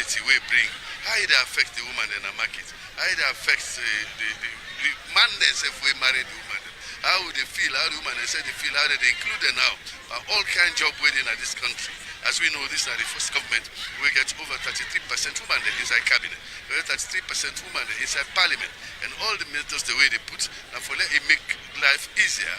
inequality we bring, how it affect the woman in the market, how it affects the man themselves we marry the woman. How would they feel, how the woman they say they feel, how they include them now. All kind of job waiting at this country. As we know, this is the first government, we get over 33% women inside cabinet, we get 33% women inside parliament, and all the ministers the way they put, and for let it make life easier,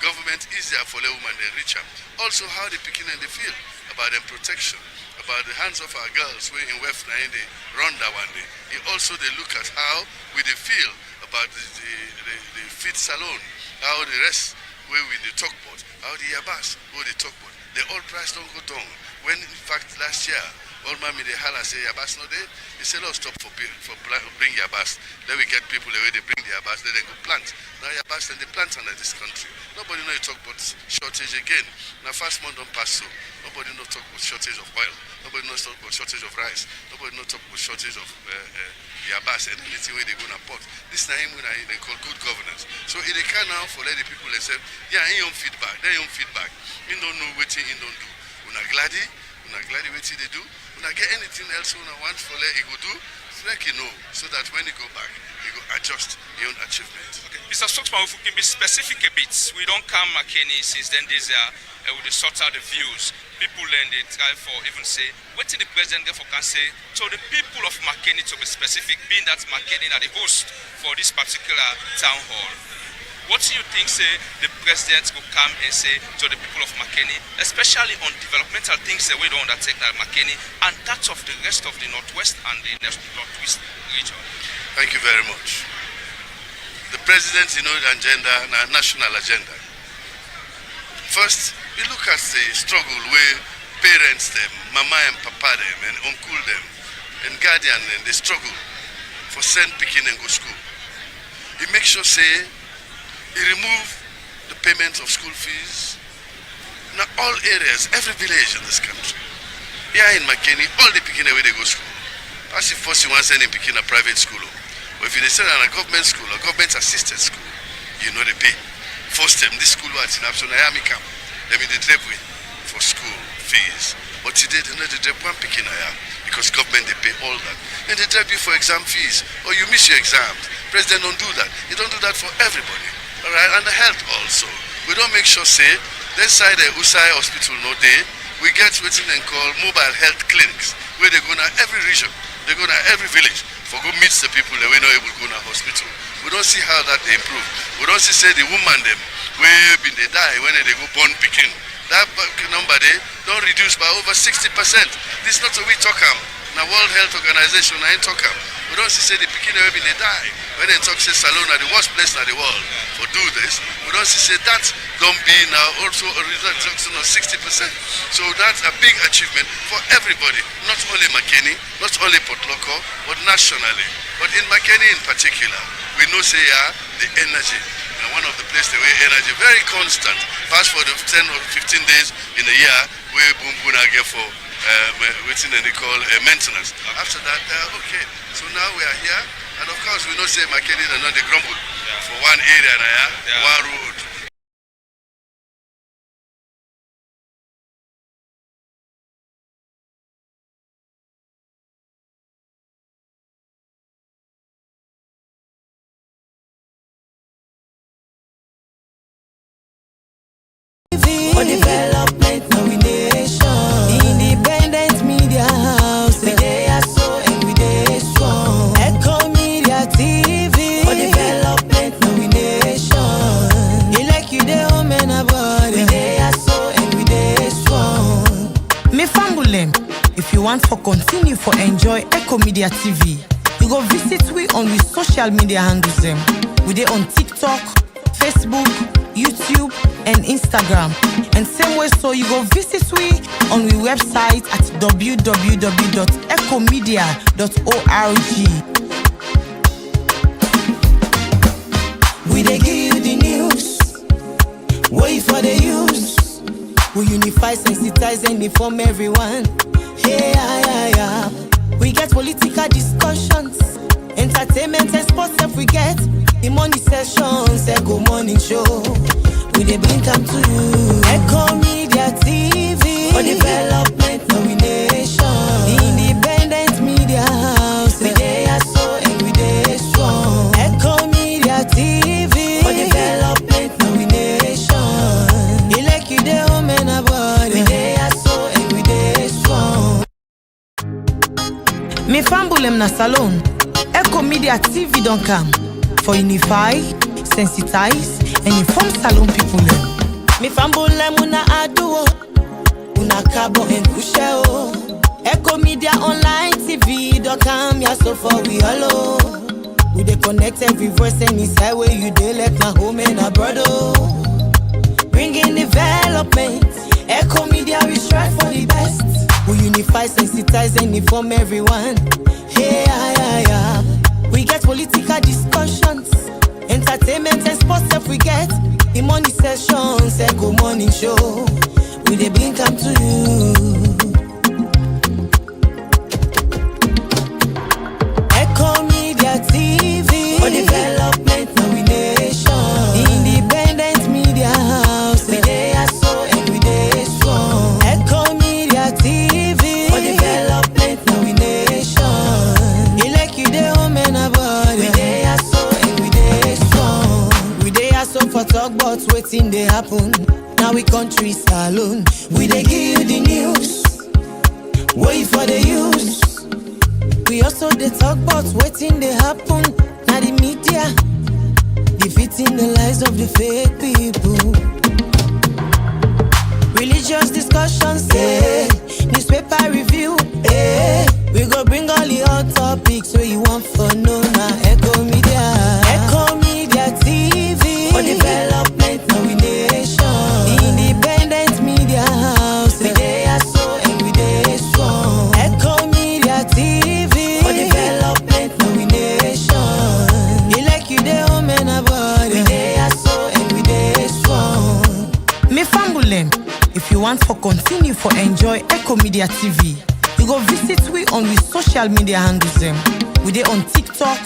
government easier for the women they reach them. Also how they picking and they feel about them protection, about the hands of our girls we in West Nine they run that one day. Also they look at how we they feel about the feed salon, how the rest where we the talk about, how the yabas where they talk about. The oil price don't go down. When in fact last year, all mommy they holla say yabas no day, they say let's stop for bring yabas. Then we get people the way they bring the yabas, then they go plant. Now yabas then they plant under this country. Nobody know you talk about shortage again. Now fast month don't pass so. Nobody know talk about shortage of oil. Nobody knows talk about shortage of rice. Nobody know talk about shortage of yabas and anything where they go to port. This is what they call good governance. So if they can now for let the people they say, yeah, in your feedback, they your feedback. You don't know what you don't do. Una glad what they do. Una get anything else una want for let it go do. Like you know, so that when you go back, you go adjust your own achievement. Okay. Mr. Spokesman, if we can be specific a bit, we don't come Makeni since then this year with the sort out the views. People then they try for even say, what did the president therefore can say to the people of Makeni to be specific, being that Makeni are the host for this particular town hall. What do you think, say, the president will come and say to the people of Makeni, especially on developmental things that we don't undertake at Makeni and that of the rest of the Northwest and the Northwest region? Thank you very much. The president, the agenda, and national agenda. First, we look at the struggle where parents them, mama and papa them, and uncle them, and guardian them, they struggle for send Pekin and go school. He makes sure, say, he remove the payment of school fees in all areas, every village in this country. Here in Makeni, all the Pekin where they go school. As if first you want to send in Pekin a private school. But if you send in a government school, a government assisted school, you know they pay. First time, this school was in Miami camp. They mean the drip with for school fees. But today they know the drip one Pekin because government they pay all that. And they drip you for exam fees. Or you miss your exams. President don't do that. He don't do that for everybody. Alright, and the health also. We don't make sure say, this side the Usai hospital no day, we get what they call mobile health clinics, where they go to every region, they go to every village, for go meet the people that we're not able to go to hospital. We don't see how that they improve. We don't see say the woman them, where they die when they go born Pekin. That number they don't reduce by over 60%. This is not what we talk about. Now World Health Organization, I ain't talk about. We don't see say the Pekin when they die. When they talk say Salon are the worst place in the world for do this, we don't see say that don't be now also a reduction of 60%. So that's a big achievement for everybody, not only Makeni, not only Port Loko, but nationally. But in Makeni in particular, we know say the energy. One of the places where energy very constant. Past for the 10 or 15 days in a year, we boom get for what's they call maintenance. After that, okay. So now we are here, and of course we know say Makeni and not the grumble for one area, one road. For development nomination, independent media house, we dey so and we dey strong. Echo Media TV, for development nomination, you like you dey home and abroad, we dey so and we dey strong. Me fambulem, if you want for continue for enjoy Echo Media TV, you go visit we on the social media handles them. We dey on TikTok, Facebook, YouTube and Instagram. And same way so you go visit we on we website at www.ecomedia.org. We dey give you the news, wait for the use. We unify, sensitize and inform everyone. Yeah. We get political discussions, entertainment and sports if we get the money sessions, Echo Morning Show. We dey bring them to you. Echo Media TV, for development nomination, independent media. Fambolem na salon. Echo Media TV don't come for unify, sensitize, and inform salon people. Me fambolem una aduo, una cabo and kusheo. Echo Media Online TV don't come ya so far we hello. We dey connect every voice any side where you dey let na home and a brother. Bringing development. Echo Media we strive for the best. We unify, sensitize, and inform everyone. Hey, we get political discussions, entertainment and sports if we get the money sessions, Echo Morning Show. We dey bring come to you. Echo Media TV for development, now we nation. Independent media house, we dey so and we dey strong. Echo Media TV for development, now we nation. You like you dey home and abroad, we dey so and we dey strong. We dey so for talk about wetin dey happen. Now we country salon, we dey give you the news. Wait for the use. We also dey talk about wetin dey happen. Now the media defeating the lies of the fake people. Religious discussions, newspaper review, we go bring all the hot topics where you want for no now. Echo Media TV for development, now we nation. Independent media house, we dey so and we dey strong. Echo Media TV for development, now we nation. You like you dey home and abroad, we dey so and we dey strong. Me fambolem. If you want to continue for enjoy Echo Media TV, you go visit we on we social media handles them. We dey on TikTok,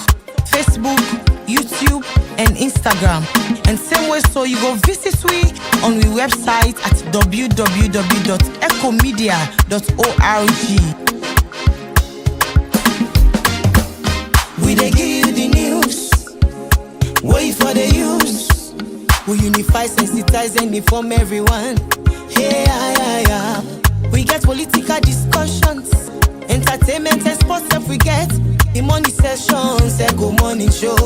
Facebook, YouTube, and Instagram. And same way so you go visit we on we website at www.echomedia.org. We dey give you the news. Wait for the use. We unify, sensitize, and inform everyone. Hey, we get political discussions, entertainment and sports if we get the money sessions, Echo Morning Show.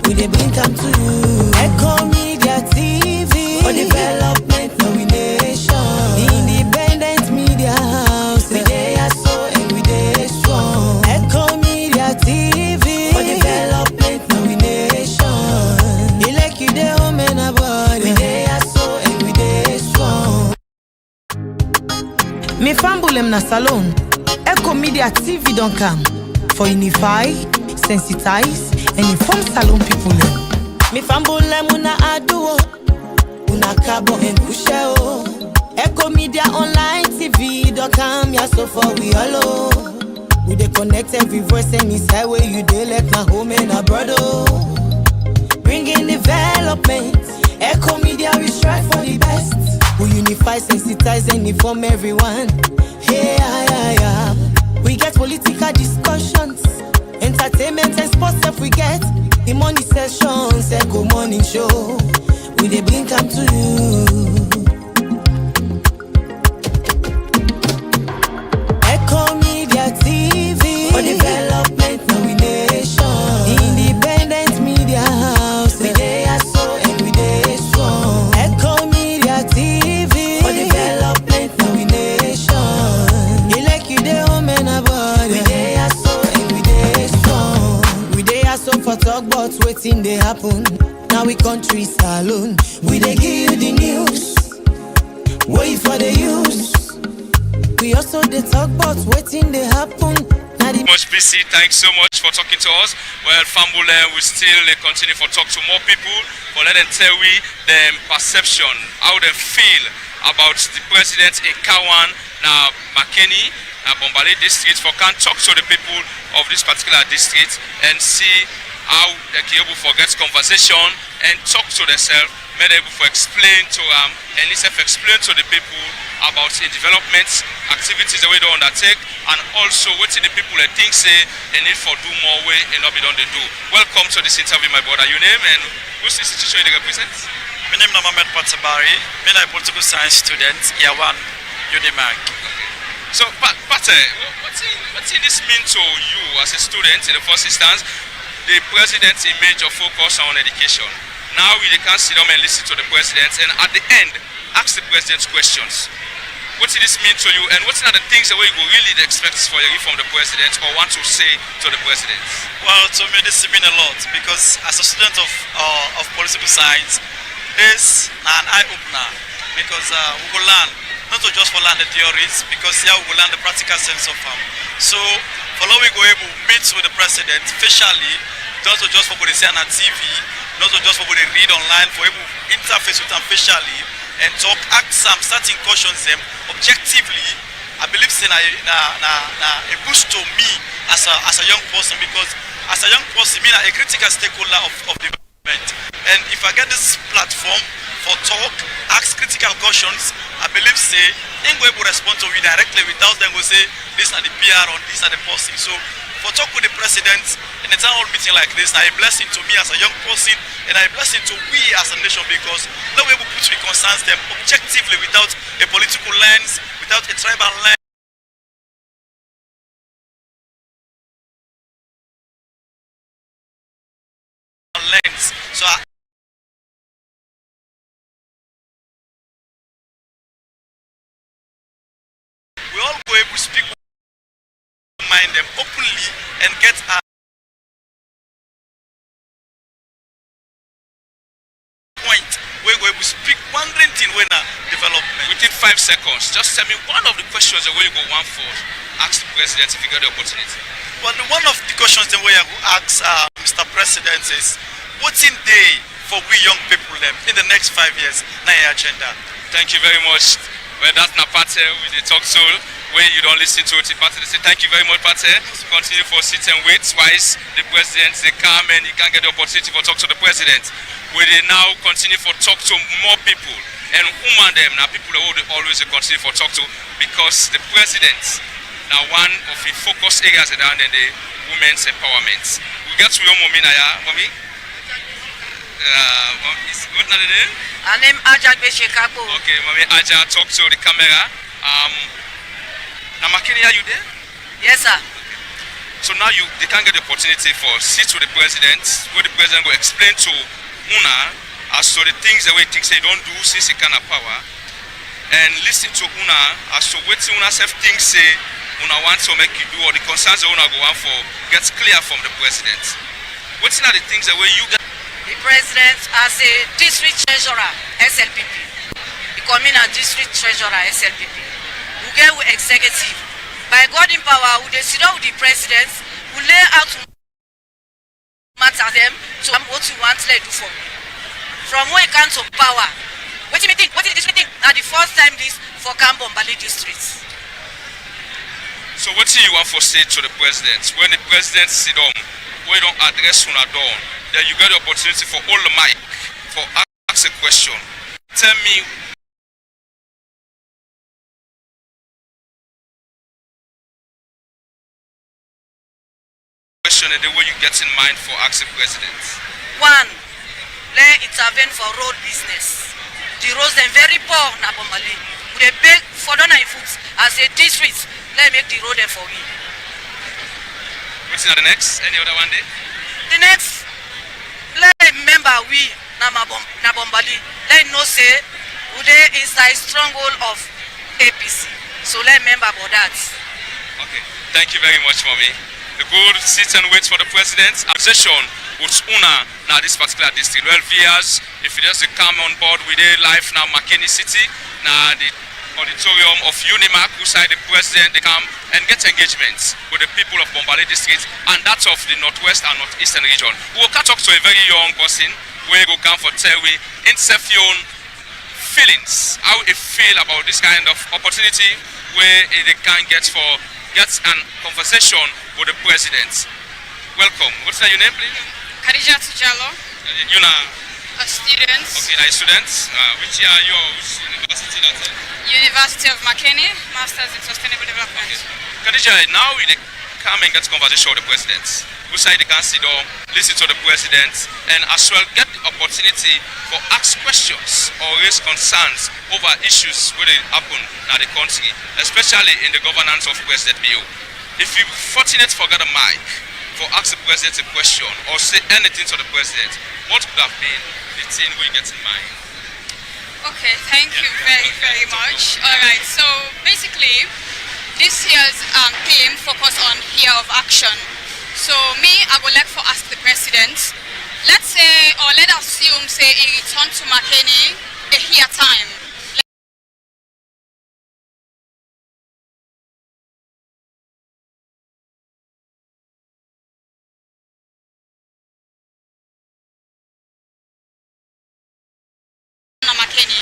We dey bring come to you. Echo Media TV for development, now we nation. Independent media house, we dey so and we dey strong. Echo Media TV for development, now we nation. You like you dey home and abroad, we dey so and we dey strong. Me fambolem na salon. Echo Media TV don't come for unify, sensitize, and inform salon people. Me fambolem una aduo, una cabo and kusheo. Echo Media Online TV don't come ya so far we hello. We dey connect every voice any side where you dey let na home and a brother. Bringing development. Echo Media we strive for the best. We unify, sensitize, and inform everyone. Hey, we get political discussions, entertainment and sports if we get the money sessions, Echo Morning Show. We dey bring come to you. Echo Media TV for development, now we nation. Independent media house, we dey so and we dey strong. Echo Media TV for development, now we nation. You like you dey home and abroad, we dey so and we dey strong. We dey so for talk about wetin dey happen. Now we country salon, we dey give you the news. Wait for the use. We also dey talk about wetin dey happen. Much BC, thanks so much for talking to us. Well, fambolem we still continue for talk to more people, but let them tell we the perception, how they feel about the president in Kawan, now Makeni, Bombale district, for can talk to the people of this particular district and see how they can able to get conversation and talk to themselves, may they able to explain to them and explain to the people about the development activities that we don't undertake, and also what the people they think say they need for do more way and not be done they do. Welcome to this interview, my brother. Your name and which institution you represent? My name is Mohamed Patabari. I'm a political science student, year 1, UNIMAK. Okay. So, Pate, what's this mean to you as a student in the first instance? The president's image of focus on education. Now you can sit down and listen to the president, and at the end, ask the president questions. What does this mean to you, and what are the things that you really expect for you from the president or want to say to the president? Well, to me, this has been a lot because as a student of political science, this is an eye-opener because we will learn, not to just for learn the theories, because here we will learn the practical sense of them. So, for now we go able to meet with the president facially, not to just for the see on TV, not to just for the read online, for able to interface with them facially and talk, ask some certain questions them objectively. I believe it's a boost to me as a young person, because as a young person, me a critical stakeholder of development. And if I get this platform for talk, ask critical questions, I believe say they go able to respond to you directly without them go say this are the PR or this are the posting. So for talk with the president in a town hall meeting like this, now a blessing to me as a young person and a blessing to we as a nation, because now we able to put concerns them objectively without a political lens, without a tribal lens. So we all go able to speak mind them openly and get a point where we go able to speak one great thing when development. Within 5 seconds, just tell me one of the questions that we go one for. Ask the president if you get the opportunity. Well, one of the questions the way I will ask Mr. President is, what's in day for we young people them in the next 5 years? Na agenda. Thank you very much. Well, that's not Pate with the talk soul. Where you don't listen to it, Pate, they say thank you very much, Pate. Continue for sit and wait. Twice the president they come and you can get the opportunity for talk to the president. We will now continue for talk to more people, and woman them now people will always continue for talk to, because the president now one of the focus areas around the women's empowerment. We get to your mommy now, mommy. What not the name? Her name Aja Beshekabo. Okay, mommy Aja, talk to the camera. Now Makeni, are you there? Yes, sir. So now they can get the opportunity for sit with the president, where the president will explain to Una as to the things that we think they don't do since he can have power, and listen to Una as to what Una self thinks say Una wants to make you do, or the concerns that Una go on for gets clear from the president. What's not the things that you get? The president as a district treasurer, SLPP. Becoming a district treasurer, SLPP. We get with executive. By God in power, we sit down with the president, we lay out matter them to what you want to do for me. From when it comes to power, what do you think? What is this meeting? Now the first time this for Kambombali district. So what do you want for say to the president? When the president sit down, we don't address Una down, then you get the opportunity for all the mic for ask a question. Tell me question and the way you get in mind for asking president. One, let intervene for road business. The roads are very poor na Bombali. We beg for donor foot as a district. Let make the road there for we. What's the next? Any other one day? The next, let remember we na Bombali. Let know say we is a stronghold of APC. So let remember about that. Okay. Thank you very much, mommy. The good sit and wait for the president's session with Una now this particular district. Well, viewers, if you just come on board with a live now Makeni City, now the auditorium of UNIMAK, who side the president, they come and get engagements with the people of Bombali district and that of the northwest and northeastern region. We will catch up to a very young person where we will come for tell we in own feelings, how it feel about this kind of opportunity where they can get an conversation with the president. Welcome. What's your name, please? Khadija Tujalo. You're A student. Okay, now students. Which year are you? Which university that is? University of Makeni, Masters in Sustainable Development. Okay. Khadija, now we come and get conversation with the president. Who side they can sit down, listen to the president, and as well get the opportunity for ask questions or raise concerns over issues where they happen in the country, especially in the governance of President Bio. If you fortunate to get a mic for ask the president a question or say anything to the president, what could have been the thing we get in mind? Okay, thank you very, very much. All right, so basically, this year's theme focus on year of action. So me, I would like to ask the president, let's say, or let us assume, say, he returned to Makeni a year time. Makeni.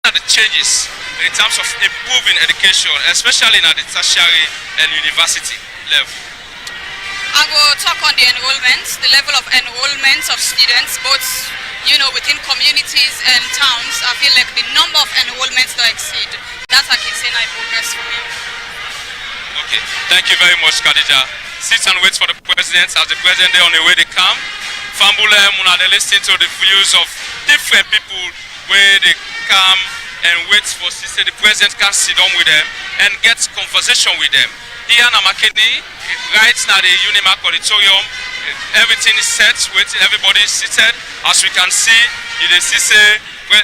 The changes in terms of improving education, especially at the tertiary and university level. I will talk on the enrollment, the level of enrollment of students, both within communities and towns. I feel like the number of enrollments don't exceed. That's I can say now progress for me. Okay, thank you very much, Khadija. Sit and wait for the president. As the president they on the way they come. Fambule Muna they listen to the views of different people where they come and wait for sister the president can sit down with them and get conversation with them. Here in Makeni, right now the UNIMAK Auditorium, everything is set, waiting, everybody is seated. As we can see, you see say, well,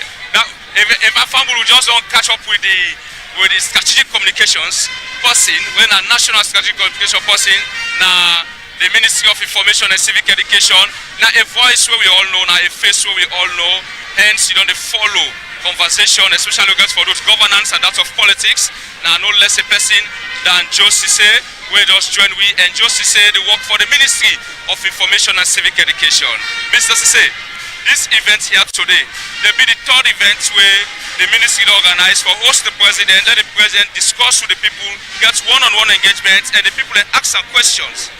if a family will just don't catch up with the strategic communications person, when a national strategic communication person, now the Ministry of Information and Civic Education, now a voice where we all know, now a face where we all know, hence you don't follow conversation, especially regards for those governance and that of politics. Now no less a person than Joe Sise, we just join we, and Joe Sise, they work for the Ministry of Information and Civic Education. Mr. Sise, this event here today, will be the third event where the ministry organize for host the president, let the president discuss with the people, get one-on-one engagement, and the people then ask some questions.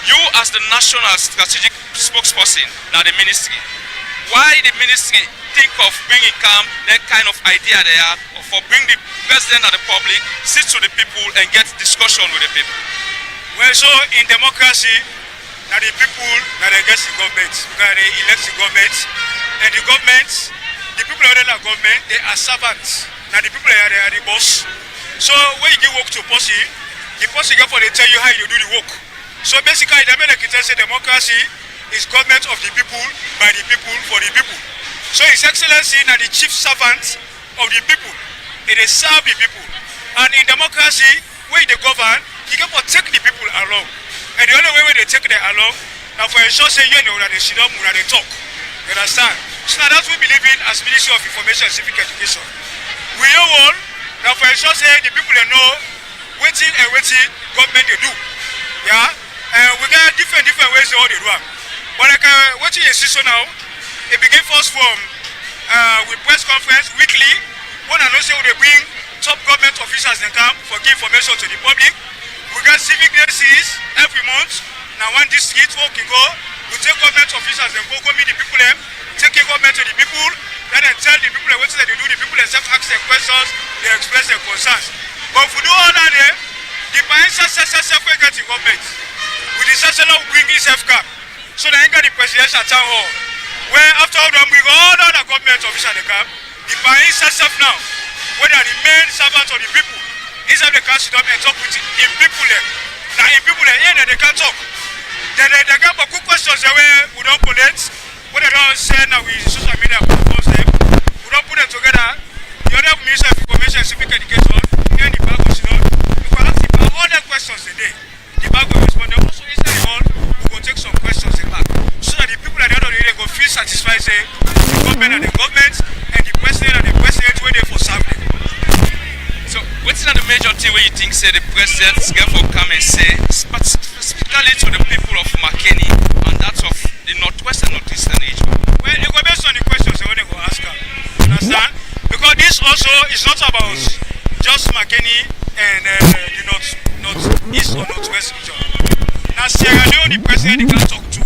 You as the national strategic spokesperson, now the ministry, why the ministry think of bringing that kind of idea there, or for bring the president and the public, sit to the people and get discussion with the people? Well, so in democracy, now the people, now they get the government, because they elect the government, and the government, the people who are in the government, they are servants. Now the people are the boss. So when you give work to person, the person get for they tell you how you do the work. So basically, the American say democracy is government of the people, by the people, for the people. So His Excellency now the chief servant of the people. It is serve the people. And in democracy, when they govern, you can take the people along. And the only way they take them along, now for a short say, you know, that they sit down, that they talk. You understand? So now that's what we believe in as Ministry of Information and Civic Education. We all, now for a short say, the people they know, waiting and waiting, government they do. Yeah? And we got different ways they all they do. But like what you see so now, it begin first from with press conference weekly. When I know say they bring top government officials in camp for give information to the public. We got civic days every month. Now one district where we go, we take government officials and go meet the people them, take government to the people, then they tell the people what they do, the people themselves ask their questions, they express their concerns. But if we do all that there, the financial will get the government. With the chancellor will bring his F-cap. So they got the presidential town hall. Where after all them bring all the government officials they come, the financial now, where they are the main servants of the people, inside the council them and talk with in people there. Now in people there, yeah, they can't talk. Then they got a good questions where we don't collect, what they don't say now with social media platforms them, we don't put them together. The other Minister of Information and Civic Education, and the back of we can ask them all the questions today. The back will respond. They also inside the hall, we will take some questions back. So that the people at the end of the day go feel satisfied, say the government and the government and the president where they for serve them. So what's the major thing where you think say the president get for come and say specifically to the people of Makeni and that of the northwest and northeastern region? Well, it go based on the questions when they go ask her. Understand? Because this also is not about just Makeni and the northeast or northwest region. Now Sierra Leone, the president can talk to.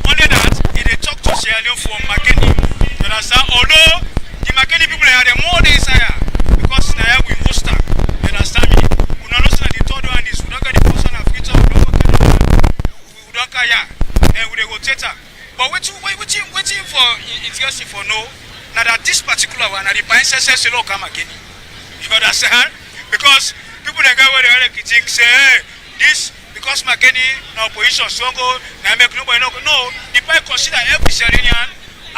Only that, they talk to Sierra Leone from Makeni. You understand? Although the Makeni people are the more they say, because now we host them. You understand me? We don't know that the third one is we don't But waiting for integration for no. Now that this particular one, the pine says hello come again. You understand? Because people that go where they critique say, hey, this because Makeni now position strong now make nobody no. The pine consider every Sierra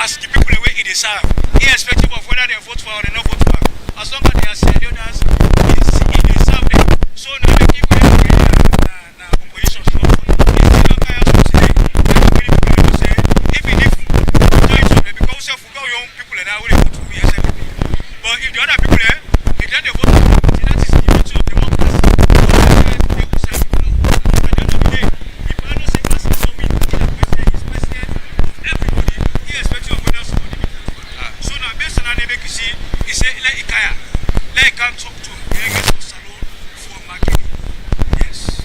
as the people the way it is served, irrespective of whether they vote for or they not vote for. As long as they are Sierra it is served them. So now they give away opposition strong. But if the other people there, if then they vote, that is the beauty of democracy. At the end of the day, the final say so we the president is president of everybody, irrespective of whether somebody people. So now based on that they make you see, he say let Ikaya, let Ikaya talk to the salon for Makeni. Yes.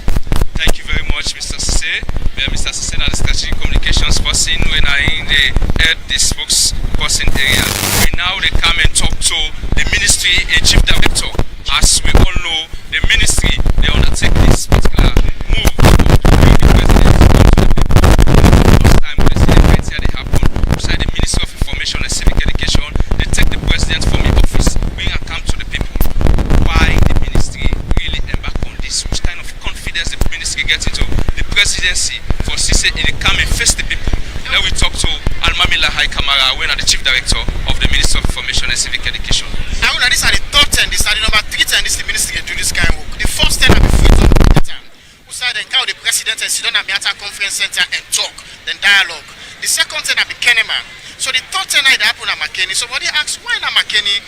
Thank you very much, Mr. Sise. Mr. Sise, the strategic communications person when I in the head the spokesperson area. We now they come and talk to the ministry and chief director. As we all know, the ministry they undertake this particular move to bring the president to the people. Last time the events here they happen beside the Ministry of Information and Civic Education, they take the president from the office, bring and come to the people. Why the ministry really embark on this? Which kind of confidence the ministry gets into the presidency for Sise in the come and face the people? Then we talk to Almamila Hai Kamara, when are the chief director of the Ministry of Information and Civic Education. Now, these are the third 10, these are the number 3 10 this the ministry can do this kind of work. The first 10 are before the time. Who said then call the president and sit down at the conference center and talk, then dialogue. The second 10 are Makeni. So the third 10 are the happen at Makeni. Somebody asks why not Makeni?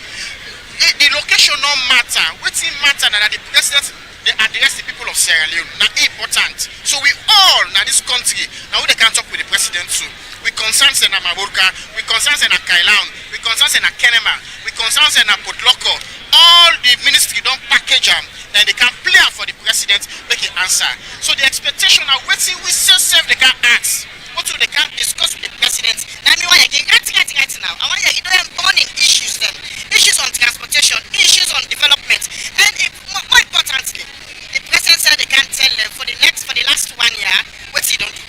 The location don't matter. What's it matter that the president they address the people of Sierra Leone. Now important. So we all now this country now we can talk with the president too. We concern in Maburka, we concern in Kailan, we concern in Kenema, we concern in Potloko. All the ministry don't package them, then they can play for the president, make an answer. So the expectation now waiting we self they can ask. What do they can discuss with the president? Now me why again right now. I want you to burning issues then. Issues on transportation, issues on development, and more importantly, the president said they can't tell them for the last 1 year what he don't do.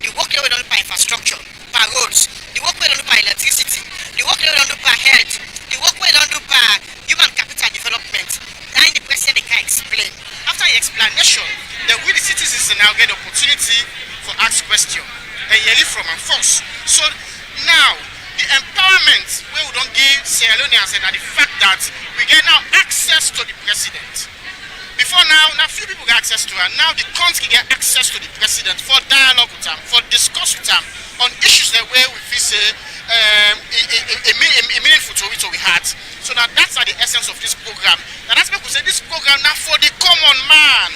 The work they don't do by infrastructure, by roads, the work they don't do by electricity, the work they don't do by health, the work they don't do by human capital development. Now the president they can explain. After the explanation, then we the citizens now get the opportunity for ask question and hear it from and force. So now the empowerment where we don't give Sierra Leoneans and the fact that we get now access to the president. Before now few people get access to her. Now the country get access to the president for dialogue with him, for discuss with him on issues that where we feel say a meaningful to it we had. So now that's the essence of this program. And that's why we say this program now for the common man.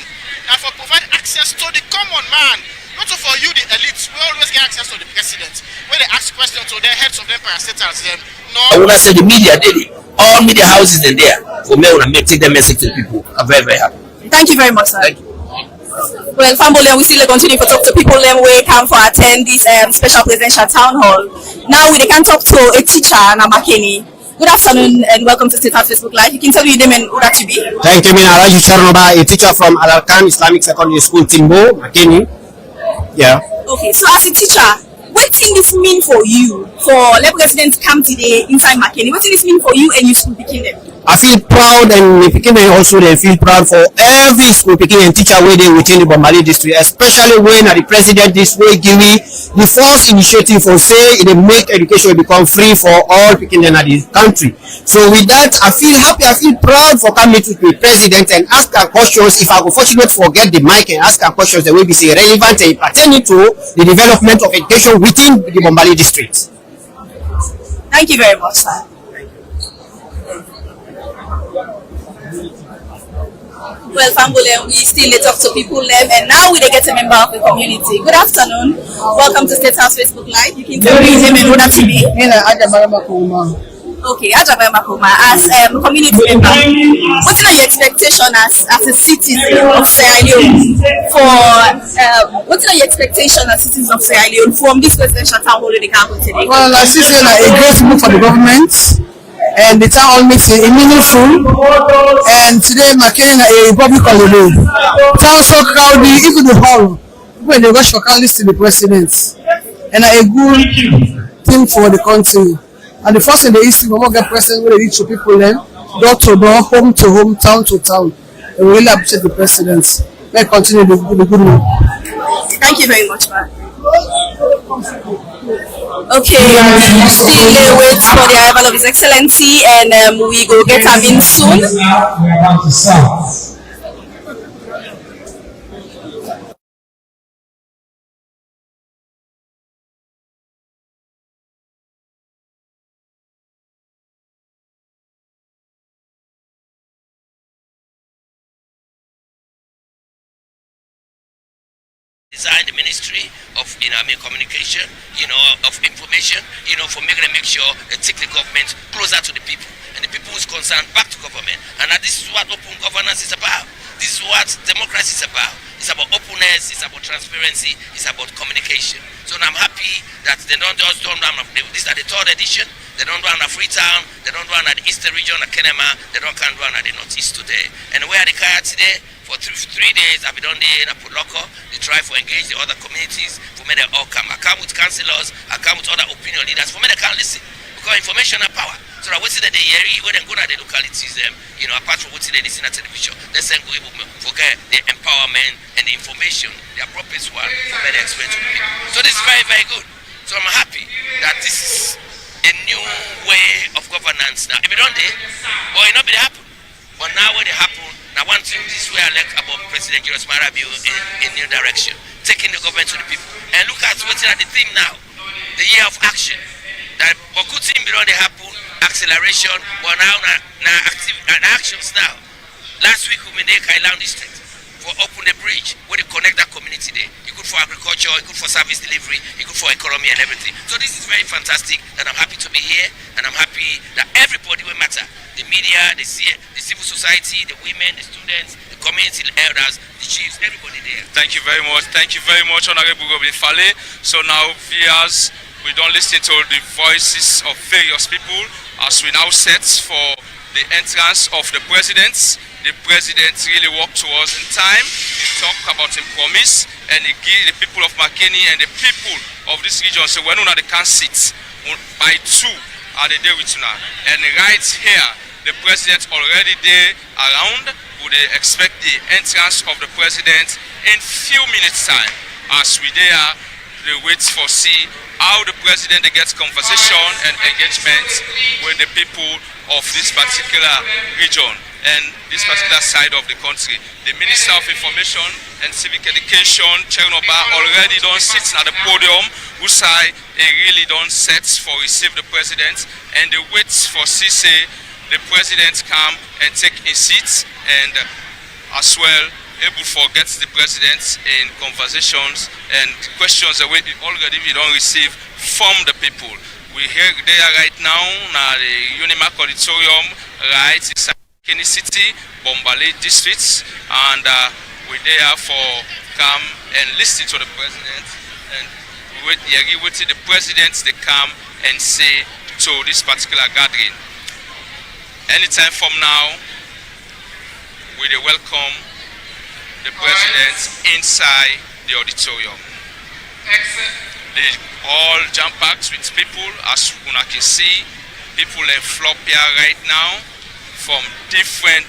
Now for provide access to the common man. Not for you, the elites, we always get access to the president. When they ask questions to their heads of them parastatals, no. I want to say the media daily, all media houses in there, for me, when I take the message to the people, I'm very, very happy. Thank you very much, sir. Thank you. Well, Fambole, we still continue to talk to people we come for attend this special presidential town hall. Now we can talk to a teacher, Makeni. Good afternoon and welcome to State House Facebook Live. You can tell me your name and who that you be. Thank you, Mina Raju Charnoba, a teacher from Al-Alkan Islamic Secondary School, Timbo, Makeni. Yeah. Okay, so as a teacher, what does this mean for you? For let residents come today inside Makeni, what does this mean for you and your school picking them? I feel proud, and the Pekin also they feel proud for every school Pekin and teacher within the Bombali district, especially when the president this way give me the first initiative for say it make education become free for all Pekin in the country. So with that, I feel happy, I feel proud for coming to the president and ask her questions. If I go fortunate forget the mic and ask her questions that will be say relevant and pertaining to the development of education within the Bombali district. Thank you very much, sir. Well, Fambule, we still talk to people and now we get a member of the community. Good afternoon. Welcome to State House Facebook Live. You can tell me his name and who that you be. Okay, Ajabaya Makoma, as community member, what are your expectations as a citizen of Sierra Leone what are your expectations as citizens of Sierra Leone from this presidential town hall they come today? Well, I see a great move for the government. And the town hall makes it meaningful. And today, Makeni a public holiday. Town so crowded, even the hall. When they rush for candidates to the president. and a good thing for the country. And the first in the history, we get president where they reach to people then, door to door, home to home, town to town. And we really appreciate the president. Let's continue the good work. Thank you very much, man. Okay, still wait for the arrival of His Excellency, and we go get him in soon. Design the Ministry of Communication, of Information, for make sure they take the government closer to the people and the people who's concerned back to government. And this is what open governance is about. This is what democracy is about. It's about openness, it's about transparency, it's about communication. So I'm happy that they don't just run this is the third edition. They don't run at Freetown, they don't run at the Eastern region at Kenema, they don't can run at the Northeast today. And where are the Kaya today? For 3 days, I've been on there in Apoloko. They try to engage the other communities. For me, they all come. I come with councillors, I come with other opinion leaders. For me, they can't listen. Because information and power. So that we see that they hear it, when they go to the localities, apart from what they listen to television, they say go forget the empowerment and the information, the appropriate one, for me, they explain to the people. So this is very, very good. So I'm happy that this is a new way of governance now. If it don't do, or it not be happen. But now when it happen, now one thing this way I like about President Julius Maada Bio in new direction, taking the government to the people. And look at what's at the theme now, the year of action. That what good thing beyond the happen, acceleration, but now active actions now. Last week we made Kailan district for open the bridge where they connect that community there. It good for agriculture, it good for service delivery, it good for economy and everything. So this is very fantastic, and I'm happy to be here, and I'm happy that everybody will matter. The media, the civil society, the women, the students, the community elders, the chiefs, everybody there. Thank you very much. Thank you very much, Honorable Gobi Fale. So now, viewers, we don't listen to the voices of various people as we now set for the entrance of the president. The president really walked to us in time. He talked about his promise, and he gave the people of Makeni and the people of this region. So when they can sit by 2 are they there with you now. And right here, the president already there around. Would they expect the entrance of the president in few minutes time? As we there, they wait for see how the president gets conversation and engagement with the people of this particular region and this particular side of the country. The Minister of Information and Civic Education, Chernoba, already don't sit at the podium. Usai, he really don't set for receive the president, and they wait for CC, the president come and take his seat, and as well able to get the president in conversations and questions that we already we don't receive from the people. We here there right now the UNIMAK Auditorium, right inside Makeni City, Bombale districts, and we're there for come and listen to the president, and wait the president they come and say to this particular gathering. Anytime from now, we welcome the president inside the auditorium. They all jam packed with people, as you can see. People in flop here right now from different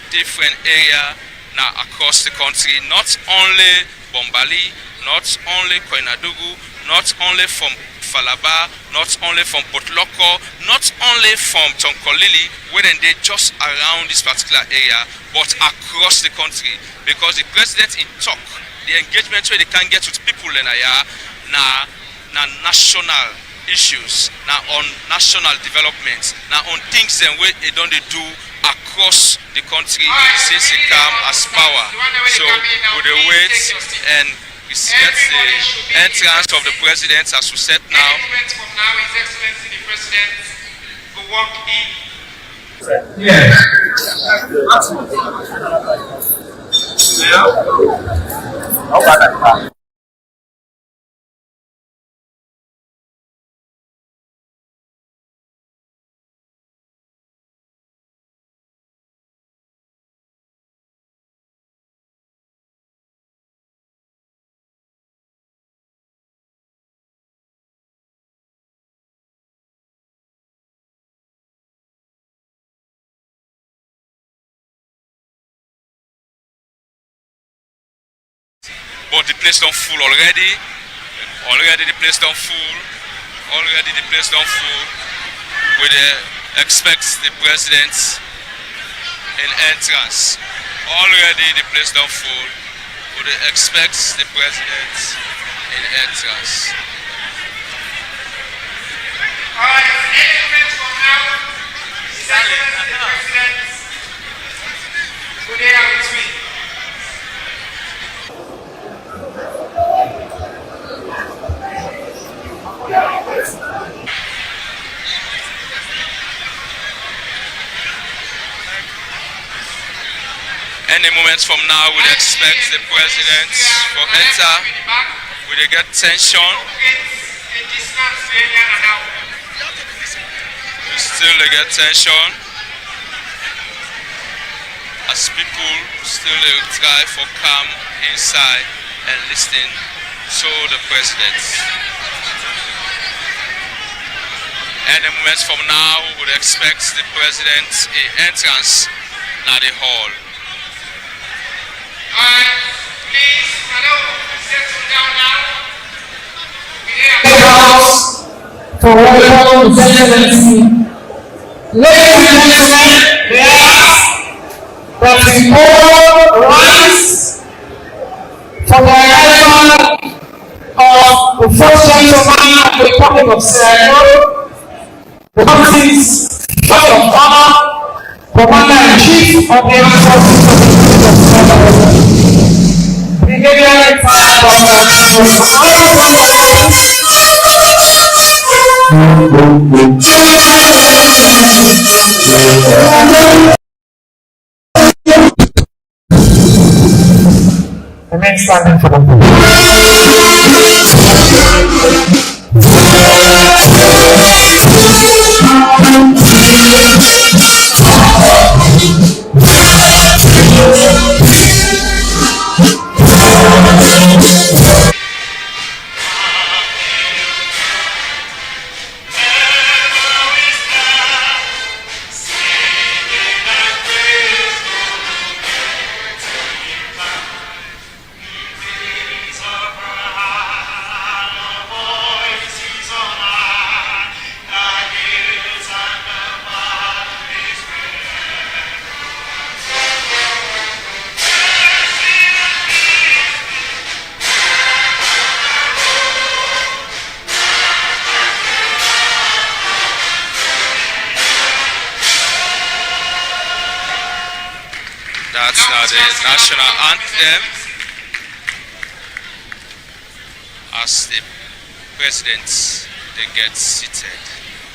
areas now across the country. Not only Bombali, not only Koinadugu, not only from Falaba, not only from Potloko, not only from Tonkolili, where they just around this particular area, but across the country. Because the president in talk, the engagement where they can get with people in Aya, now national issues, now on national development, now on things then where they don't do across the country since they come as power. So with the wait and we get the entrance of the president as we said now. From now, His Excellency the President will walk in. Yeah. but the place don't full already. Already the place don't full. Already the place don't full. We expect the president in entrance. Already the place don't full. We expect the president in entrance. Alright, 8 minutes from now, His Excellency the President will be here with me. Any moments from now, we expect the president to enter. We get tension. We still get tension as people still try for calm inside and listen to the president. Any moments from now, we would expect the president entrance at the hall. Please, hello, settle down now. For welcome His Excellency. Ladies and gentlemen, we ask that we all rise for the arrival of the first gentleman of the Republic of Sierra Leone, the country's guest of honor, Commander-in-Chief of the Armed Forces of the Republic of Sierra Leone, Brigadier Remain standing for the That's now the national anthem as the president they get seated.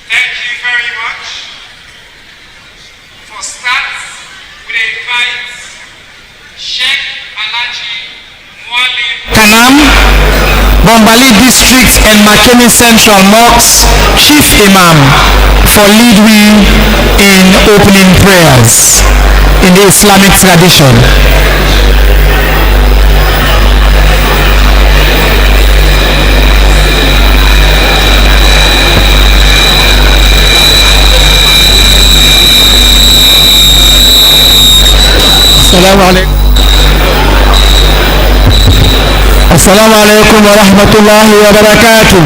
Thank you very much. For start, we invite Sheikh Alaji Mualim Kanam, Bombali District and Makeni Central Mosque Chief Imam for lead we in opening prayers in the Islamic tradition. Assalamu alaikum wa rahmatullahi wa barakatuh.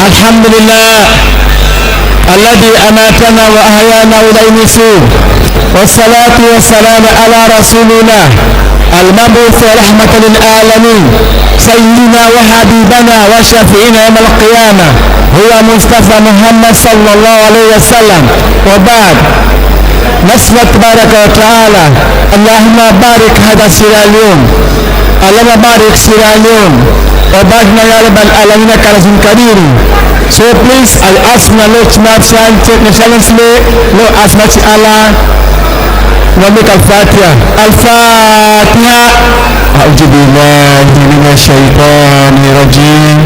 Alhamdulillah الذي أماتنا وأحيانا وإليه النشور والصلاة والسلام على رسولنا المبعوث رحمة للعالمين سيدنا وحبيبنا وشفيعنا يوم القيامة هو مصطفى محمد صلى الله عليه وسلم. وبعد نسأل تبارك وتعالى اللهم بارك هذا اليوم، اللهم بارك اليوم وباركنا يا رب العالمين كرم كبير. So please, I'll ask my Lord to not shine, take me silently, Lord, ask my Allah, ومك الفاتحة. الفاتحة. أعوذ بالله من الشيطان الرجيم.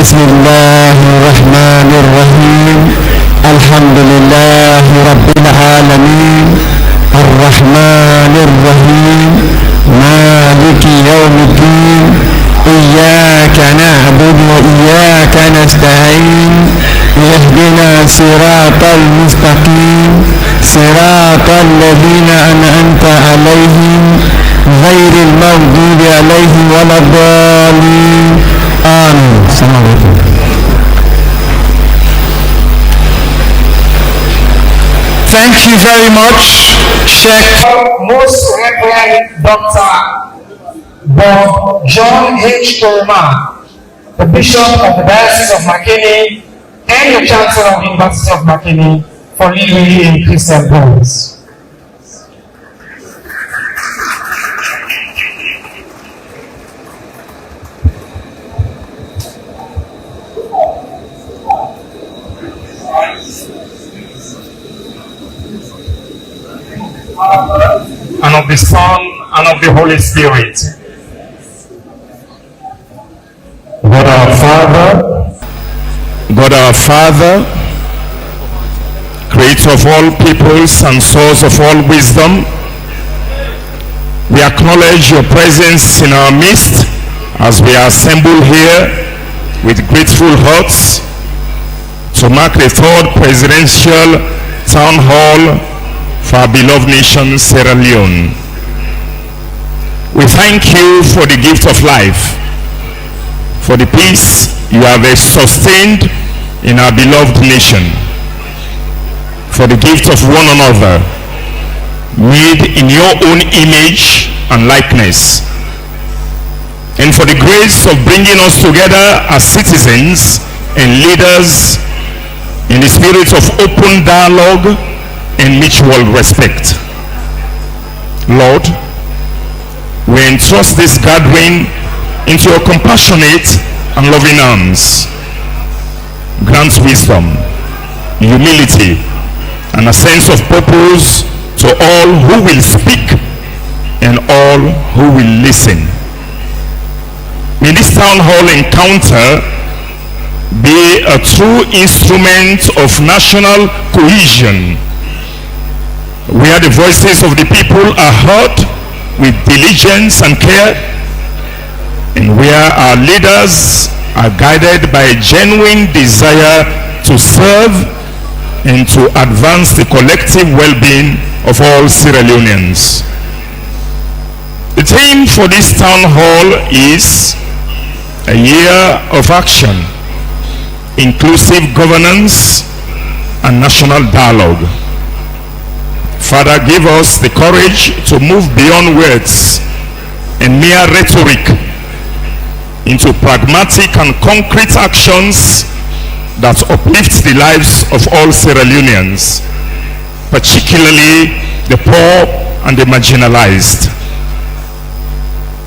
بسم الله الرحمن الرحيم. الحمد لله رب العالمين الرحمن الرحيم مالك يوم الدين إياك نعبد وإياك نستعين اهدنا صراط المستقيم صراط الذين أنعمت عليهم غير المغضوب عليهم ولا الضالين آمين. السلام عليكم. Thank you very much, Sheikh. Most Reverend Dr. Bob John H. Koroma, the Bishop of the Diocese of Makeni and the Chancellor of the University of Makeni, for leading in Christian goals. And of the Son and of the Holy Spirit. God our Father, creator of all peoples and source of all wisdom, we acknowledge your presence in our midst as we are assembled here with grateful hearts to mark the third presidential town hall for our beloved nation, Sierra Leone. We thank you for the gift of life, for the peace you have sustained in our beloved nation, for the gift of one another, made in your own image and likeness, and for the grace of bringing us together as citizens and leaders in the spirit of open dialogue and mutual respect. Lord, we entrust this gathering into your compassionate and loving arms. Grant wisdom, humility, and a sense of purpose to all who will speak and all who will listen. May this town hall encounter be a true instrument of national cohesion, where the voices of the people are heard with diligence and care, and where our leaders are guided by a genuine desire to serve and to advance the collective well-being of all Sierra Leoneans. The theme for this town hall is a year of action, inclusive governance, and national dialogue. Father, give us the courage to move beyond words and mere rhetoric into pragmatic and concrete actions that uplift the lives of all Sierra Leoneans, particularly the poor and the marginalized.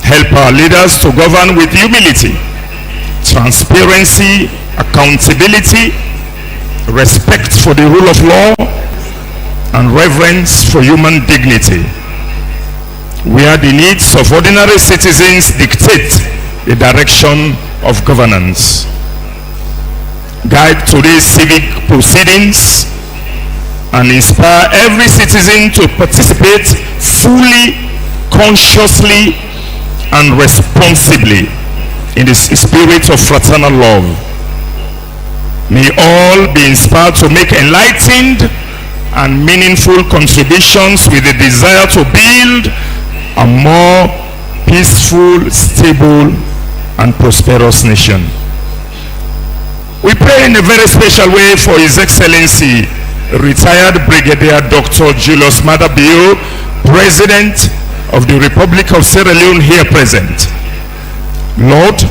Help our leaders to govern with humility, transparency, accountability, respect for the rule of law, and reverence for human dignity, where the needs of ordinary citizens dictate the direction of governance. Guide today's civic proceedings and inspire every citizen to participate fully, consciously, and responsibly in the spirit of fraternal love. May all be inspired to make enlightened and meaningful contributions with a desire to build a more peaceful, stable, and prosperous nation. We pray in a very special way for His Excellency retired Brigadier Dr. Julius Maada Bio, President of the Republic of Sierra Leone, here present. Lord,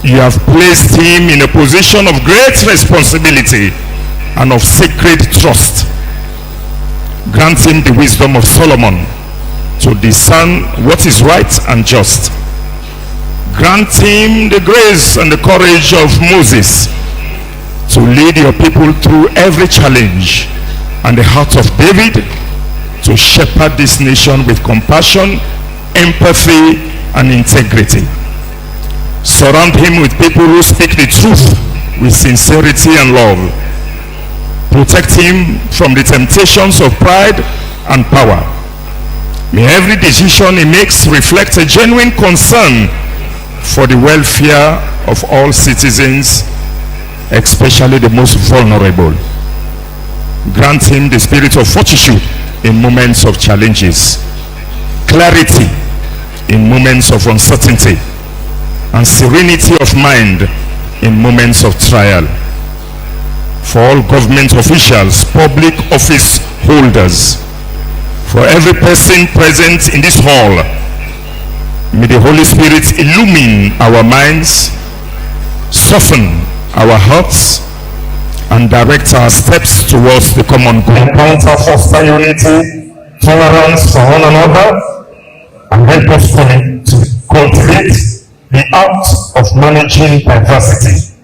you have placed him in a position of great responsibility and of sacred trust. Grant him the wisdom of Solomon to discern what is right and just. Grant him the grace and the courage of Moses to lead your people through every challenge, and the heart of David to shepherd this nation with compassion, empathy, and integrity. Surround him with people who speak the truth with sincerity and love. Protect him from the temptations of pride and power. May every decision he makes reflect a genuine concern for the welfare of all citizens, especially the most vulnerable. Grant him the spirit of fortitude in moments of challenges, clarity in moments of uncertainty and serenity of mind in moments of trial. For all government officials, public office holders, for every person present in this hall, may the Holy Spirit illumine our minds, soften our hearts, and direct our steps towards the common good. Encounter foster unity, tolerance for one another, and help us to cultivate the art of managing diversity.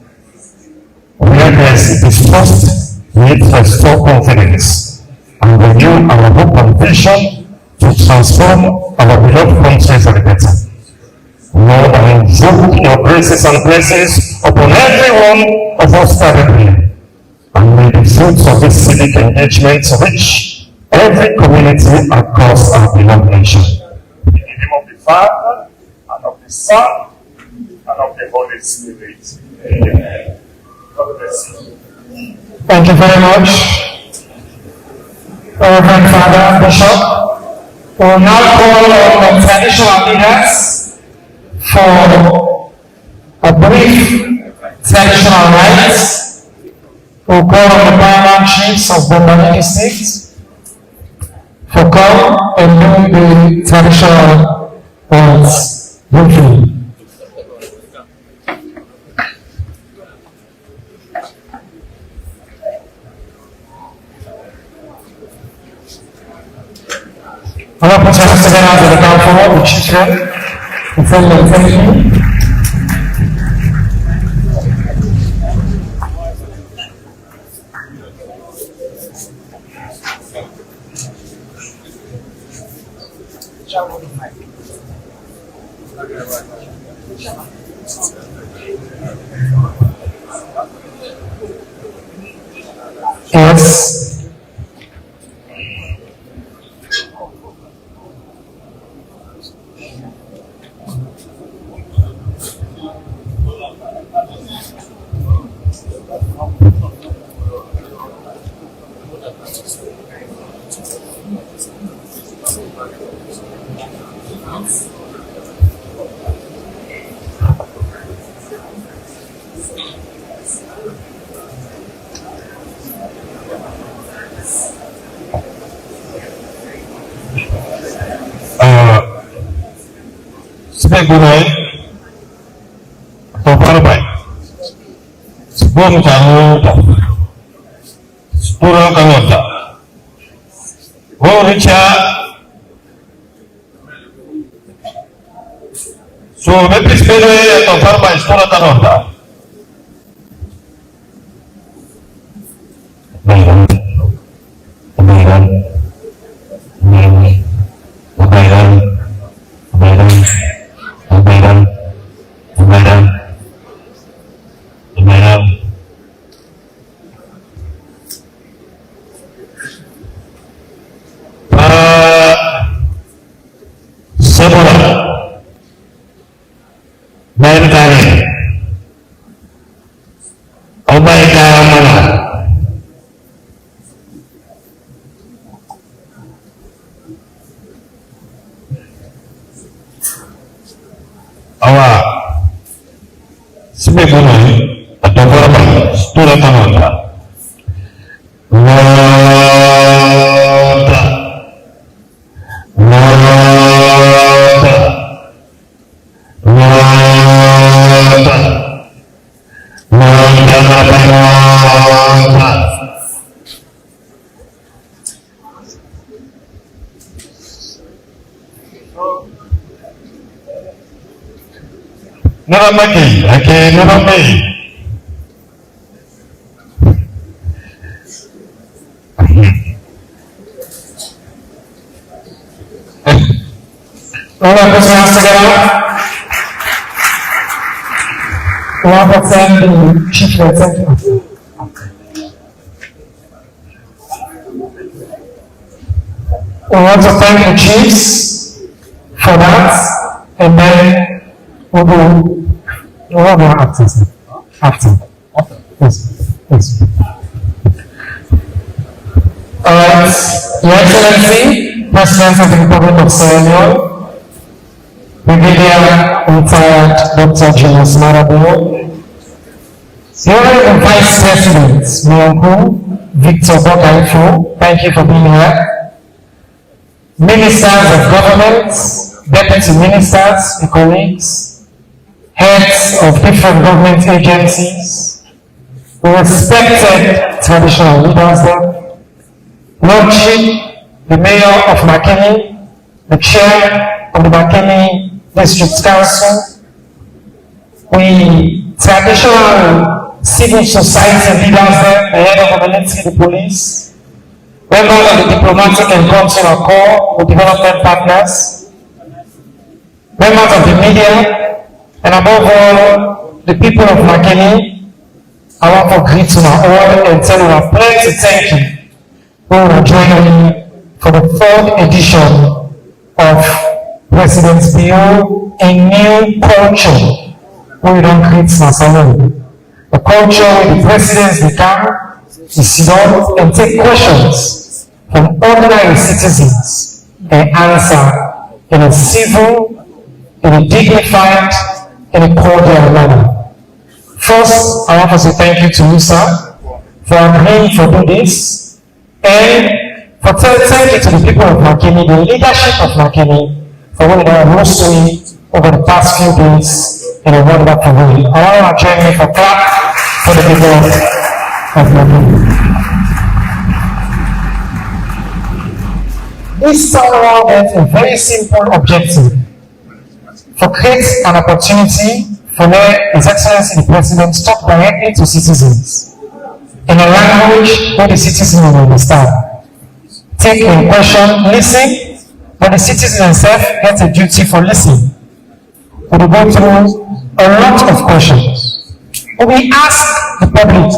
Where there is distrust, we need to restore confidence and renew our hope and vision to transform our beloved country for the better. Lord, I invoke your graces and blessings upon every one of us gathered here, and may the fruits of this civic engagement reach every community across our beloved nation. In the name of the Father, and of the Son, and of the Holy Spirit. Amen. God bless you. Thank you very much, Reverend Father Bishop. We will now call on the traditional leaders for a brief traditional rites. We will call on the paramount chiefs of Bombaliki State for come and do the traditional rites briefly. I'm going to put your hands together to the down forward, the children, in front of the Yes. Gunai atau parbai sebuah mutamu sepura kawata richa so mepis pede atau parbai sepura kawata Makeni, all of us hands together. We want to thank the chief executive. We want to thank the chiefs for that, and then we'll do after. Yes. Alright, Your Excellency, President of the Republic of Sierra Leone, Brigadier retired Dr. Julius Maada Bio, the Honorable Vice President, my uncle, Victor Bokaifo, thank you for being here. Ministers of government, deputy ministers, and colleagues, heads of different government agencies, respected traditional leaders there, Lordship, the Mayor of Makeni, the Chair of the Makeni District Council, we traditional civil society leaders there, the head of the military, the police, members of the diplomatic and consular corps, the development partners, members of the media, and above all, the people of Makeni. I want to greet you all and tell you a plenty thank you for joining me for the 3rd edition of President Bio, a new culture where we don't create Nassau. A culture where the presidents become, sit down and take questions from ordinary citizens and answer in a civil, in a dignified, in a cordial manner. First, I want to say thank you to you, sir, for agreeing to do this, and for thank you to the people of Makeni, the leadership of Makeni, for what they have doing over the past few days in a wonderful way. I want to join me for clap for the people of Makeni. This time around has a very simple objective: to create an opportunity for His Excellency the President to talk directly to citizens in a language where the citizens will understand. Take a question, listen, but the citizen himself gets a duty for listening. We will go through a lot of questions. We ask the public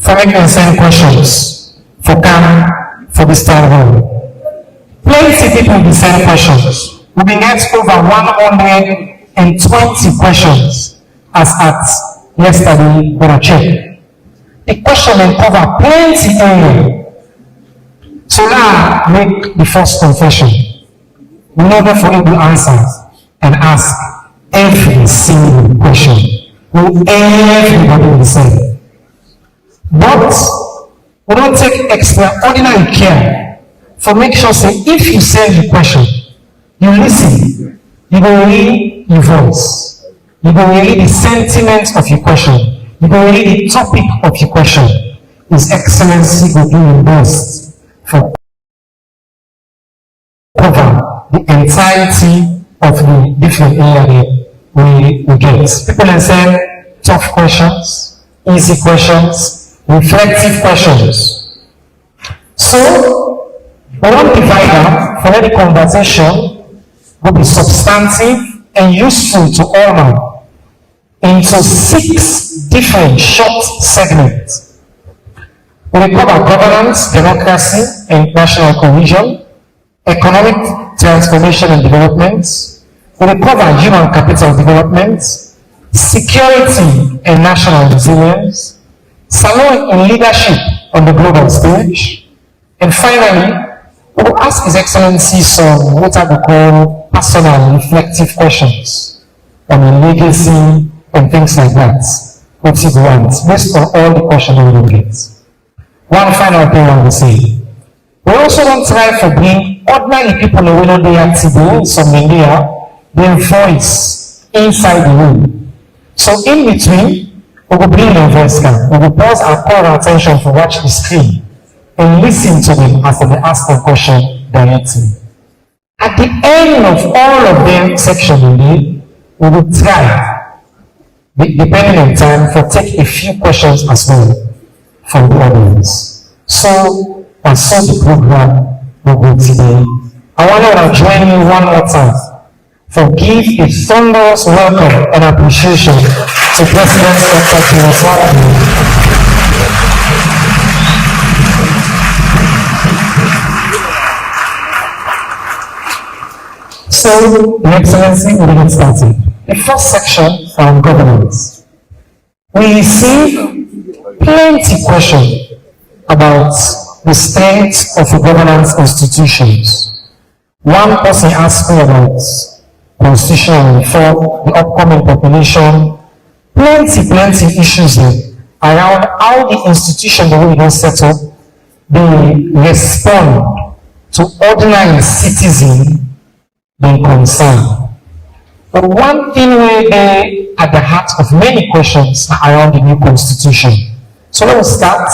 for making and send questions for this town hall. Plenty people will send questions. We will get over 120 questions as at yesterday when I checked. The question will cover plenty area. So now make the first confession. We never for able answers and ask every single question. Will everybody be saying? But we don't take extraordinary care for make sure say if you send the question, you listen, you will read your voice, you will read the sentiment of your question, you will read the topic of your question. His Excellency will do your best for cover the entirety of the different area we get. People can send tough questions, easy questions, reflective questions. So, we don't divide them for any conversation will be substantive and useful to all now into 6 different short segments. We will cover governance, democracy, and national cohesion, economic transformation and development. We will cover human capital development, security and national resilience, salon in leadership on the global stage, and finally, we will ask His Excellency some what I would call personal reflective questions on a legacy and things like that. What he wants, based on all the questions we will get. One final thing I will say. We also don't try to bring ordinary people who know they are today, some India, their voice inside the room. So in between, we will bring their voice down. We will pause and call our attention to watch the screen and listen to them as they ask the question directly. At the end of all of them section indeed, we will try, depending on time, to take a few questions as well from the audience. So, I saw the program will go today. I want to join you one more time for give a thunderous welcome and appreciation to President Dr. Julius Maada Bio. So, Your Excellency, we will get started. The first section on governance. We receive plenty of questions about the state of the governance institutions. One person asked me about constitutional reform, the upcoming population, plenty issues around how the institution that we don't set up, they respond to ordinary citizen being concerned. But one thing we at the heart of many questions around the new constitution. So let us start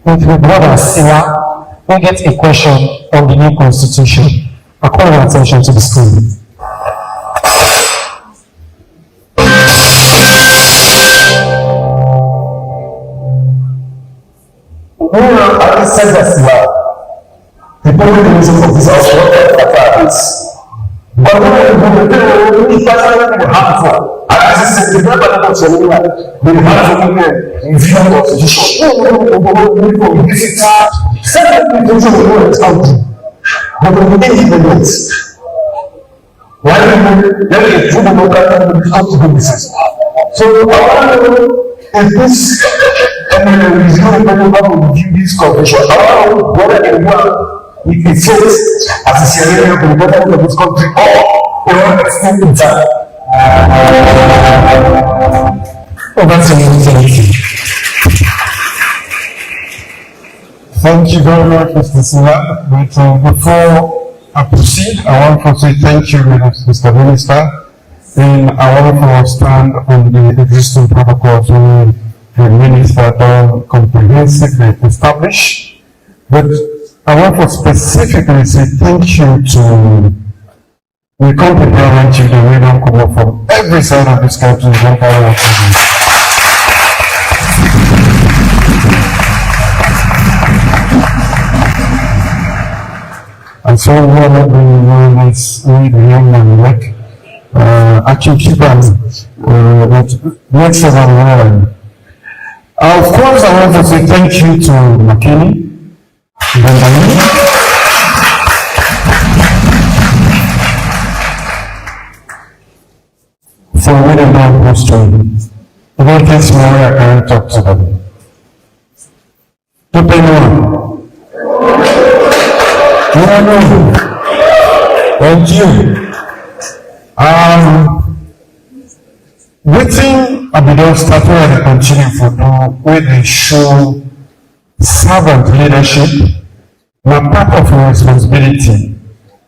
with my brother Siwa, who gets a question on the new constitution. I call your attention to the screen. I said that the public reason of this house is but when we harmful, as I said, the government of Somalia, they have to review the constitution. Second, we don't know what's out there. But we ain't even yet. Why do we let it do the local out to businesses? So I want to know if this review this convention. I don't know whether anyone if it says as a Sierra Leone the government of this country or extend in time. Thank you very much, Mr. Sila. But before I proceed, I want to say thank you, Mr. Minister. And I want to stand on the existing protocols the Minister done comprehensively established. But I want to specifically say thank you to the contemporary children we don't come up from every side of this country. And so one of the ones we the young man like actually keep on next to one. Of course, I want to say thank you to Makeni. For winning down posture. About this more I can talk to them. To pay more. No. Thank you. Waiting I began starting and continue for now where they show servant leadership. Now part of our responsibility,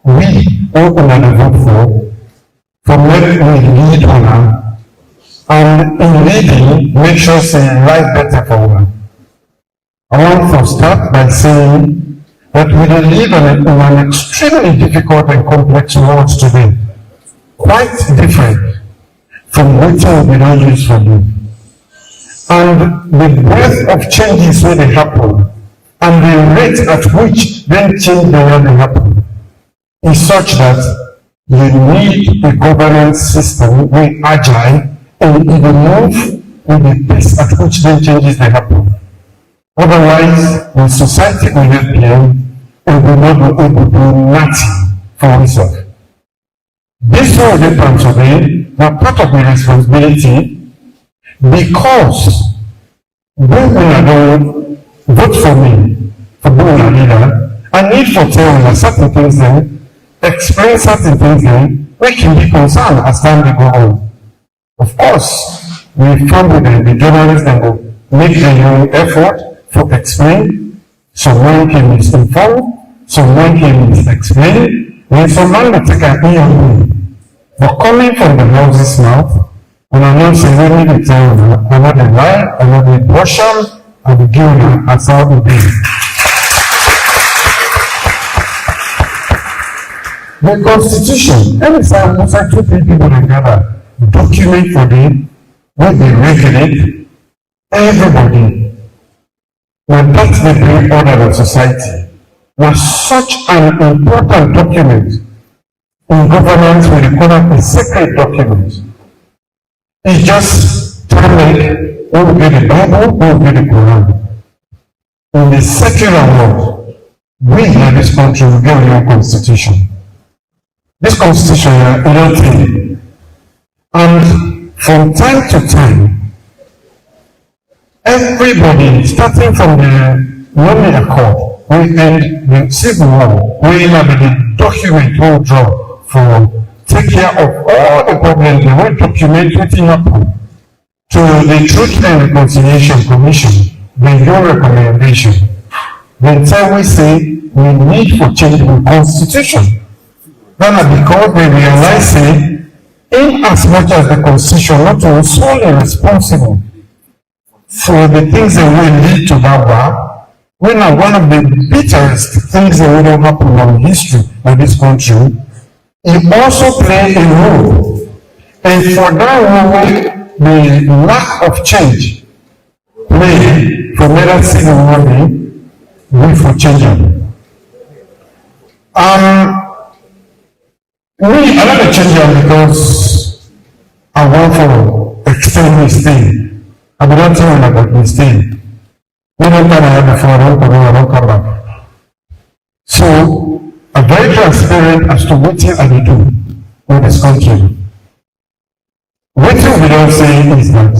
we open and vote for make we lead on her, and in leading, make sure say right better for her. I want to start by saying that we live in an extremely difficult and complex world today, quite different from what we don't use for you. And the breadth of changes when they happen, and the rate at which then change the way they happen is such that you need a governance system very agile and it will move with the pace at which then changes they happen. Otherwise, the society will not be and will not be able to do nothing for itself. This will happen today, now part of the responsibility, because when we are going vote for me, for being a leader, I need to tell you certain things then, explain certain things then, we can be concerned as time we go on. Of course, we found with the journalists that will make their own effort to explain, someone can misinform, someone can misexplain, and someone will take an ear. But coming from the house's mouth, when I know say we need to tell you, I'm not a lie, I'm not a Russian, I'm a giver, as how it is. The Constitution, every time most two people together, document for them, what they regulate, everybody. Now that's the great order of society. Was such an important document in governance we call it a sacred document. It's just time like what will be the Bible, what will be the Quran. In the secular world, we in this country will get our constitution. This constitution is a real thing. And from time to time, everybody, starting from the Roman Accord, we end the Civil War, we have the document we draw for take care of all the problems, they will document wetin happen to the Truth and Reconciliation Commission, the your recommendation. Then tell we say we need for change the constitution. Then because they realize say in as much as the constitution not only solely responsible for the things that will lead to that war, when one of the bitterest things that will happen in history of this country, it also play a role. And for that role, the lack of change play for many civil warning, we for changing. I like to change them because I want to extend this thing. I don't tell them about this thing. We don't time I had before, I don't come back. So, I'm very transparent as to what I do in this country. What we don't say is that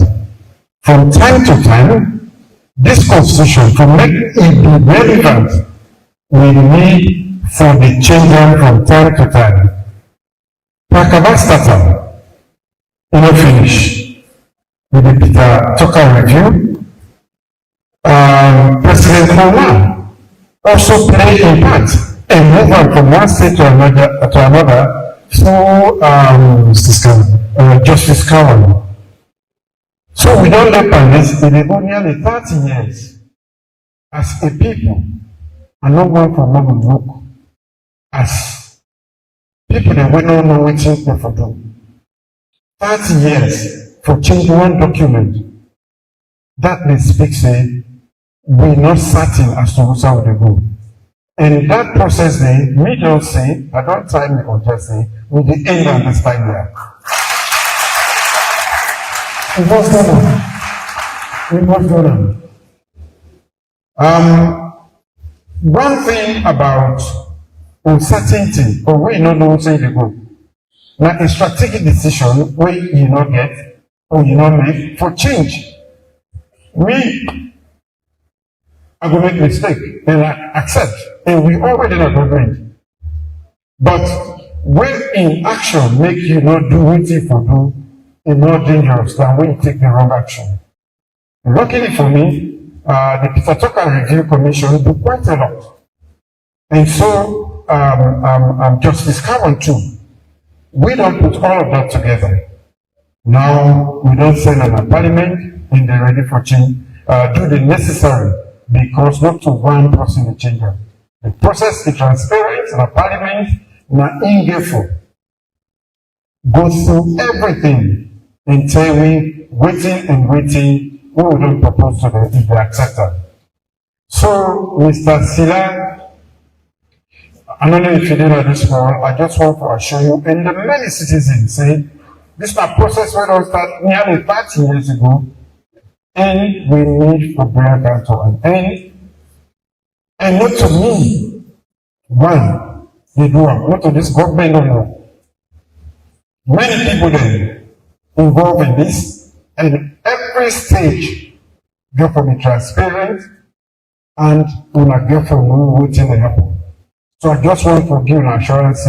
from time to time, this constitution, to make it be relevant, we need for the children from time to time. Pakabastata, finish with the Peter Tucker review. President Obama also played a part in moving from one state to another through Justice Kavanaugh. So we don't look at this, it is nearly 30 years as a people, and no one from Mama look as people that we don't know what things they for do. 30 years for change one document. That they speak say, we're not certain as to who's how they go. And that process they, me don't say, I don't try me or just say, with the end of this time there. It was done. It was done. One thing about uncertainty, or we not know what's in the go. Now, a strategic decision where you not get or you not make for change. Me, I will make mistake and I accept, and we already not agreed. But when in action make you not do what you for do, it's more dangerous than when you take the wrong action. Luckily for me, the Peter Tucker Review Commission do quite a lot. And so, Justice Kavanaugh too. We don't put all of that together. Now, we don't send them a parliament and they're ready for change, do the necessary, because not to one person to change them. The process is transparent, the parliament, not ingrateful. Go through everything until we waiting, we will not propose to them if they accept that. So, Mr. Sila, I don't know if you did know this one, I just want to assure you, and the many citizens say, this is a process where we started nearly 30 years ago, and we need to bring that to an end. And not to me, one, they do it, not to this government, no. Many people then involved in this, and every stage, go for be transparent, and we not go for what's in the happen. So I just want to give an assurance,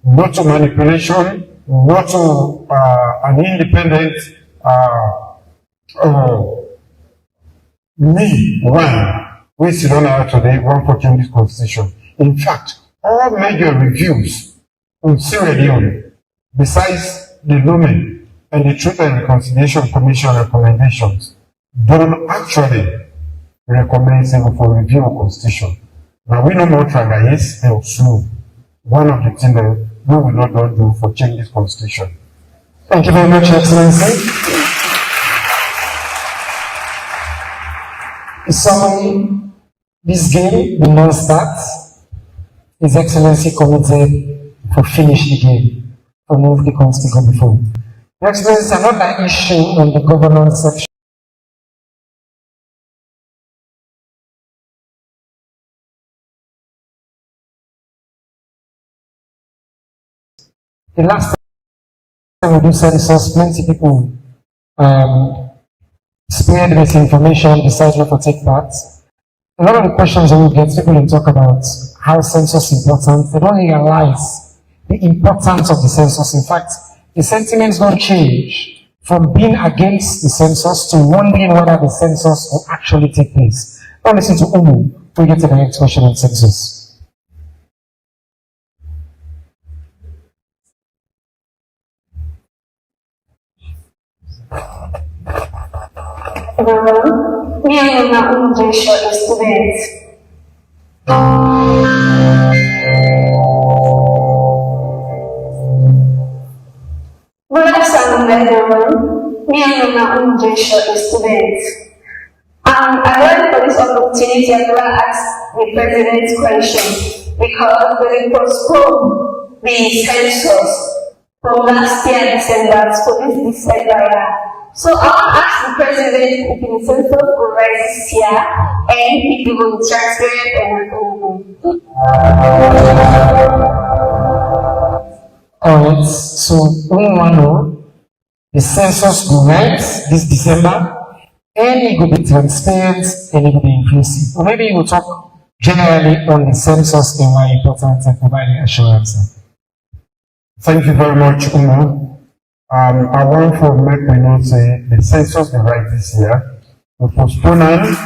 not to manipulation, not to an independent me, one, we sit on out today, one for change this constitution. In fact, all major reviews in Sierra Leone, besides the Lumen and the Truth and Reconciliation Commission recommendations, don't actually recommend for review of constitution. Now we know more trial is also one of the things that we will not do for change this constitution. Thank you very much, Excellency. In summary, this game will not start. His Excellency committed to finish the game, to move the constitution before. Your Excellency, another issue on the governance section. The last time we do census, plenty people spread misinformation, decide not to take part. A lot of the questions that we get, people will talk about how census is important. They don't realize the importance of the census. In fact, the sentiments don't change from being against the census to wondering whether the census will actually take place. Now listen to Umu to get to the next question on census. Me and my own Joshua, the students. Brothers and brethren, me and my own Joshua, the students. I went for this opportunity and I asked the president's question because they postponed the census from last year December to this December. So I'll ask the president if the census will rise this year and if he will transfer and Alright, so we want to know the census will rise this December and it will be transparent and it will be inclusive. Or maybe we'll talk generally on the census and why important and providing assurance. Thank you very much, Umu. I want to make me know say the census will rise this year. We postpone it.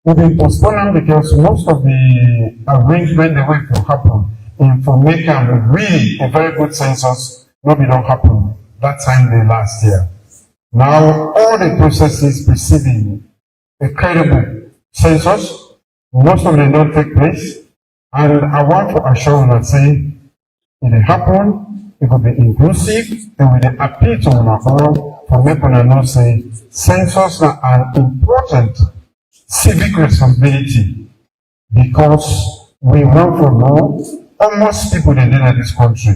We've been postponing because most of the arrangement the way it will happen for making really a very good census, maybe don't happen that time the last year. Now all the processes preceding a credible census, most of them don't take place. And I want to assure you that say it will happen, it will be inclusive, and we will appeal to all for making a know say census are an important civic responsibility because we want to know almost people that live in this country.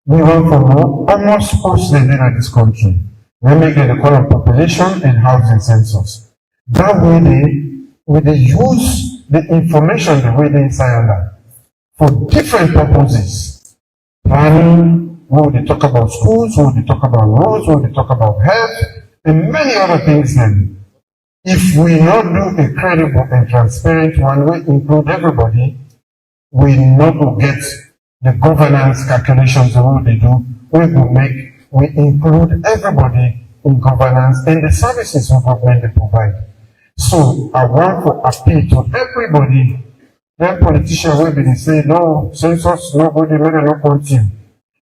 We want to know almost who's they live in this country. We make the current population and housing census. That way they use the information the way they inside that for different purposes. Planning, when they talk about schools, when they talk about roads, when they talk about health, and many other things then. If we not do a credible and transparent one, we include everybody, we not will get the governance calculations the way they do, we include everybody in governance and the services of government they provide. So I want to appeal to everybody. Then politicians will be say, no, census, nobody, maybe no continue.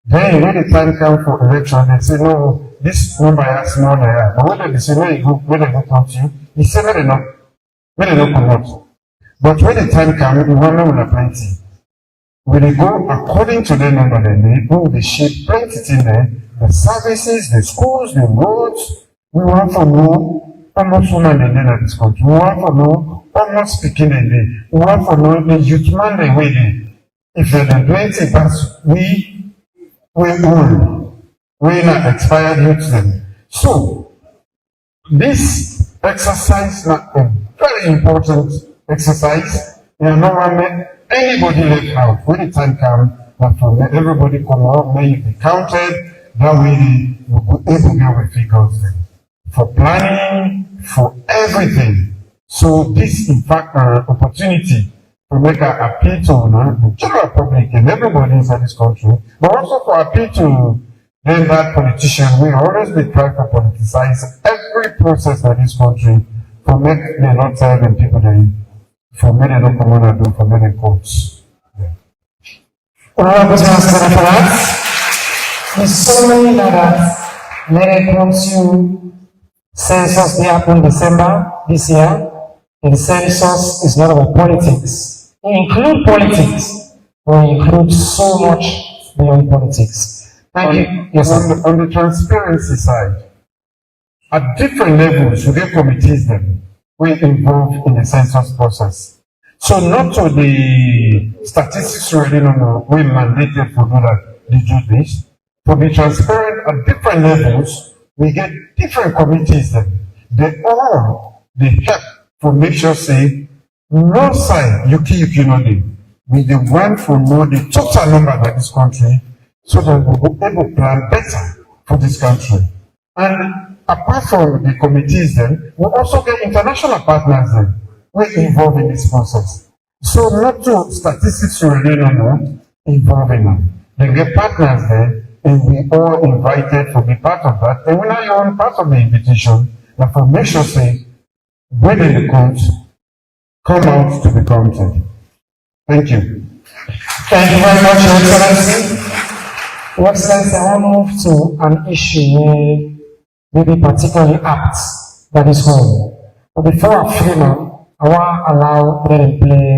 Then when the time comes for election, they say, no, this number has more than that. But when they say, no, when they go continue, he say, maybe not promote. But when the time comes, we want to know plenty. When they go according to the number, then they go, they shape plenty in there, the services, the schools, the roads. We want to know how much women they in this country. We want to know how much speaking they do. We want to know the youth man they waiting. If they're doing it, that's we old. We're not expired youth then. So this exercise is a very important exercise. You know what anybody left out. When the time comes, that everybody come out, may be counted. That way we will be able to get with figures then. For planning, for everything. So this, in fact, an opportunity to make an appeal to the general public and everybody inside this country, but also for appeal to then that politician. We always be trying to politicize every process in this country for make the not tell them people they for many don't come on and do for many courts. There's so many that when it comes to census, they happen December this year. And the census is not about politics. We include politics, but we include so much beyond politics. Thank you. Yes, on the transparency side, at different levels, we get committees then we involved in the census process. So not to the statistics already we mandated for do that, they do this. To be transparent at different levels, we get different committees then. They help to make sure say no side yuki no dey. We the want to know the total number of this country so that we will be able to plan better for this country. And apart from the committees then, we also get international partners then. We're involved in this process. So not to statistics really no more involving them. They get partners there, and we all invited to be part of that. And when I own part of the invitation, but for make sure say, when they count, come out to be counted. Thank you. Thank you very much, Your Excellency. Your Excellency, I want to move to an issue where maybe particularly apt that is home. But before I frame up, I want to allow them to play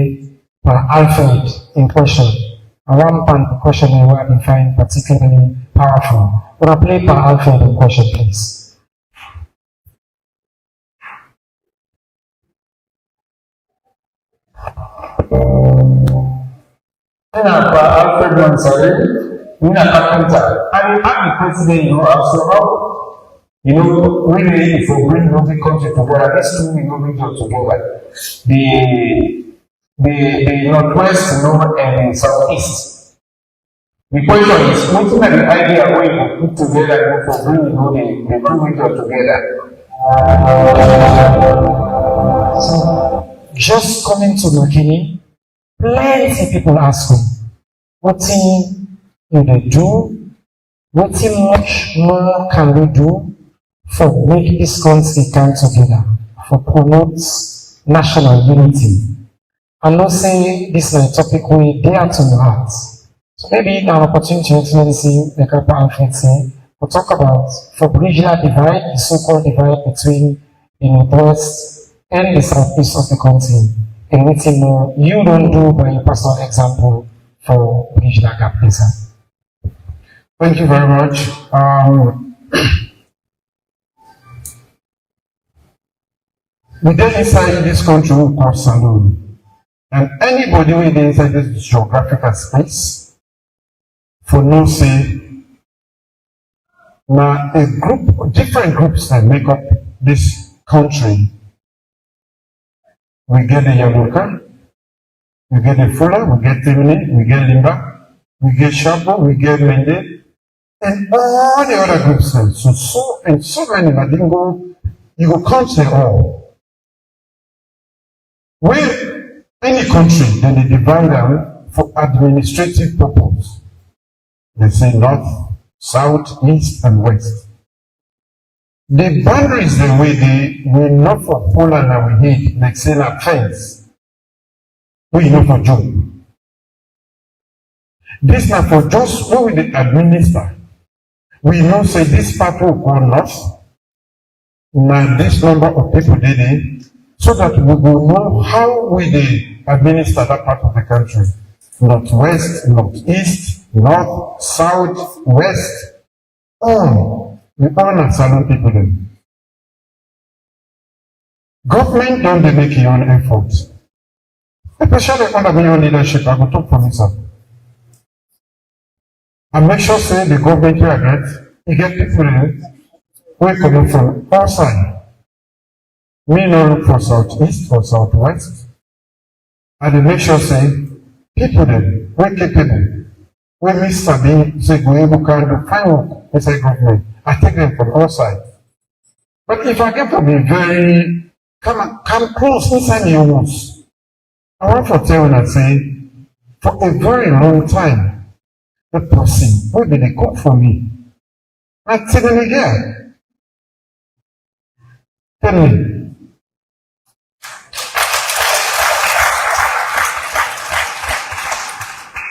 per alphabet in question. I want to question where I find particularly powerful. But I play per alphabet in question, please. Alfred Mansari, carpenter. I'm the president, after all, really, if we bring the country together, let's do the region together. The northwest, and southeast. The question is, looking at the idea where we put together for bringing the two regions together. So, just coming to Makeni, plenty people ask me, what thing do they do? What much more can we do for make this country come together, for promote national unity? I know say this is a topic we dear to my heart. So maybe an opportunity to see the couple of say, we'll talk about for regional divide, the so-called divide between the northwest and the southeast of the country. And anything more you don't do by your personal example for regional gap. Thank you very much. We get inside this country, we call saloon. And anybody who is inside this geographical space, for no say, now a group, different groups that make up this country. We get the Yamuka, we get the Fula, we get Timini, we get Limba, we get Shapo, we get Mende, and all the other groups. So many, but you go count them all. When any country, then they divide them for administrative purpose. They say north, south, east, and west. The boundaries the way they will not for Poland and we hate, like say a fence. We know for Joe. This now for just who will administer. We know say this part will go north. Now this number of people did it, so that we will know how we they administer that part of the country. Northwest, northeast, north, south, west. We all not silent people then. Government don't they make your own efforts. Especially under your leadership, I will talk for myself. And make sure say the government you get people who are coming from outside. Me no look for southeast or southwest. And they make sure say people then, we capable. When Mr. B say go able to find work inside government. I take them from outside. But if I get to be very, come close inside your house, I want to tell you and say, for a very long time, the person will be the cook for me. I tell them again. Tell me.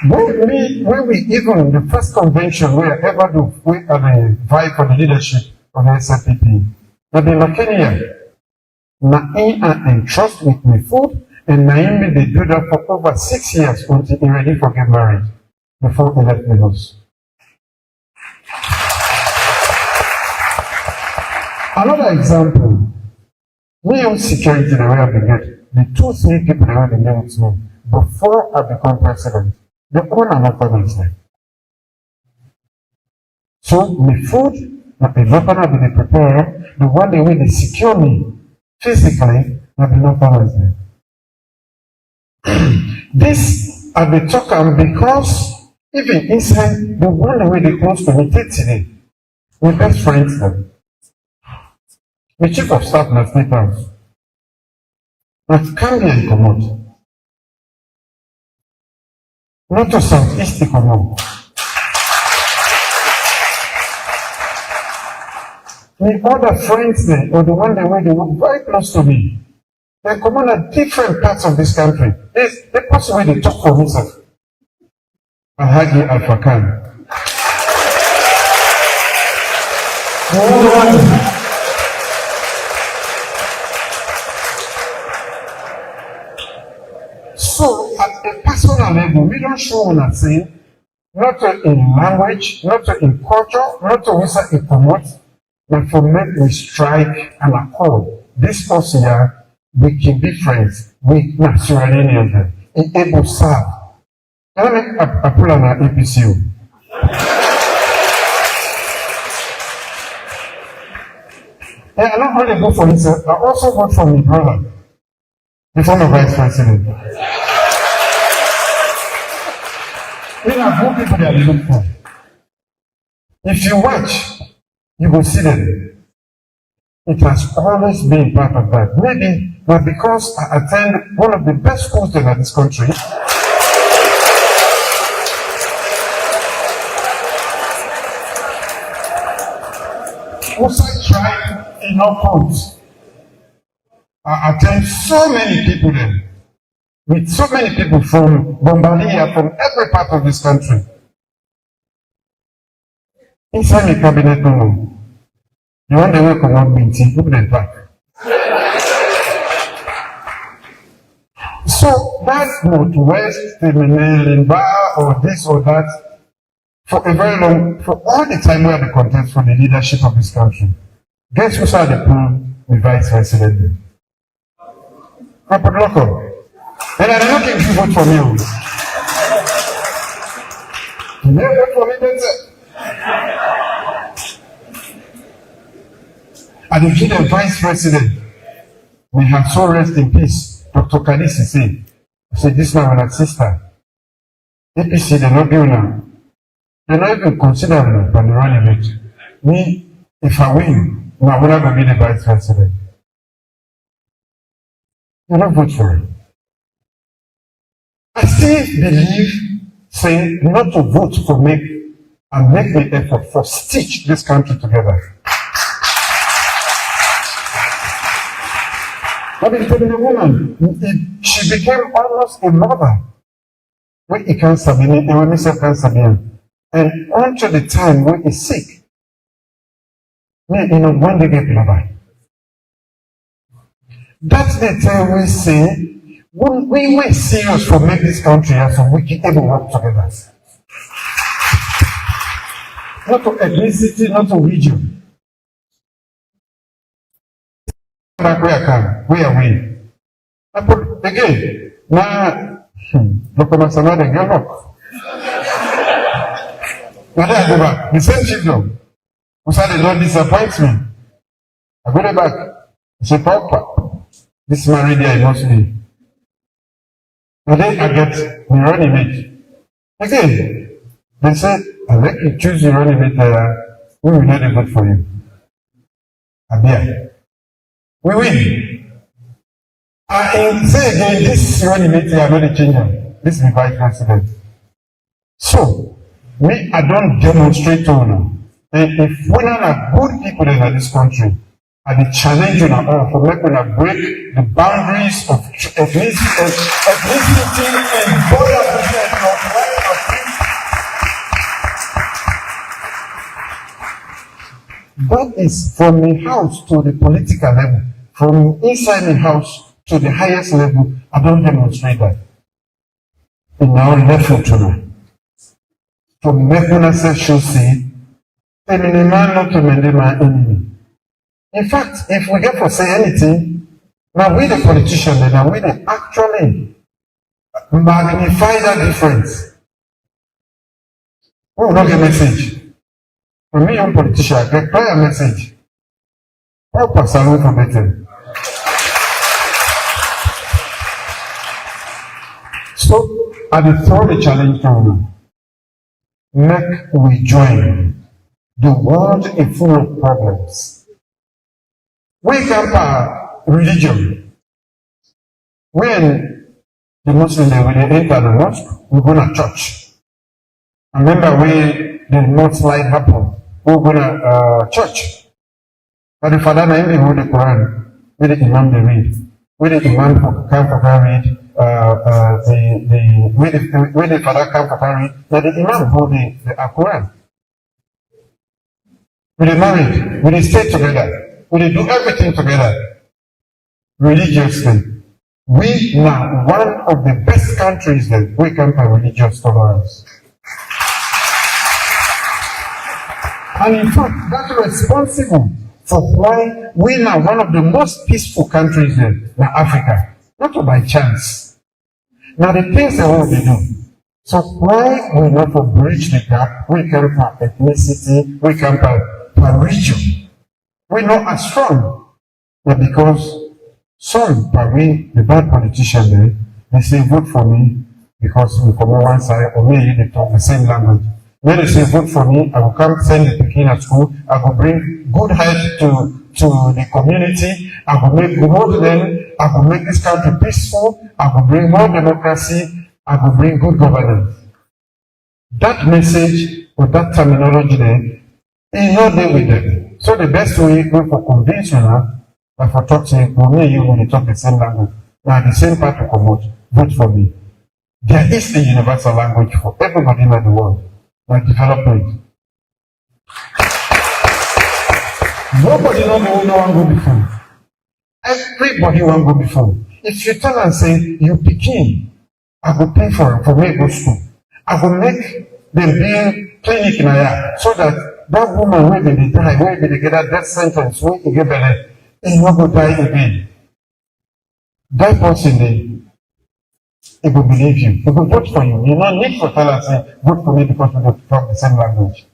When we even the first convention we ever do, we are the vie for the leadership of the SLPP. But the Makeni, I entrust with my food, and Naomi they do that for over 6 years until he ready for get married before he left the house. Another example, me own security the way I began, the 2-3 people that were began with me before I become president. The owner not problems there. So my food, not the local be they prepare, the one they way they secure me physically, not the no problems there. This I be talking because even inside the one way they close to me today, my best friends them. The chief of staff na state house. But come here and come out. not to Southeast Economic. The other friends there, or the one they were very close to me, they come on at different parts of this country. The person where they talk for himself. Alhaji Alpha Khan. So, at a personal level, we don't show on a thing, not in language, not in culture, not to whistle a promote, but for me, we strike an accord. This person here, we can be friends, we naturally need them, in able to serve. Can I make a pull on our APCU? And I not only go for himself, I also vote for my brother, the former vice president. These are good people that we look for. If you watch, you will see them. It has always been part of that. Maybe not because I attend one of the best schools in this country. Also tried in our courts. I attend so many people there. With so many people from Bombardier, from every part of this country. Inside the cabinet room, you want to work on one meeting, look at back. So that Northwest, Limba, or this or that, for a very long, for all the time we had the contest for the leadership of this country, guess who saw the pool the vice president? Papa Loco. And I'm not going to vote for me. You never vote for me, that's it. And the vice president, may have so rest in peace. Dr. Kalisi said, this man and sister. APC, they're not doing now. They're not even considering for the running mate. Me, if I win, I'm not going to be the vice president. You don't vote for it. I still believe saying not to vote for me and make the effort for stitch this country together. But becoming a woman, she became almost a mother. When he cancer me, and when he said cancer me, and until the time when he's sick, me, when they get blabber. That's the time we say, we were serious for make this country as so we can ever work together. Not to ethnicity, not to region. Where I can, where are we? I put again, now, look at my son, I get up. When I go back, the same children, who said they don't disappoint me. I go back, I say, Papa, this man really I must be. And then I get the running mate. Again, they said, I let you choose the running mate, we will not vote for you. Abia. We win. I say again, this running mate, I know the change. This is the vice president. So, me, I don't demonstrate to you. And if we are good people in this country, I be challenging all for making a break the boundaries of ethnicity and border that is from the house to the political level, from inside the house to the highest level. I don't demonstrate that. In our level to know. To make one show say, enemy man not to mend my enemy. In fact, if we get to say anything, now we the politicians, now we the actually magnify that difference. We will not get message. For me, young politician, I get clear message. How personal for better. So, I will throw the challenge to you. Make we join. The world is full of problems. We come by religion. When The Muslims, they will enter the mosque, we go to church. I remember when the North Light happened, we go to church. But the father name they hold the Quran, where the Imam they read, where the Imam come for read, where the father come for read, that the Imam hold the Quran. We they married, we they stay together, we they do everything together, religiously. We now one of the best countries that we can have religious tolerance. And in fact, that's responsible for why we are one of the most peaceful countries in Africa. Not by chance. Now the things that we do. So why we not to bridge the gap? We can have ethnicity, we can have region. We're not as strong. But because some, the bad politicians, they say vote for me because we come on one side, or maybe they talk the same language. When they say vote for me, I will come send the Pekin at school, I will bring good health to the community, I will make good them, I will make this country peaceful, I will bring more democracy, I will bring good governance. That message or that terminology there is not there with them. So the best way for conventional, but for talking, when you talk the same language, now the same part to promote, vote for me. There is a universal language for everybody in the world. Like development. Nobody knows the way no one go before. Everybody want go before. If you tell and say, you Pekin, I will pay for me go school. I will make them be clinic in Aya, so that that woman where they die, where they get that death sentence, where they get better, they not go die again. That person there, he will believe you. He will vote for you. You don't need to tell us, vote for me because we don't talk the same language.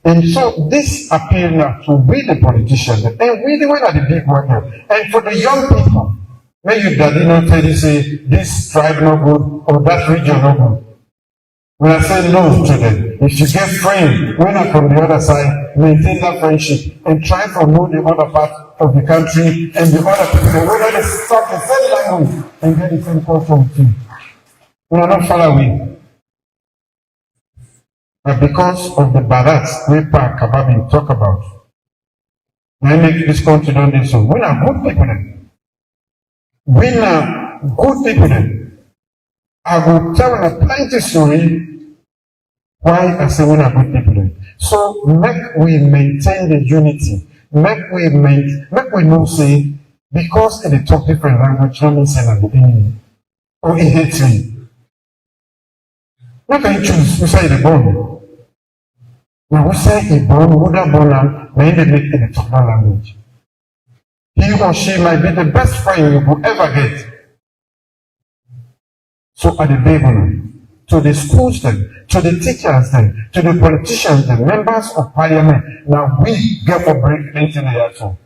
And so this appeal now to we the politicians, and we the one are the big one now. And for the young people, when you daddy not tell you say this tribe no good or that region no good. When I say no to them, if you get friends, when I'm from the other side, maintain that friendship and try to know the other part of the country and the other people, whether they talk the same language and get the same culture with you. We are not far away. But because of the barracks we Park Kababi talk about, I make this country done this so. We are good people then. We are good people then. I will tell a plenty story why I say we are good people then. So make we maintain the unity. Make we know say because they talk different language, don't mean say that the enemy or in hatred. What can you choose? We say the born. Now we say a born, whether born and may they make in the talk language. He or she might be the best friend you will ever get. So at the baby, to the schools then, to the teachers then, to the politicians, the members of parliament, now we get for break into the action.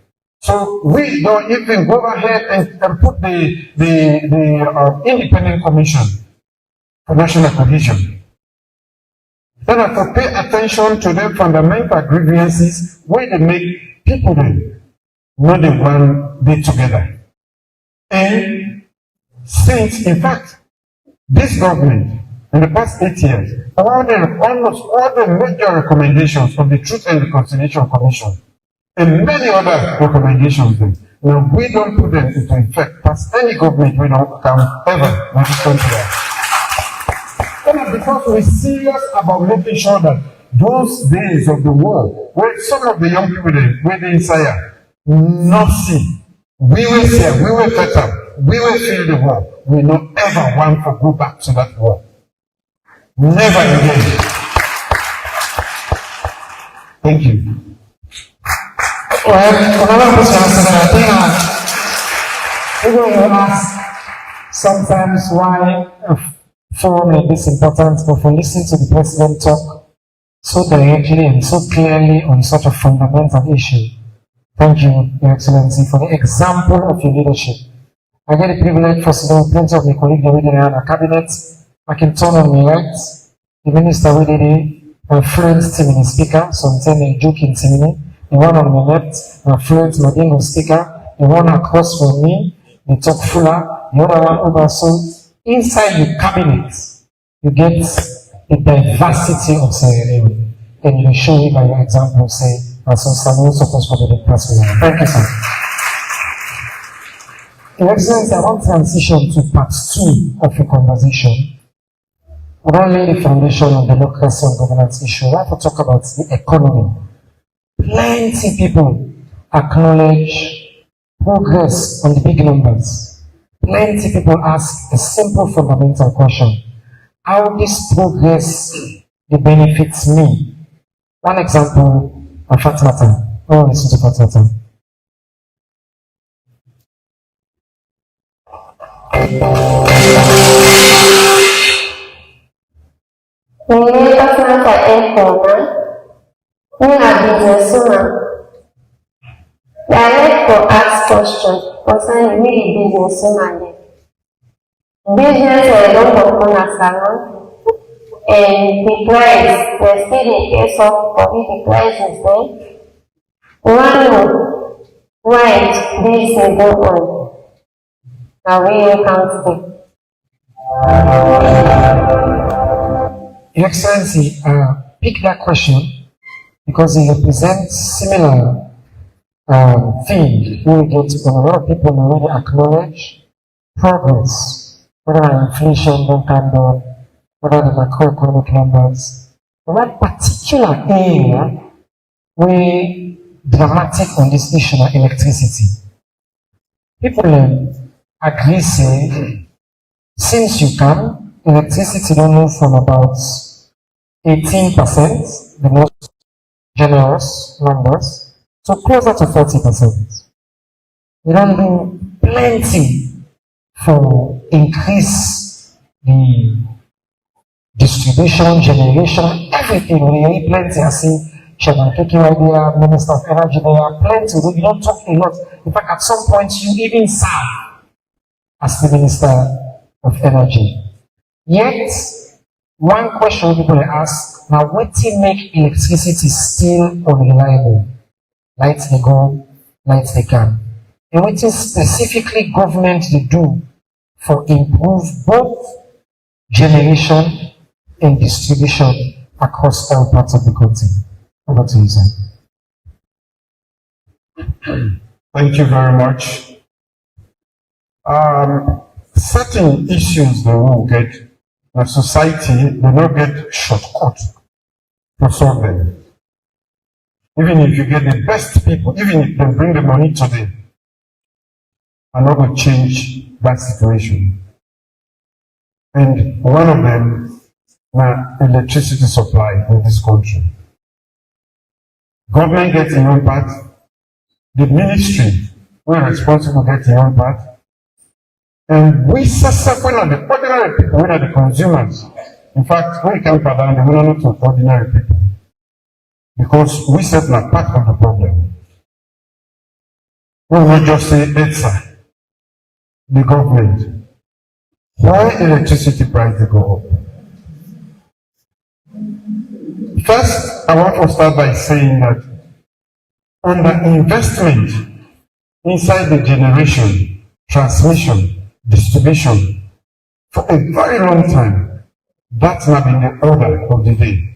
So we don't even go ahead and put the independent commission for national cohesion. Then I have to pay attention to the fundamental grievances where they make people then not the one they together. And since, in fact, this government in the past 8 years, almost all the major recommendations of the Truth and Reconciliation Commission and many other recommendations then, now we don't put them into effect past any government we don't come ever in this country. Because we're serious about making sure that those days of the war, where some of the young people were inside, not see. We will see, we will better, we will feel the war. We don't ever want to go back to that war. Never again. Thank you. Well, another question I think people will ask sometimes why forum like this important, but for listening to the president talk so directly and so clearly on such a fundamental issue. Thank you, Your Excellency, for the example of your leadership. I get the privilege, first of all, plenty of my colleagues that in our cabinet. I can turn on my right. The minister with my fluent Timini speaker, so I'm saying joking Timini. The one on my left, my fluent Madingo speaker. The one across from me, the talk fuller. The other one over so inside the cabinet, you get a diversity of Sierra Leone. And you show it by your example, say, as Samuel supposed to be the president. Thank you, sir. Your Excellency, I want to transition to part 2 of the conversation. We don't lay the foundation of democracy and governance issue. I want to talk about the economy. Plenty people acknowledge progress on the big numbers. Plenty people ask a simple fundamental question. How this progress benefits me? One example of Fatima. Oh, listen to Fatima. Ini Fatima businesswoman. I like to ask questions concerning really businesswoman. Business don't work on a salon, and the price, they still the case of the price is there. One right, this is go on. Now we count Your Excellency, pick that question because it represents similar thing. We get from a lot of people already acknowledge progress, whether inflation don't come down, whether the macroeconomic numbers. But one particular area we dramatic on this issue of electricity. People agree say since you can, electricity don't move from about 18%, the most generous numbers, so closer to 40%. We don't do plenty for increase the distribution, generation, everything. We need plenty. I see Chairman Keki, Minister of Energy, there are plenty. We don't talk a lot. In fact, at some point, you even serve as the Minister of Energy. Yet, one question people ask, now what to make electricity still unreliable? Lights they go, lights they come. And what is specifically government they do for improve both generation and distribution across all parts of the country? Over to you, sir. Thank you very much. Certain issues they will get, the society, they don't get shortcut to solve them. Even if you get the best people, even if they bring the money today, are not going to change that situation. And one of them is electricity supply in this country. Government gets in one part, the ministry, we are responsible get in one part, and we when are the ordinary people, we are the consumers. In fact, when it comes to that, we are not ordinary people. Because we set a part of the problem. We will not just say ETSA, the government. Why electricity prices go up? First, I want to start by saying that under investment inside the generation, transmission, distribution, for a very long time, that's not been the order of the day.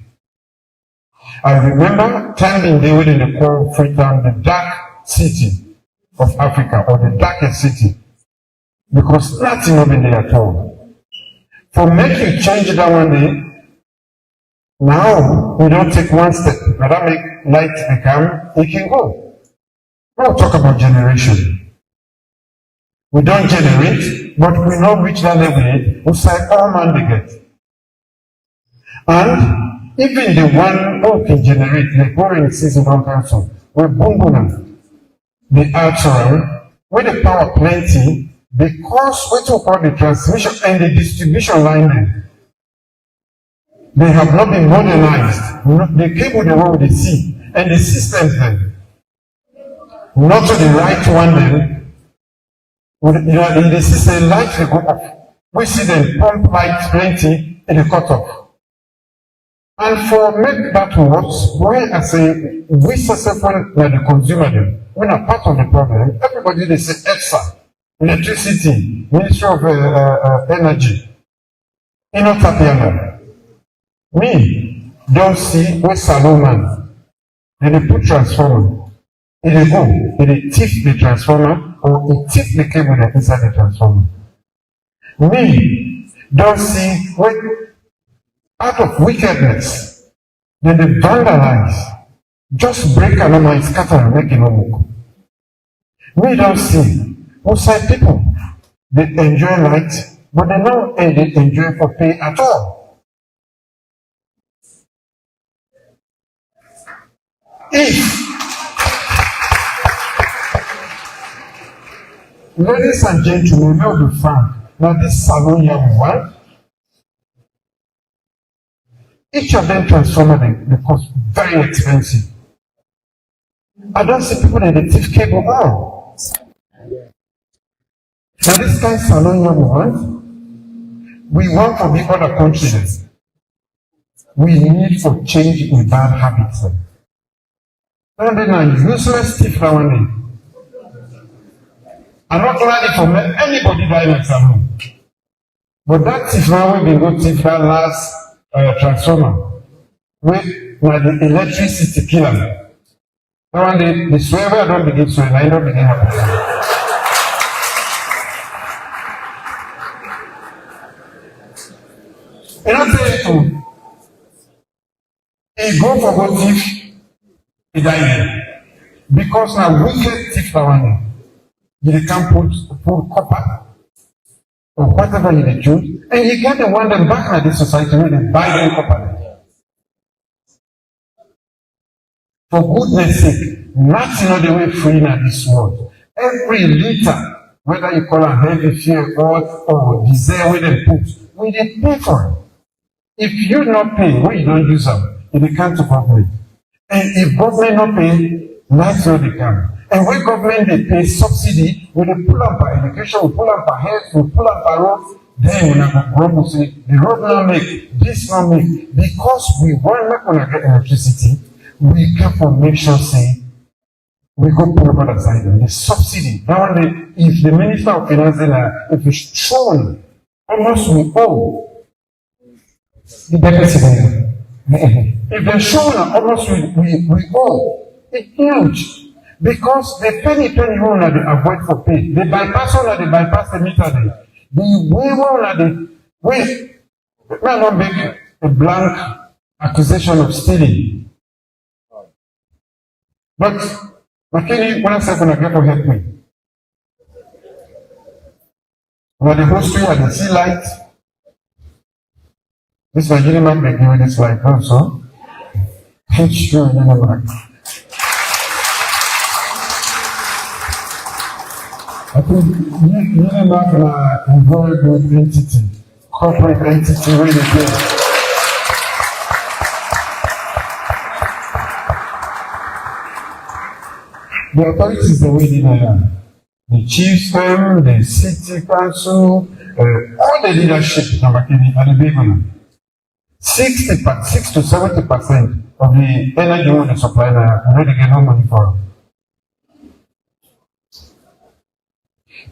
I remember time in the day when they call Freetown the dark city of Africa, or the darkest city, because nothing has been there at all. For make you change that one day, now we don't take one step, but that make light become, it can go. Now we'll talk about generation. We don't generate, but we don't reach that level, we say all man they get. And even the one who can generate, like we're in season one council, we're boom, the Auditorium, where the power plenty, because what you call the transmission and the distribution line, they have not been modernized. They came with the road with the sea, and the systems then, not to the right one then, in the system light they go off. We see them pump light plenty in the cutoff. And for make that worse, why I say we successful like the consumer them, we're not part of the problem. Everybody they say ETSA. Electricity, Ministry of Energy. Not happy. Me, don't see where Salomon, and they put transformer. They go, they thief the transformer, or they thief the cable that inside the transformer. Me, don't see where, out of wickedness, then they vandalize, just break an arm and scatter and make it no more. Me, don't see outside people, they enjoy light, but they don't enjoy for pay at all. If, ladies and gentlemen, now be frank, now this salon young one, each of them transformer they cost very expensive. I don't see people that they thief cable out. Now this kind of salon we want to be other countries. We need to change in bad habits. And then a useless thief I'm not ready for anybody die in salon. But that thief now we go thief that last transformer. With the electricity killer. Now the swear I don't begin swearing, I don't begin happening. And I tell you too, he go for good thief, he die. Because now wicked thief you can put copper or whatever you choose, and you get the one that back in the society when they buy them copper. For goodness sake, nothing of the way free in this world. Every liter, whether you call a heavy fuel or diesel with them put, we they pay for it. If you not pay, when you don't use them, it can't to government. And if government not pay, that's what they can. And when government they pay subsidy, when they pull up by education, we pull up by health, we pull up by road, then when I go grumble say, the road not make, this not make. Because we want not gonna get electricity, we can for make sure say, we go pull up other side the subsidy. Now if the Minister of Finance if it's shown, almost we owe the deficit. If they're showing almost we owe, it's huge. Because the penny owner they avoid for pay. The bypass owner they bypass the meter day. The way owner they wait. We are not make a blank accusation of stealing. But Makeni, when I said when I get to help me. When the whole street and the sea light. This is UNIMAK they give this light also. H2 UNIMAK. I think UNIMAK is a very good entity, corporate entity, really good. The authorities the way they are. The chiefs, the city council, all the leadership in Makeni are the big one. 6 to 70% of the energy we the supply now, we already get no money for.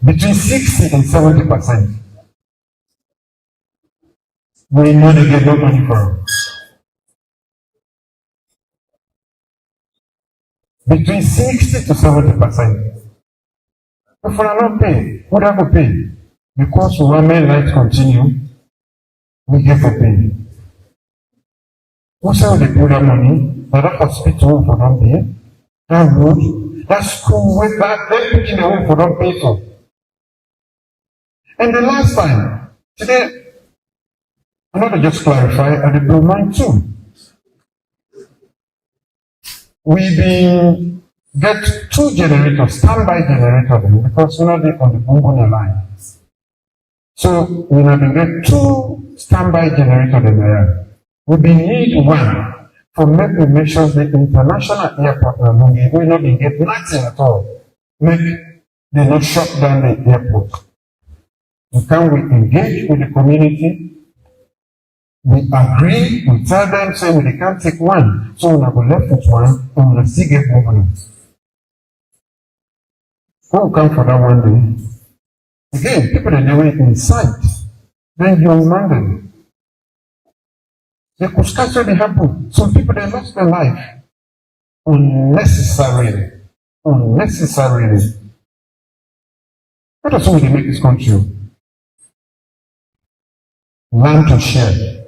Between 60 and 70%, we know they get no money for. Between 60 to 70%. If we are not pay, we have to pay. Because we want main light continue, we get to pay. We say they put that money, that hospital for don't pay, that road, that school with that, they're picking the home for don't pay for. And the last time, today, I want to just clarify at the Blue Mine too. We've been get 2 generators, standby generators, because we're not on the Bungo line. So we have been get 2 standby generators in there. We need one for make sure the international airport will not get nothing at all. Make they not shut down the airport. Can we engage with the community? We agree, we tell them, say we can't take one. So we will left with one and we'll still get moving. Who will come for that one day? again, people that they were inside, then you remind them. They could scarcely happen. Some people they lost their life unnecessarily. Unnecessarily. What does somebody make this country? Learn to share.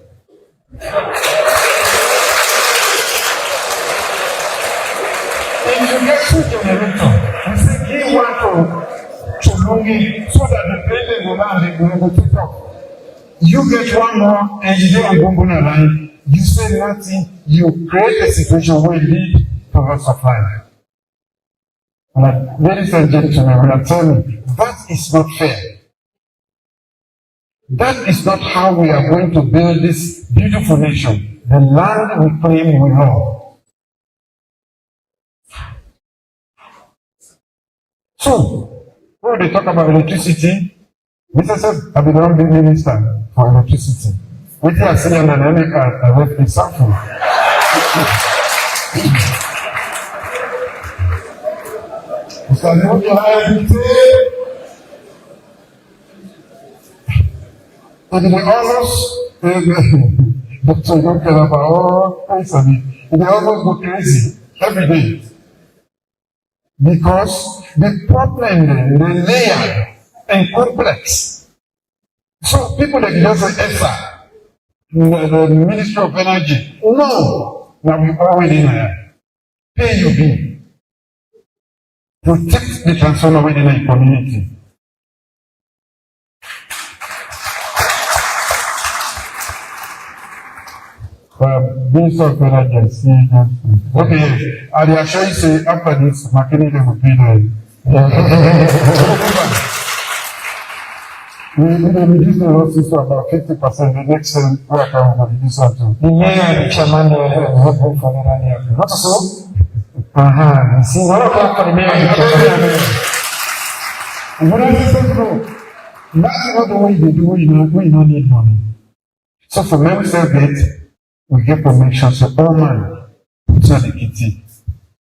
If you get two generators, you say give one to Lungi so that the president will land and will go to talk. You get one more and you don't go on a line, you say nothing, you create a situation where you lead to loss of life. Like, ladies and gentlemen, when I tell you, that is not fair. That is not how we are going to build this beautiful nation. The land we claim we love. So, when they talk about electricity, Mr. said, I've been the minister for electricity. With your senior and I left the suffering. Mr. and they almost, Dr. Yonkel about all kinds of it, they almost go crazy every day. Because the problem, the layer and complex. So people that just say ESA, the Ministry of Energy, no, now we already know. PUB, protect the transformer within the community. Minister of Energy, okay, I assure you say after this, Makeni will pay the. We reduce the losses to about 50%. The next work I will reduce that to. The mayor and the chairman will vote for the not so? You see, what about for the mayor and the chairman? What I say, no. That's not the way they do it. We don't need money. So for members of it, we get permission to all man put on the kitty.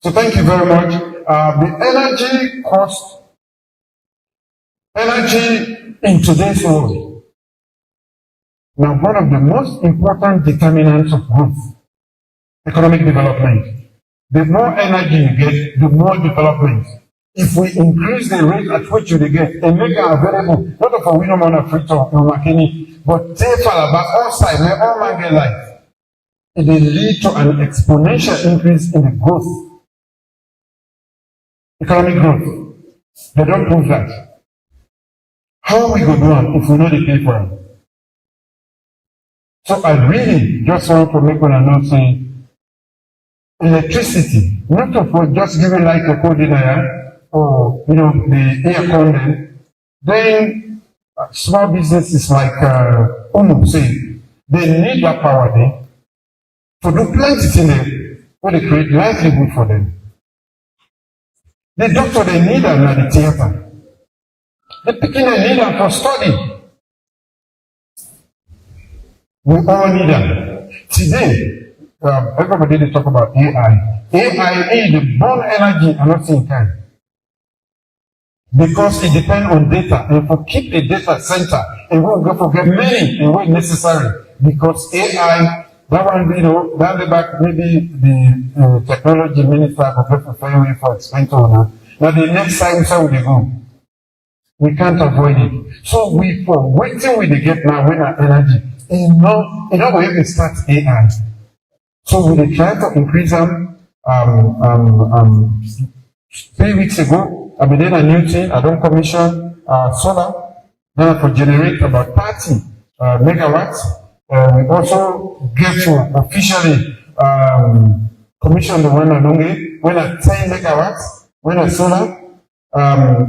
So thank you very much. The energy cost, energy in today's world. Now, one of the most important determinants of growth, economic development. The more energy you get, the more development. If we increase the rate at which you get and make it available, not for we don't want to free talk in Makeni, but take about all sides, where all man get life. It will lead to an exponential increase in the growth. Economic growth. They don't prove that. How we go do it if we know the pay for it? So I really just want to make one announcement. Electricity, not to just give it like a code in there, or the air condensation. Then small businesses like say they need that power there to do plenty in them where they create livelihood for them. The doctor they need them at the theater. The picking they need them for study. We all need them. Today, everybody they talk about AI. AI is the born energy and not in kind. Because it depends on data. And if we keep the data center, and we'll go forget many and when necessary. Because AI, that one, down the back, maybe the technology minister will go for fairway for expense owner. Now the next time, so we go. We can't avoid it. So we for waiting with the get now when our energy. And now we even start AI. So we try to increase them 3 weeks ago. I mean, then a new thing, I don't commission solar. Then I could generate about 30 megawatts. We also get to officially commission the one and when at 10 megawatts, when a solar,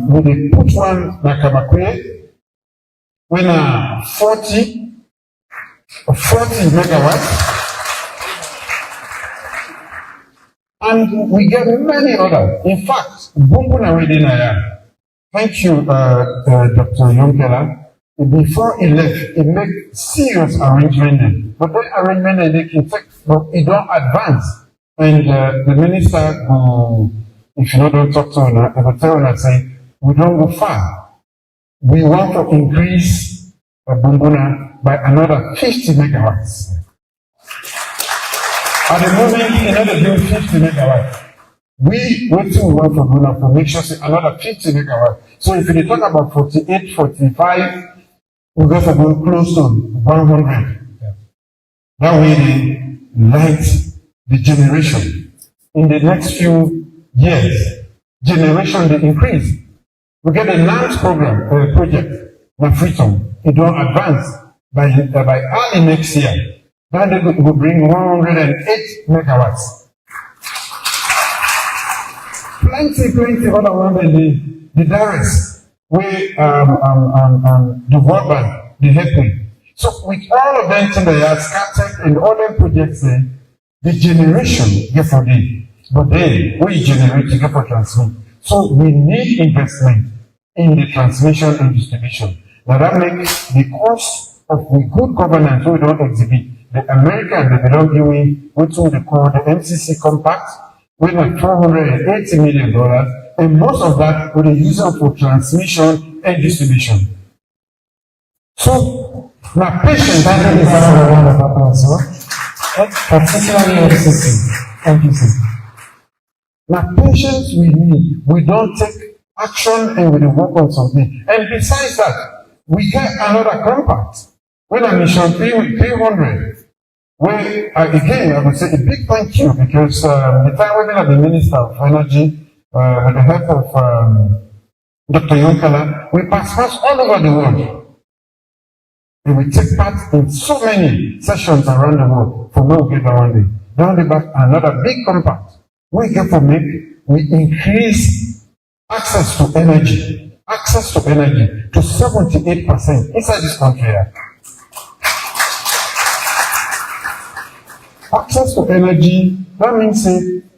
we put one like a Makeni, when a 40 megawatts. And we get many others. In fact, thank you, Dr. Yonkel. Before he left, he made serious arrangement. But that arrangement they can take, but it don't advance. And the minister, if you don't talk to her, he will tell her, say, we don't go far. We want to increase Bumbuna by another 50 megawatts. At the moment, in order to do 50 megawatts, we too want for Bumbuna to make sure another 50 megawatts. So if we talk about 48, 45, we go for close to 100. That way they light the generation. In the next few years, generation will increase. We get a large program or a project with Freedom. It will advance by early next year. Then it will bring 108 megawatts. Plenty other one than the direct where the World Bank, the helping. So with all of them things they are scattered and all them projects there, the generation get for them. But then we generate to get for transmit. So we need investment in the transmission and distribution. Now that makes the cost of the good governance we don't exhibit. The American they belong doing what they call the MCC Compact with like $480 million, and most of that will be used for transmission and distribution. So now patience that is one of our also, particularly MCC. Thank you, sir. Now patience we need. We don't take action and we work on something. And besides that, we get another compact. When I mentioned 300, where again I would say a big thank you because the time when I was the Minister of Energy, with the help of Dr. Yonkala, we pass all over the world. And we take part in so many sessions around the world for no get around it. Now we back another big compact. We get to make, we increase access to energy to 78% inside this country. Access to energy, that means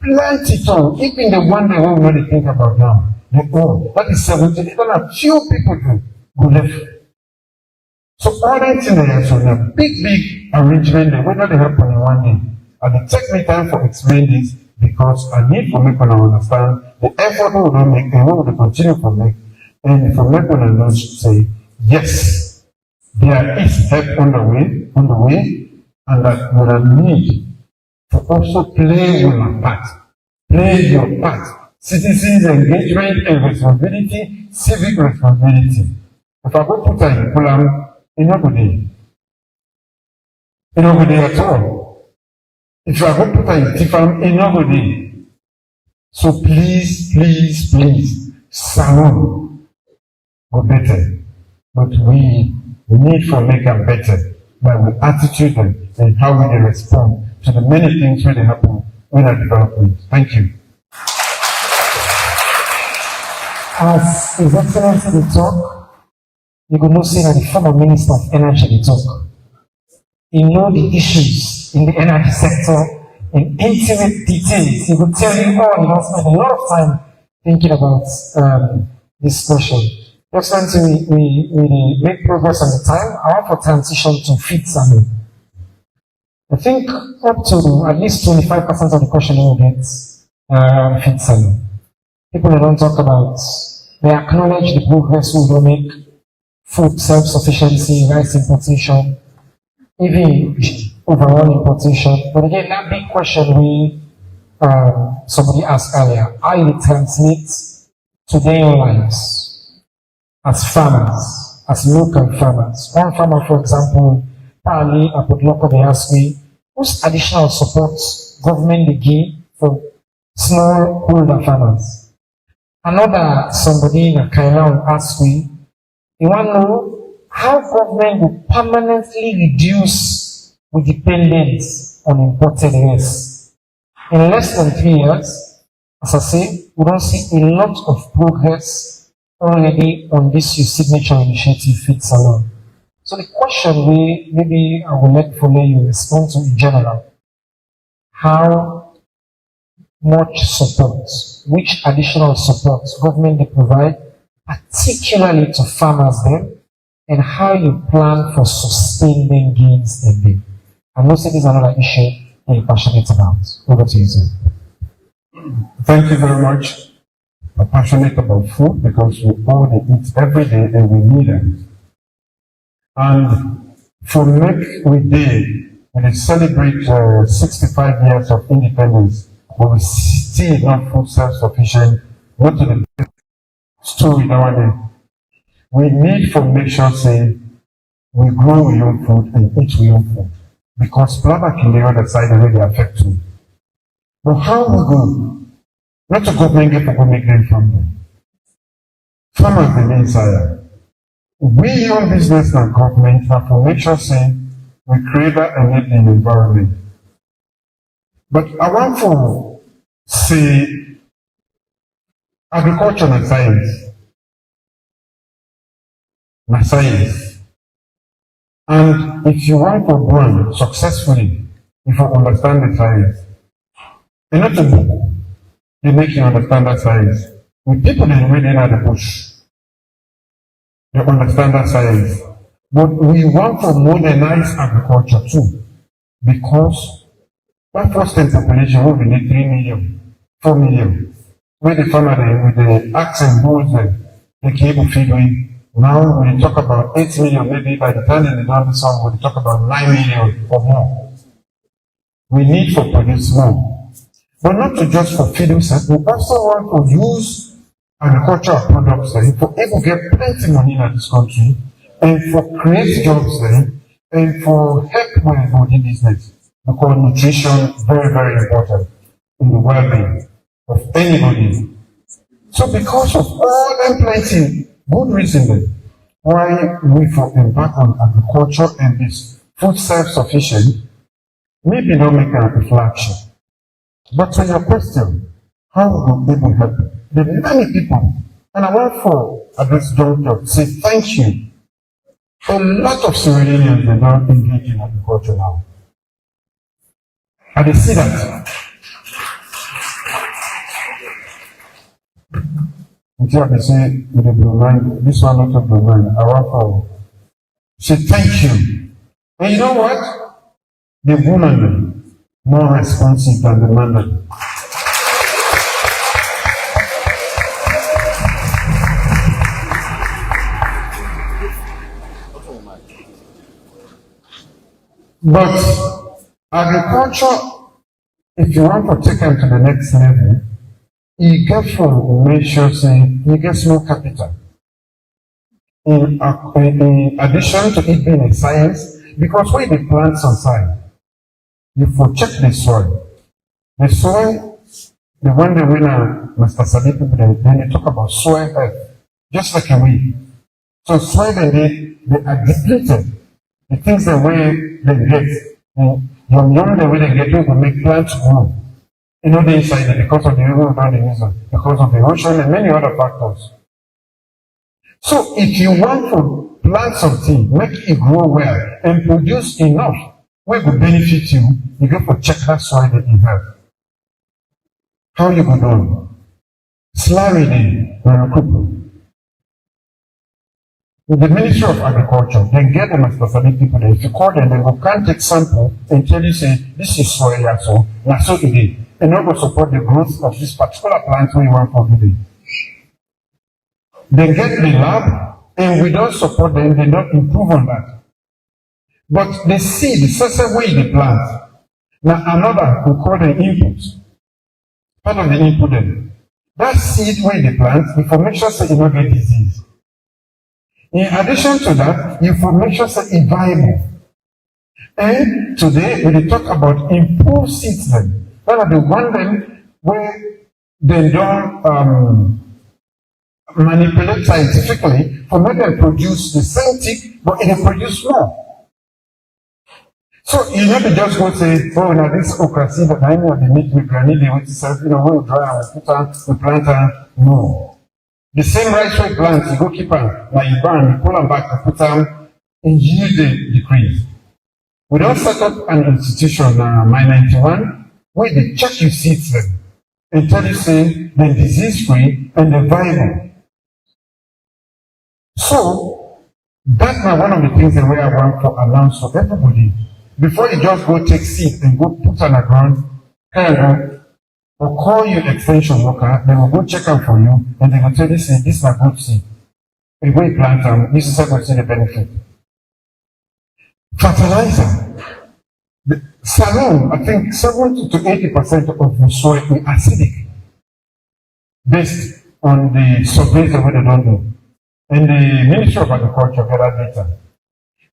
plenty ton, even the one that we already think about now, the old, that is 78, a few people go left. So all that thing there, so a big arrangement that will not happen in one day. And it takes me time for explain this because I need for me to understand the effort we will make and we will continue to make. And for me to say, yes, there is help on the way, and that we will need to also play your part. Play your part. Citizens' engagement and responsibility, civic responsibility. If I go put in Pulam, nobody at all. If I go put in Tifam, nobody. So please, salon go better. But we need to make them better by our attitude and how we respond to the many things that happen in our development. Thank you. As His Excellency the talk, you could not say that the former Minister of Energy the talk. He knows the issues in the energy sector in intimate details. He could tell you all. He has spent a lot of time thinking about this question. Excellency, we make progress on the time. I want for transition to feed salmon. I think up to at least 25% of the question we will get feed salmon. People don't talk about, they acknowledge the progress we will make, food self-sufficiency, rice importation, even overall importation. But again, that big question somebody asked earlier, how it translates to their lives as farmers, as local farmers. One farmer, for example, Pali Apodloko, they asked me, whose additional support government they give for smallholder farmers? Another somebody in Kaila asked me, you want to know how government will permanently reduce the dependence on imported rice. In less than 3 years, as I say, we don't see a lot of progress already on this signature initiative, Feed Salon. So the question maybe I would like for you to respond to in general. How much support, which additional support government they provide, particularly to farmers then, and how you plan for sustaining gains in them. I know this is another issue that you're passionate about. Over to you, sir. Thank you very much. are passionate about food because we all eat every day and we need it. And for make we day, when they celebrate 65 years of independence, but we still not food self-sufficient, not to the story nowadays. We need to make sure say we grow our own food and eat our own food. Because plan can the other side already affect you. But how we go? Not to government get to make them from them. Farmers the main side. We own business and government have to make sure say we create that enabling environment. But I want to say agriculture and science. Na science. And if you want to run successfully, if you understand the science, and not a book, they make you understand that science. With people that read in the bush, they understand that science. But we want to modernize agriculture too, because that first time population will be 3 million, 4 million. Where the farmer with the axe and bulls they can feed with. Now when you talk about 8 million, maybe by the time they done this one, we'll talk about 9 million or more. We need to produce more. But not to just for feeding self, we also want to use agricultural products there for able to get plenty money in this country and for create jobs there and for help my body business. Because nutrition is very, very important in the well-being of anybody. So because of all them plenty good reason why we for embark on agriculture and this food self-sufficient, maybe not make a reflection. But to your question, how will people help? There are many people, and I want for at this juncture to say thank you. A lot of Sierra Leoneans are now engaged in agriculture now. And they see that. Until they say with the blue line, this one not a blue line. I want for say thank you. And you know what? The woman more responsive than the man. But agriculture, if you want to take them to the next level, you get from measure saying you get more capital. In addition to it being a science, because when they plant some science, you for check the soil. The soil, the one the winner Mr. Sadi people then they talk about soil health, just like a weed. So soil they are depleted. The things the way they get, the way they get, you will make plants grow. You know the inside because of the urban because of the ocean and many other factors. So if you want to plant something, make it grow well and produce enough, what will benefit you, you get to check that soil that you have. How you go down? Slurry with the Ministry of Agriculture, they get the Master Sadi people there. If you call them, they will can't take sample and tell you, say, this is soil, so that's so it is. And not to support the growth of this particular plant we want for today. They get the lab, and we don't support them, they don't improve on that. But the seed, the certain way they plant. Now another, we call them input. Part of the input then. That seed where they plant, you for make sure that you don't get disease. In addition to that, you for make sure that it's viable. And today, when we talk about improved seeds then, one of the one them where they don't manipulate scientifically for make them produce the same thing, but it will produce more. So you never just go say, oh, now this okra seed that I know they make with granny, they want to say, you know, we'll dry and put on the planter. No. The same rice we plant, you go keep on, now you burn, you pull them back and put them, and yield the decrease. We don't set up an institution, My 91, where they check your seeds then, and tell you say, they're disease free and they're viable. So, that's one of the things that I want to announce to everybody. Before you just go take seed and go put on the ground, or call your extension worker, they will go check out for you, and they will tell you, say, this is a good seed. If we plant them, this is how we see the benefit. Fertilizer. The saloon, I think 70 to 80% of the soil is acidic, based on the surveys that they don't do. And the Ministry of Agriculture gathered data.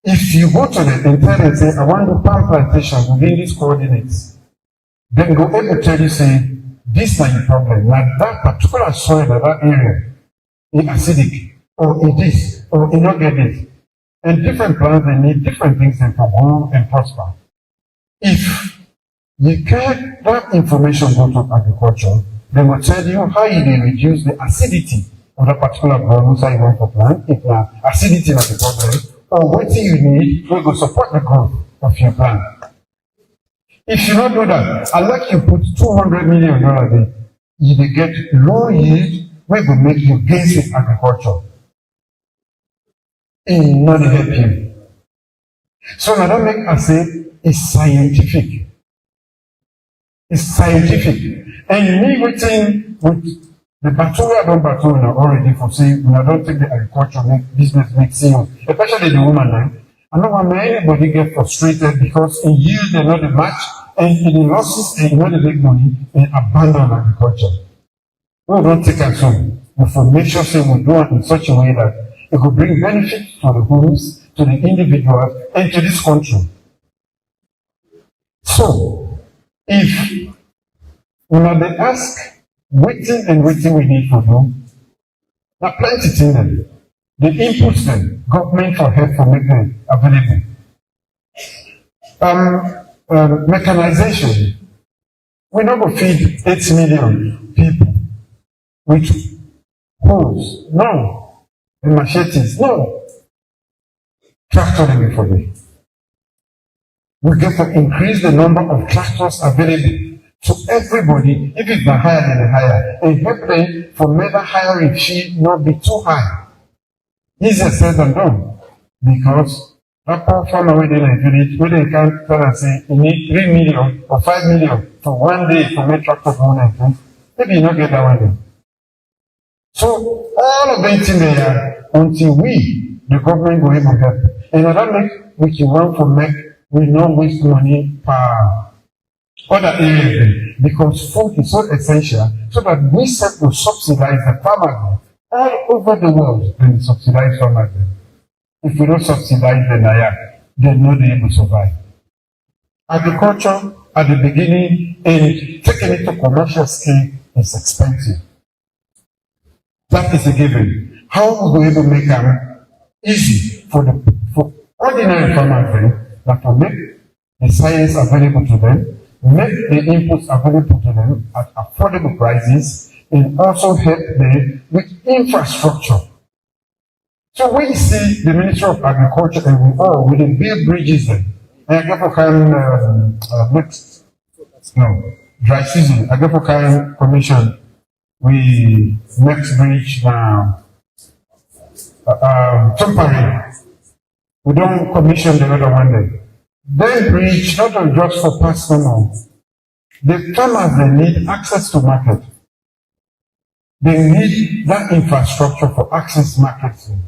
If you go to the internet and say, I want to palm plantation within these coordinates, then go able to tell you, say, this is the problem. Like that particular soil, that area, is acidic, or it is, or it not get it. And different plants, they need different things to grow and prosper. If you get that information go to agriculture, they will tell you how you can reduce the acidity of that particular ground you want for plant, if acidity is the problem, or what you need will go support the growth of your plant. If you don't do that, unless you put $200 million there, you will get low yield, which will make you gain with agriculture. It not help you. So now that make us say it's scientific. It's scientific. And me waiting with the battle I don't battle now already for saying when I don't take the agriculture business make serious, especially the woman now. I don't want anybody get frustrated because in yield they're not the match, and in the losses they not the big money and abandon agriculture. We don't take it so. We for make sure say we do it in such a way that it will bring benefit to the homes, to the individuals, and to this country. So, if when they ask waiting and waiting we need to do, there are plenty in them. The inputs them, government for help for make them available. Mechanization. We not go feed 8 million people with hoes. No. And machetes. No. Tractor for me. We get to increase the number of tractors available to everybody, if it's not higher than the higher, and help them for maybe hiring fee not be too high. Easier said than done. Because that poor farmer within a village, where they can't tell and say, you need 3 million or 5 million for one day to make tractor go and things, maybe you not get that one day. So all of them in there until we, the government, will able to help. And that make which you want to make, we not waste money per other areas because food is so essential so that we set to subsidize the farmers all over the world and subsidize farmers. If we don't subsidize them, they're not able to survive. Agriculture at the beginning and taking it to commercial scale is expensive. That is a given. How will we able to make it easy for ordinary farmers that will make the science available to them, make the inputs available to them at affordable prices, and also help them with infrastructure. So when you see the Ministry of Agriculture and we all with the big bridges there, and I go for dry season, I go for commission, we next bridge now, temporary. We don't commission the other one day. Then bridge not just for personal. The farmers they need access to market. They need that infrastructure for access marketing.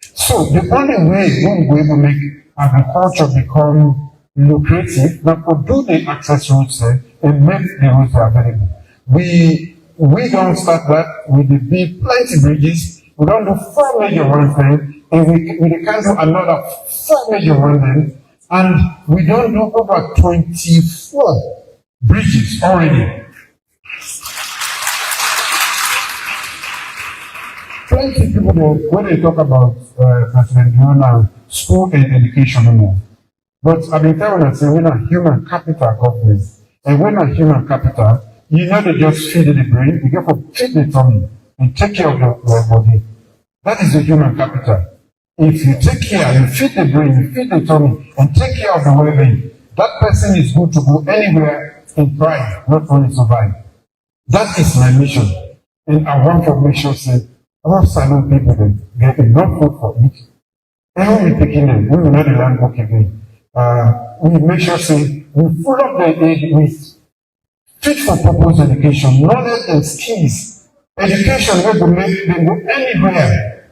So the only way we will be able to make agriculture become lucrative, that will do the access routes there and make the routes available. We don't start that with the big plenty bridges. We don't do 4 major ones then, and we can't do another 4 major ones then, and we don't do over 24 bridges already. Plenty people when they talk about President Dr. School and education more. But I've been telling us we're not human capital government, and we're not human capital. You know they just feed the brain, you get to feed the tummy and take care of your body. That is the human capital. If you take care, you feed the brain, you feed the tummy, and take care of the well-being, that person is good to go anywhere and thrive, not only survive. That is my mission. And I want to make sure say, I want salute people that get enough food for eat. And when we taking them, we will not the land work again. We make sure say, we full up the aid with fit for purpose education, knowledge and skills, education wey go make them go anywhere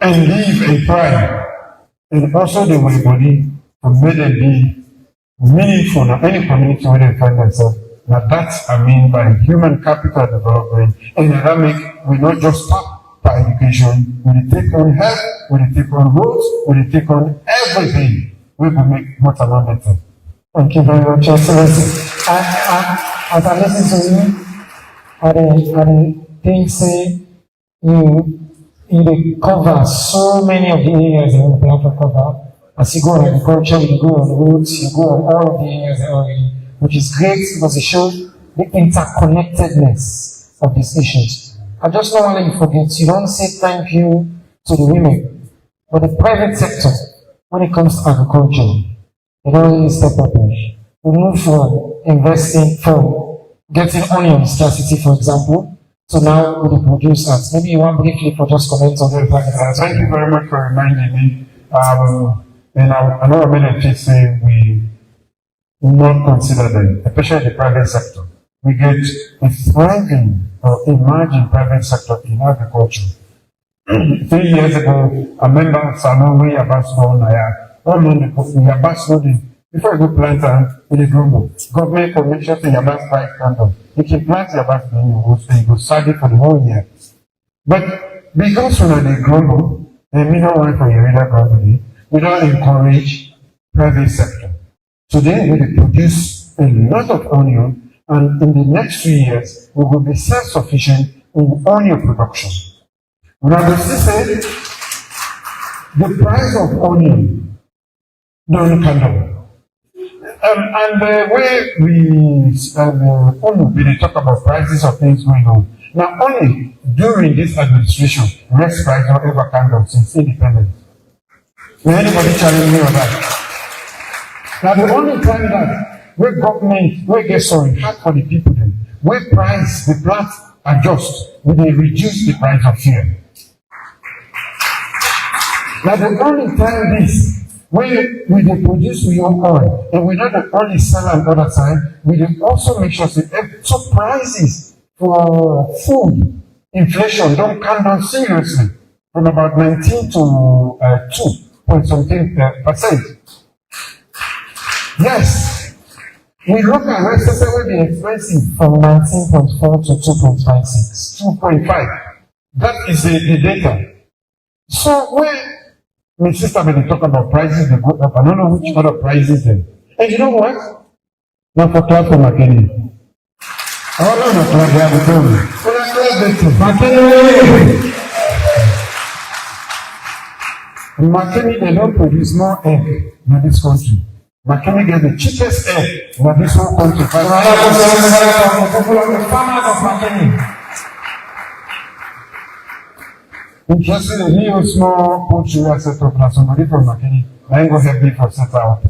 and live and thrive, and also the way body to make them be meaningful in any community where they find themselves. Now that I mean by human capital development, and that make we not just stop by education, we take on health, we take on roads, we take on everything. We will make much amount better. Thank you very much, Excellency. As I listen to you, I think say you cover so many of the areas that we plan to cover. As you go on agriculture, you go on roads, you go on all of the areas already, which is great because it shows the interconnectedness of these issues. I just don't want to forget, you don't say thank you to the women, but the private sector, when it comes to agriculture, they don't really step up. We move from investing, from getting onion scarcity, for example, so now with the producers. Maybe you want briefly for just comment on the private sector. Thank you very much for reminding me. And I know many people say we will not consider them, especially the private sector. We get a thriving or emerging private sector in agriculture. 3 years ago, a member of Salon, we ambassador Naya, all money we ambassador before you go plant in the global. Government will make sure to ambassador 5 candles. You can plant the ambassador in your house and you go study for the whole year. But because we're the global, and we don't want for your reader globally, we don't encourage private sector. Today, we produce a lot of onion, and in the next 3 years, we will be self-sufficient in onion production. Now, say the price of onion don't come and the way we talk about prices of things going on. Now, only during this administration, less price don't ever come down since independence. Will anybody challenge me on that? Now, the only time that where government, where get sorry, hard for the people then, where price, the plant adjust, when they reduce the price of fuel. Now, the only time this, when we produce we own oil, and we not only sell on the other side, we also make sure that so prices for food, inflation don't come down seriously from about 19 to 2.something%. Yes, we look at where it will be expensive from 19.4 to 2.56, 2.5. That is the data. So when my sister when they talk about prices, they go up. I don't know which other prices then. And you know what? Now for clap for Makeni. Oh no, no, clap, they have to tell me. Makeni! Makeni, they don't produce more egg in this country. Makeni get the cheapest egg in this whole country. The farmers of Makeni. Interested in me small poultry I set up now somebody from Makeni. I ain't gonna help me for set out.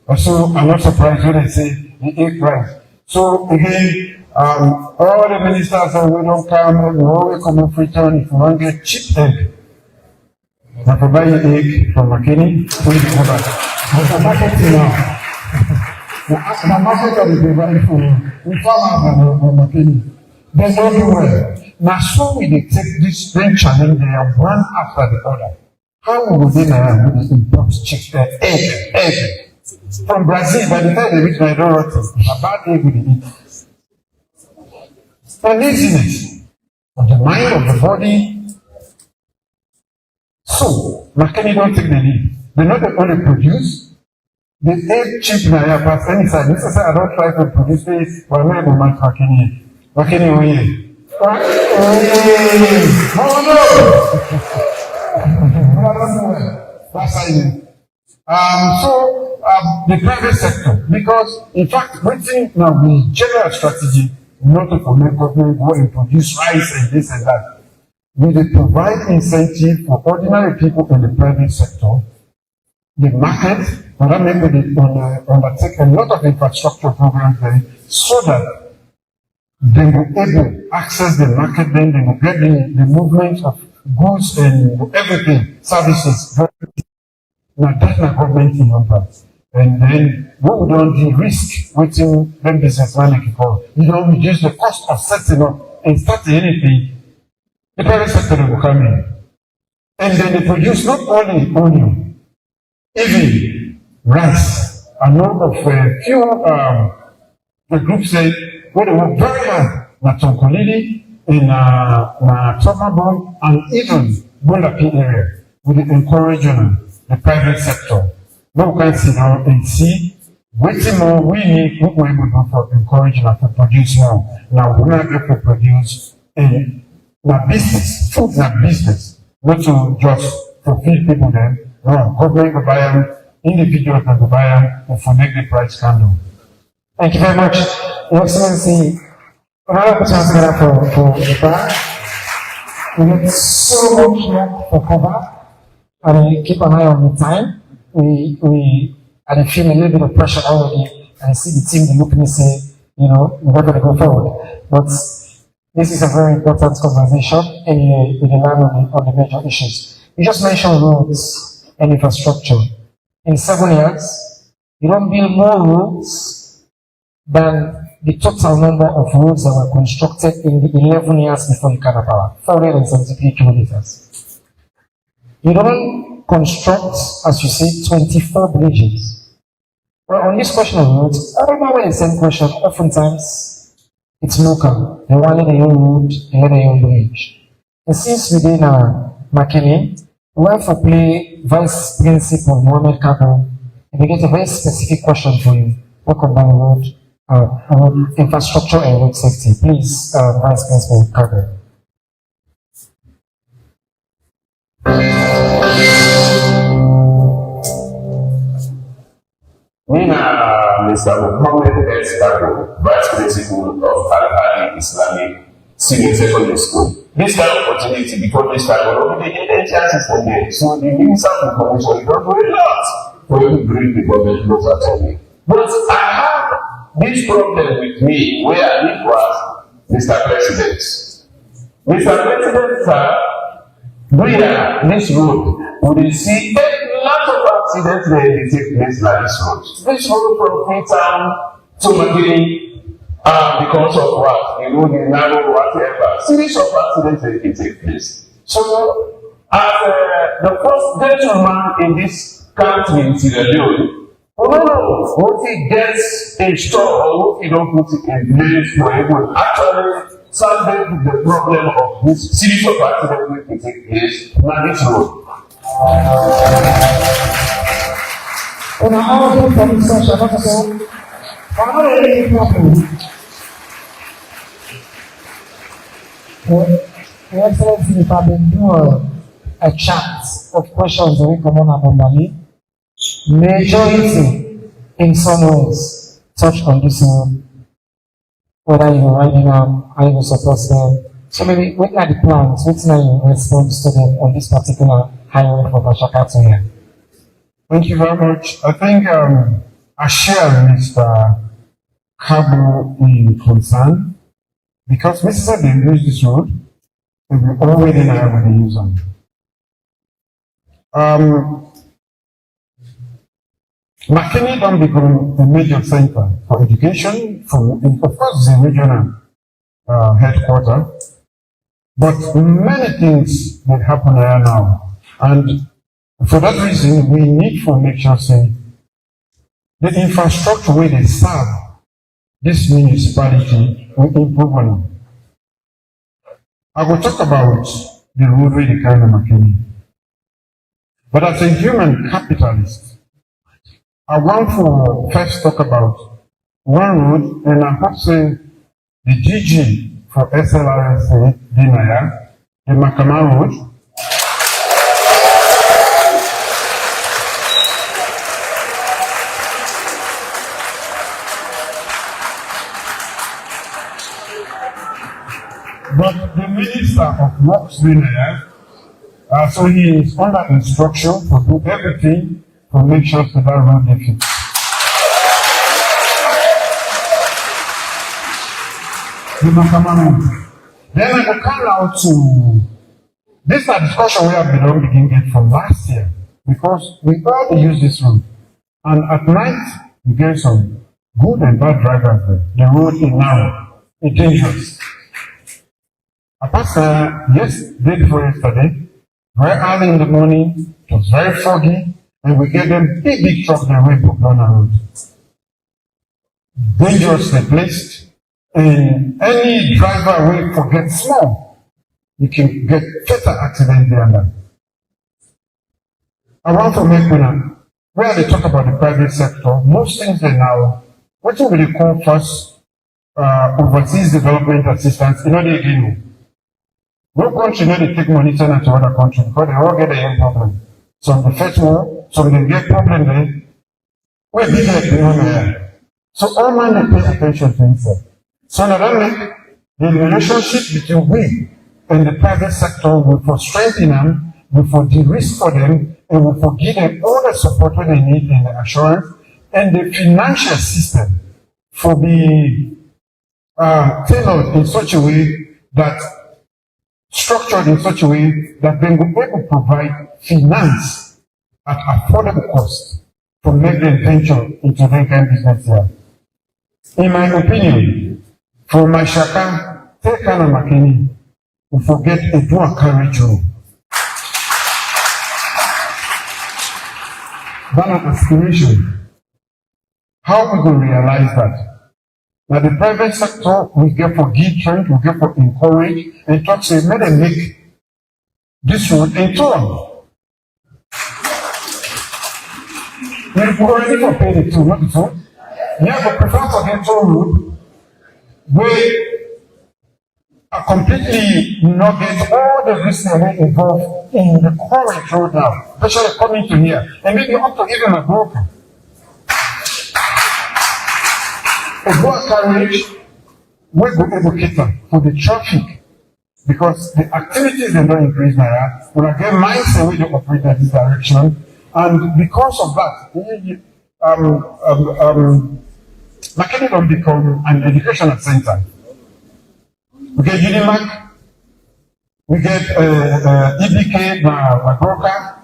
Also, I'm not surprised when they say the egg price. So again, all the ministers say we don't come, we always come in free turn if you want to get cheap egg. Now for buying egg from Makeni, please go back. But the market now. The market that is provided for the farmers and Makeni. They don't do well. Now, so we take this very challenge, they are one after the other. How will they now import egg from Brazil? By the time they reach Nigeria, about egg with the eat. And laziness of the mind, of the body. So, Makeni don't take the lead. They not only produce, the egg cheap now, pass any side. This is I don't try to produce this, but I'm not going to Makeni. Makeni, oh yeah. Oh no! That's how you. The private sector, because in fact, waiting now the general strategy not to promote government go and produce rice and this and that. We provide incentive for ordinary people in the private sector, the market, but that means they undertake a lot of infrastructure programs there so that they will able to access the market, then they will get the movement of goods and everything, services. Now that's my government in numbers. And then what we don't do risk waiting when businessman like call. You don't reduce the cost of setting up and starting anything. The private sector will come in. And then they produce not only onion, even rice. I know of a few the group say when they work very hard, na Tonkolili, in Tomabon, and even Bulapi area, with encouraging the private sector. No can sit down and see waiting more we need what we're able to do for encouraging us to produce more. Now we're not able to produce in the business, food is business, not to just fulfill people then. No, government will buy them, individuals can buy them, and for make the price candle. Thank you very much, Your Excellency. Another question for the back. We get so much more for cover, and we keep an eye on the time. We are feeling a little bit of pressure already, and I see the team look at me say, you know, we're going to go forward. But this is a very important conversation in the land on the major issues. You just mentioned roads and infrastructure. In 7 years, you don't build more roads than the total number of roads that were constructed in the 11 years before you came power, 473 kilometers. You don't construct, as you say, 24 bridges. Well, on this question of roads, I remember the same question. Oftentimes, it's local. They wanted a own road, they had a own bridge. And since within Makeni, we have to play Vice Principal Mohammed Kabo, and we get a very specific question for you. Welcome down the road, infrastructure and road safety. Please, Vice Principal Kabo. Mr. Mohammed Kabo, Vice Principal of Al-Hadi Islamic Senior Secondary School. This kind of opportunity before this time, we're not taking any chances from there. So the Minister of Information is not doing a lot for you to bring the government closer to me. But I have this problem with me where it was Mr. President. Mr. President, this road, we will see a lot of accidents that take place like this road. This road from Freetown to Makeni, because of what? The road is narrow, whatever. Series of accidents that take place. So, as the first gentleman in this country in Sierra Leone, what he gets installed or what he don't put it in place for everyone actually solving the problem of this series of accidents that take place on this road. And I also from the session, Your Excellency, if I've been doing a chat of questions that we come on normally, majority in some ways touch on this one, whether you're riding them, how you support them. So maybe what are the plans? What's your response to them on this particular highway for Bashaka to here? Thank you very much. I think I share Mr. Kabo in concern because Mrs. They use this road, we already know how they use them. Makeni don't become a major center for education, of course, the regional headquarters, but many things that happen there now. And for that reason, we need to make sure say the infrastructure where they serve this municipality will improve on it. I will talk about the road where they carry Makeni. But as a human capitalist, I want to first talk about one road, and I hope say the DG for SLRSA, Dinaya, the Makama Road. But the Minister of Works, Dinaya, so he is under instruction to do everything to make sure that that road is fixed. Then I will come out to this is a discussion we have been begin from last year because we already use this road. And at night, you get some good and bad drivers there. The road is narrow, it's dangerous. Apart from day before yesterday, very early in the morning, it was very foggy, and we get them big trucks that went up down the road. Dangerously placed, and any driver will forget small, you can get fatal accident there and there. I want to make one, where they talk about the private sector, most things they now, what do we call first overseas development assistance, you know they do. No country know they take money to other countries because they all get their own problem. So the first war, so they get problem there. We're big like the other. So all man they pay attention to himself. So not only the relationship between we and the private sector will for strengthen them, will for de-risk for them, and will for give them all the support that they need in the assurance, and the financial system for be tailored in such a way that structured in such a way that they will be able to provide finance at affordable cost to make them venture into that kind of business here. In my opinion, from my shaka, take kind of Makeni, we forget a dual carriage rule. That's an aspiration. How we will realize that? Now the private sector, we get for give trend, we get for encourage, and talk say, may they make this road in turn. We've already for pay the toll, not the toll. Yeah, but prefer to get toll road, where are completely not get all the risks that are involved in the current road now, especially coming to here, and maybe up to even a broken. A dual carriage will go educate for the traffic because the activities they don't increase now. When I get minds the way they operate in this direction, and because of that, Makeni don't become an educational center. We get UNIMAK, we get EBK, broker,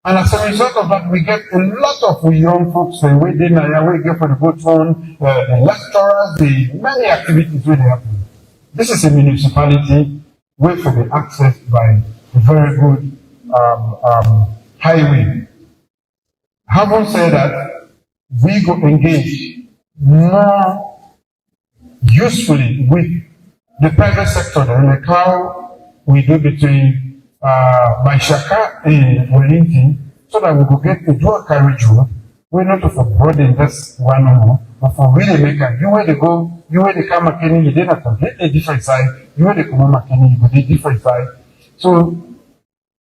and as a result of that, we get a lot of young folks we get for the boat phone, the lecturers, the many activities really happen. This is a municipality where for the access by a very good highway. Having said that, we go engage more usefully with the private sector than like how we do between Baishaka and Wellington, so that we will get a dual carriage road. We're not for broaden just one or more, but for really make a you where they go, you where they come Makeni, you did a completely different side, you where they come Makeni, you go a different side. So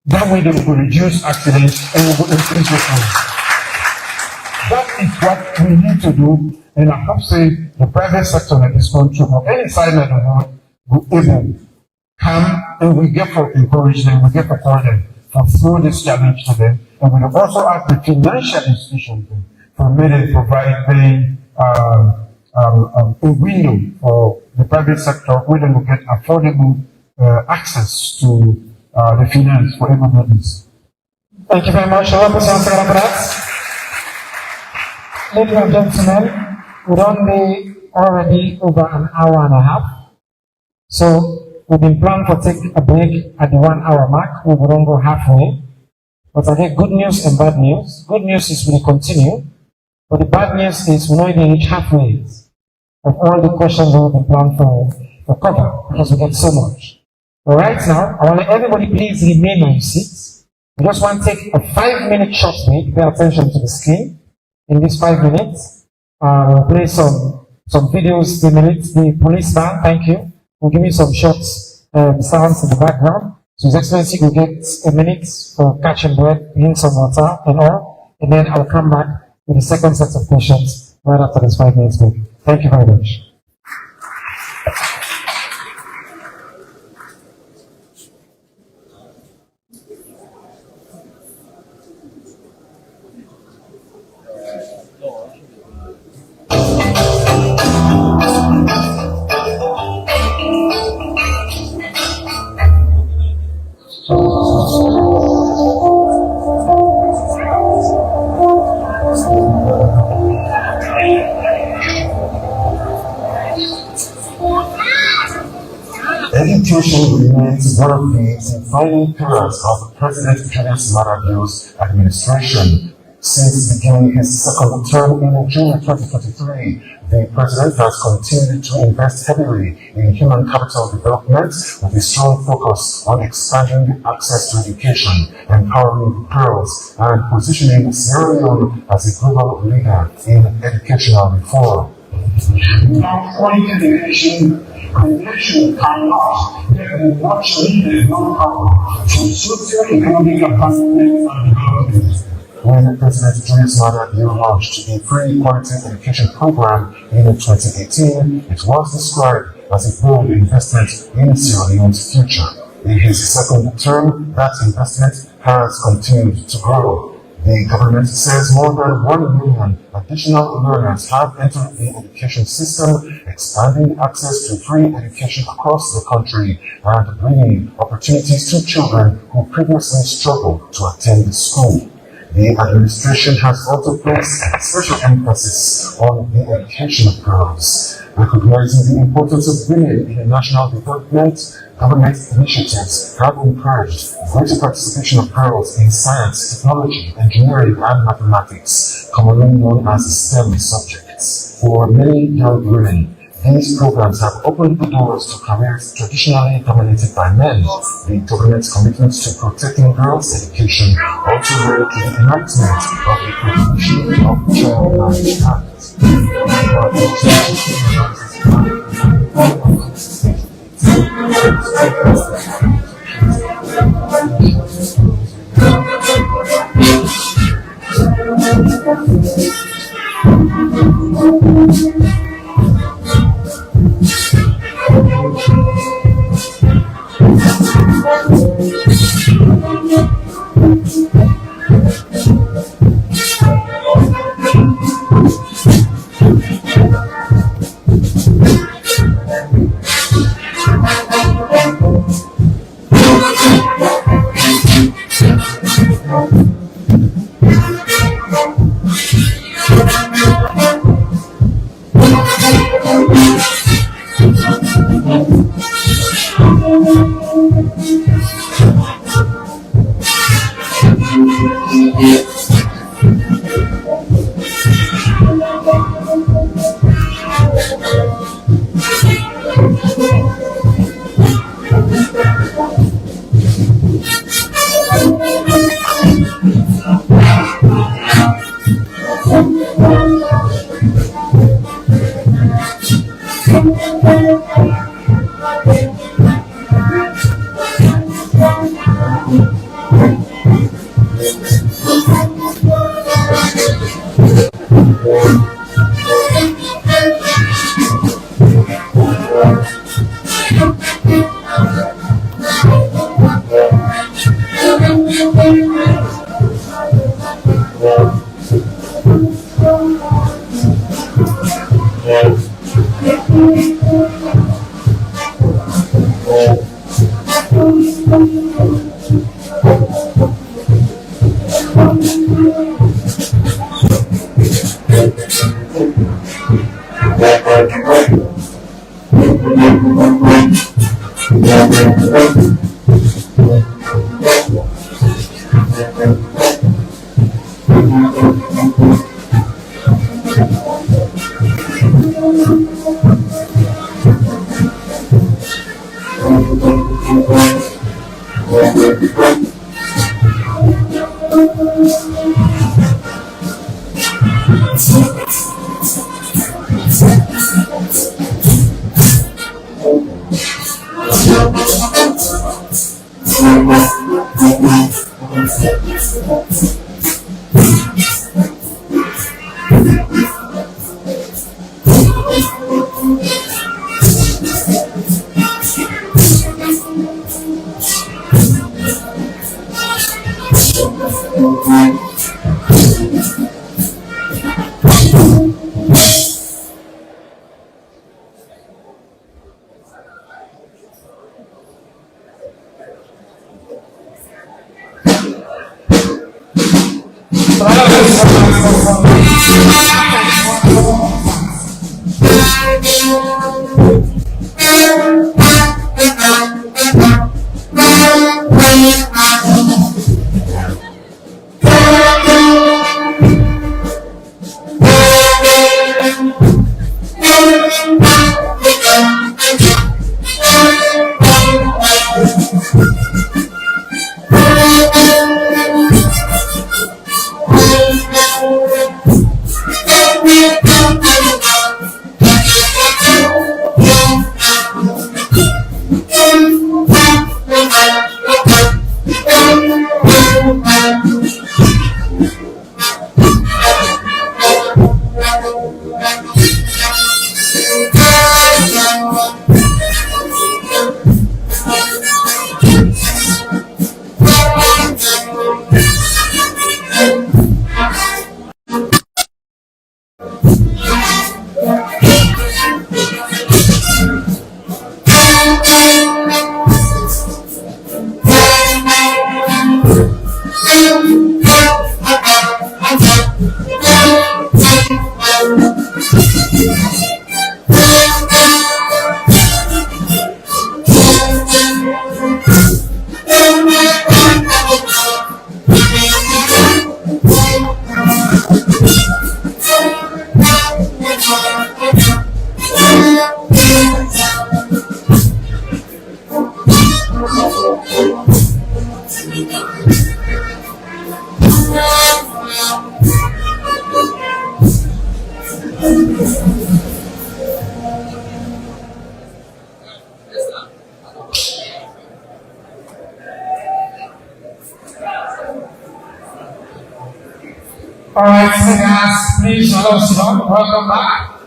that way they will reduce accidents and we will increase the flow. That is what we need to do, and I hope say the private sector in this country or any side of the world will able come and we get for encourage them, we get for call them, for throw this challenge to them, and we also ask the financial institutions for me to provide a window for the private sector where they will get affordable access to the finance for everybody. Thank you very much. Ladies and gentlemen, we're only already over an hour and a half. So we've been planning to take a break at the 1 hour mark. We will not go halfway. But again, good news and bad news. Good news is we continue. But the bad news is we're not even reach halfway of all the questions that we've been planned for cover because we get so much. But right now, I want everybody please remain on your seats. We just want to take a 5-minute short break. Pay attention to the screen. In these 5 minutes, we'll play some videos, the police band, thank you. We'll give you some shots, sounds in the background. So His Excellency will get a minute for catching breath, drink some water and all. And then I'll come back with the second set of questions right after this 5 minutes break. Thank you very much. education remains one of the defining pillars of President Julius Maada Bio's administration. Since beginning his second term in June 2023, the President has continued to invest heavily in human capital development with a strong focus on expanding access to education, empowering girls, and positioning Sierra Leone as a global leader in educational reform. Without quality education, the nation cannot get the much needed know-how to socio-economic advancement and development. When President Julius Maada Bio launched the Free Quality Education Program in 2018, it was described as a bold investment in Sierra Leone's future. In his second term, that investment has continued to grow. The government says more than 1 million additional learners have entered the education system, expanding access to free education across the country and bringing opportunities to children who previously struggled to attend school. The administration has also placed special emphasis on the education of girls. Recognizing the importance of women in national development, government initiatives have encouraged greater participation of girls in science, technology, engineering, and mathematics, commonly known as STEM subjects. For many young women, these programs have opened the doors to careers traditionally dominated by men. The government's commitment to protecting girls' education also led to the enactment of the Prohibition of Child Marriage Act. Alright, guys, please allow us to welcome back.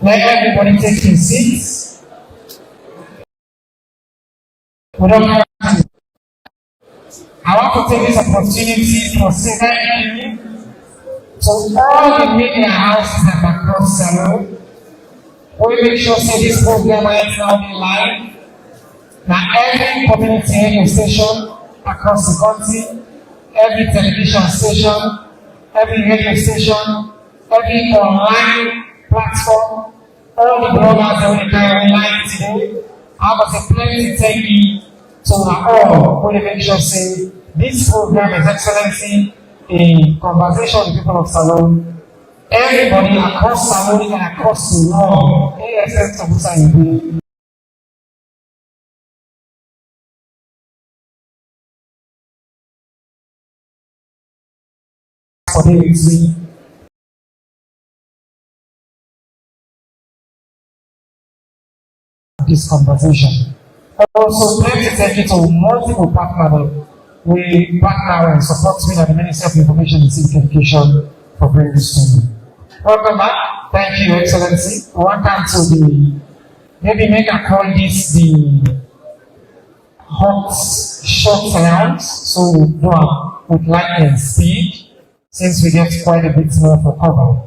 Let everybody take their seats. We don't have to. I want to take this opportunity to say thank you to all the media houses that are across Salon. We make sure say this program is now be live. Now every community radio station across the country, every television station, every radio station, every online platform, all the bloggers that we carry online today, I was a plenty thank you to all who make sure say this program is Excellency in conversation with people of Salon. Everybody across Salon and across the world, ASF Tabusa for this conversation. Also, plenty thank you to multiple partners. We partner and support me at the Ministry of Information and Civic Education for bringing this to me. Welcome back. Thank you, Excellency. Welcome to the, maybe make a call this the hot short rounds. So we do with lightning speed, since we get quite a bit more for cover.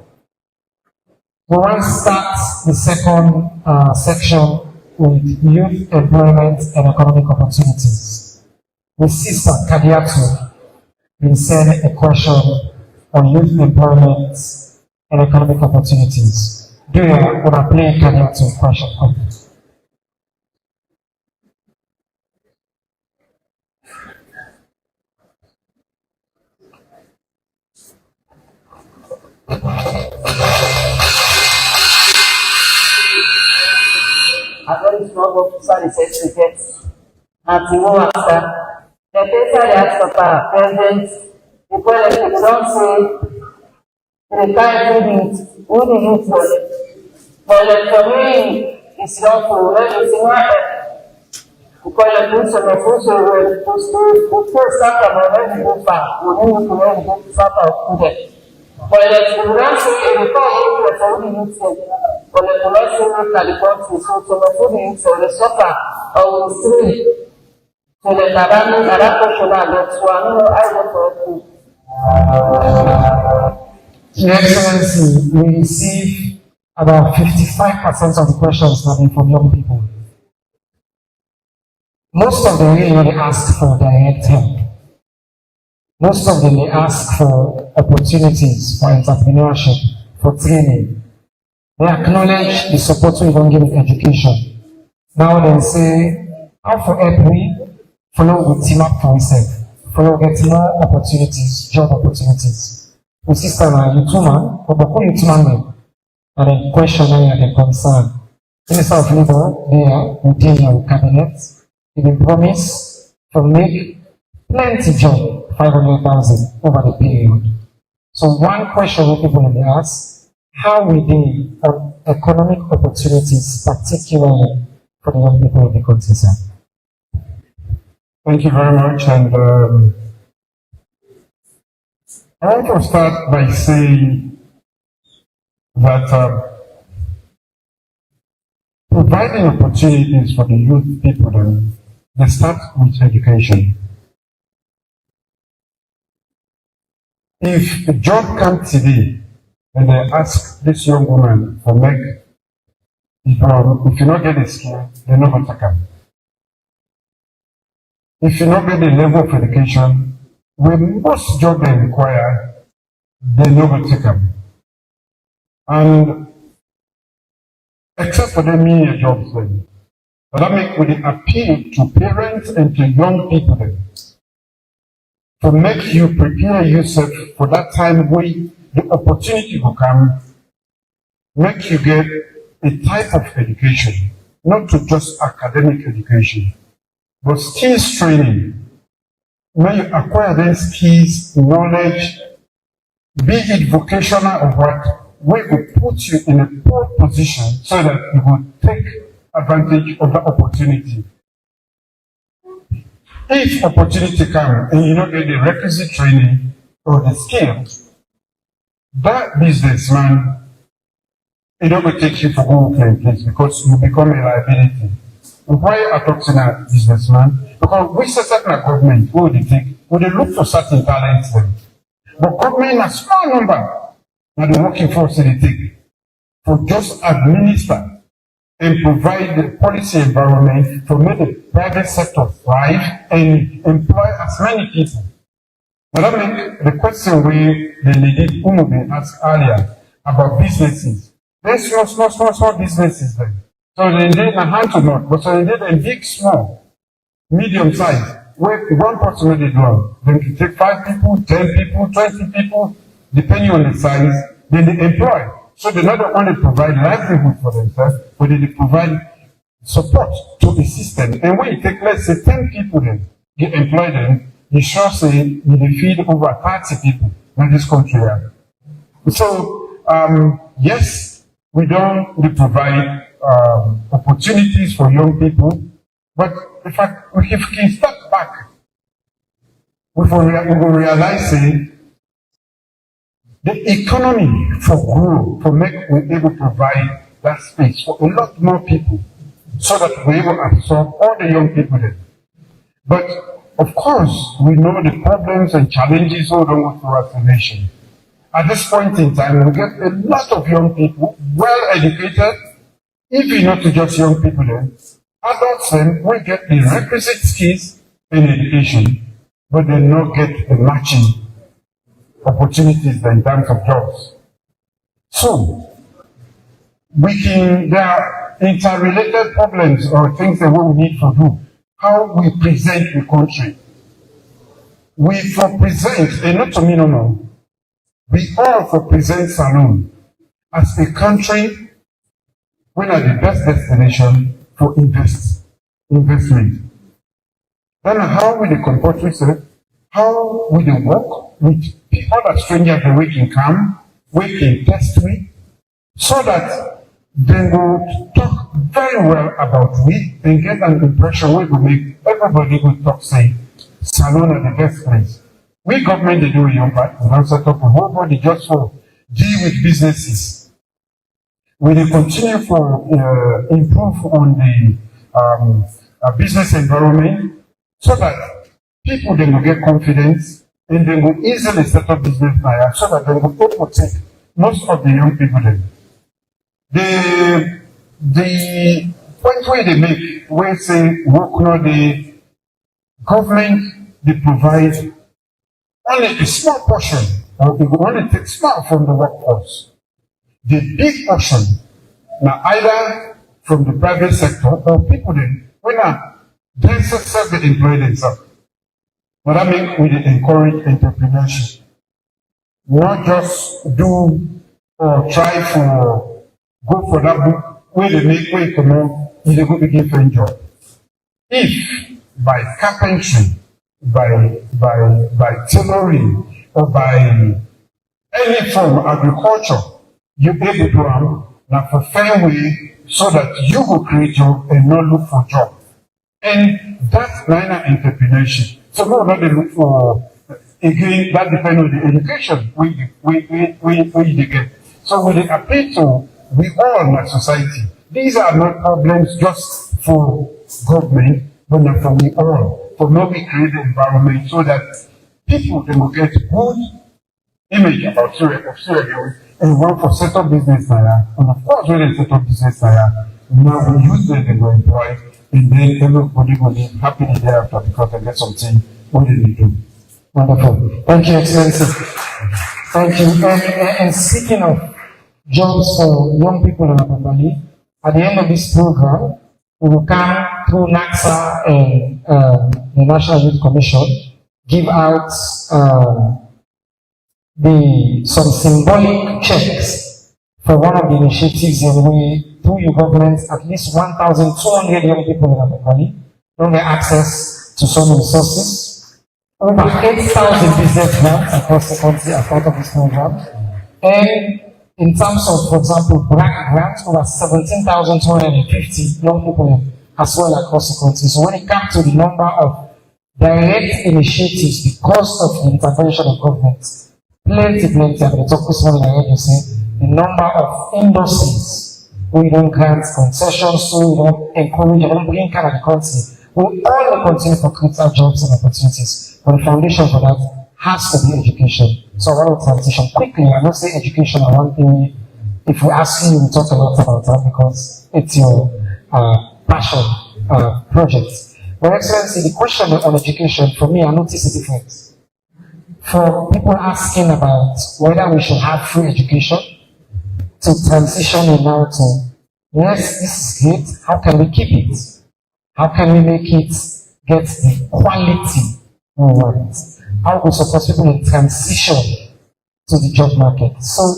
We want to start the second section with youth employment and economic opportunities. The sister Kadiatu will send a question on youth employment and economic opportunities. Do you want to play Kadiatu question? A very strong officer is certificate. And to go after the paper they ask for present, the politics don't say the kind who the youth body. But for me, it's not for when it's not because the books of the books to start when you go far, we need to learn to start out today. But the don't say the power for the youth body. But the policy look at the country, so to the food needs or the suffer or the street. So the Naraman, that's one, I want to Your Excellency, we receive about 55% of the questions coming from young people. Most of them really ask for direct help. Most of them they ask for opportunities for entrepreneurship, for training. They acknowledge the support we don't give in education. Now they say, how for help we follow with team up for ourselves, follow get more opportunities, job opportunities. We see some YouTuber, but who YouTuber and then question and then concern. Minister of Labour, they are within your cabinet. They will promise to make plenty job, 500,000 over the period. So one question we people will ask, how we deal on economic opportunities, particularly for the young people of the country, sir? Thank you very much. And I want to start by saying that providing opportunities for the youth people, they start with education. If a job comes today, and they ask this young woman for make, if you not get a skill, they're not going to come. If you not get the level of education, when most jobs they require, they're not going to come. And except for them media jobs then. But that make with the appeal to parents and to young people then, to make you prepare yourself for that time when the opportunity will come, make you get a type of education, not to just academic education, but skills training. When you acquire those skills, knowledge, be it vocational or what, we will put you in a poor position so that you will take advantage of the opportunity. If opportunity comes and you don't get the requisite training or the skills, that businessman, it don't take you for go play place because you become a liability. Why I talk to that businessman? Because we set up a government, what would they take? Would they look for certain talents then? But government, a small number, now the working force they take for just administer and provide the policy environment to make the private sector thrive and employ as many people. But I mean, the question we the lady Umubi asked earlier about businesses. There's small businesses then. So they did a hand to mouth, but so they did a big, small, medium size. Where one person really do, then you take 5 people, 10 people, 20 people, depending on the size, then they employ. So they not only provide livelihood for themselves, but they provide support to the system. And when you take, let's say, 10 people then, you employ them, you sure say you feed over 30 people in this country. So, yes, we don't provide opportunities for young people, but if we can step back, we will realize the economy for growth, to make we're able to provide that space for a lot more people, so that we're able to absorb all the young people there. But of course, we know the problems and challenges all over throughout the nation. At this point in time, we get a lot of young people, well educated, even not just young people there. Adults then will get the requisite skills in education, but they not get the matching opportunities in terms of jobs. So, there are interrelated problems or things that we need to do. How we present the country. We for present, and not to me no, we all for present Salone as a country, we are the best destination for investment. Then how will the comport yourself? How will they work with other strangers that we can come, we can test with, so that they will talk very well about we and get an impression we will make everybody will talk say Salone are the best place. We government they do a young part, we don't set up a whole body just for deal with businesses. We will continue for improve on the business environment so that people then will get confidence and they will easily set up business now so that they will protect most of the young people then. The point where they make, where say work no the government they provide only a small portion, or it will only take small from the workforce. The big portion, now either from the private sector or people then, when they self-employ themselves. But I mean, we encourage entrepreneurship. Not just do or try for, go for that book, where they make, where you come on, you go begin to enjoy. If by carpentry, by tailoring, or by any form of agriculture, you're able to now for fair way so that you will create job and not look for job. And that's minor entrepreneurship. So no, not they look for, again, that depends on the education we get. So we appeal to, we all in our society. These are not problems just for government, but not for we all. For now we create the environment so that people can get good image about Sierra and work for set up business now. And of course, when they set up business now we use them to employ, and then everybody will be happy thereafter because they get something what do they do. Wonderful. Thank you, Excellency. Thank you. And speaking of jobs for young people in Abambali, at the end of this program, we will come through NACSA and the National Youth Commission, give out some symbolic checks for one of the initiatives in which, through your government, at least 1,200 young people in Abambali don't get access to some resources. Over 8,000 business grants across the country are part of this program. And in terms of, for example, black grants, over 17,250 young people as well across the country. So when it comes to the number of direct initiatives because of the intervention of government, plenty, and they talk this morning, I heard you say, the number of industries we don't grant concessions, so we don't encourage, we don't bring kind of the country. We all continue for critical jobs and opportunities. But the foundation for that has to be education. So I want to transition quickly. I don't say education are one thing. If we ask you, we talk a lot about that because it's your passion project. But Excellency, the question on education, for me, I notice a difference. For people asking about whether we should have free education, to transitioning now to, yes, this is great, how can we keep it? How can we make it get the quality we want? How we support people in transition to the job market? So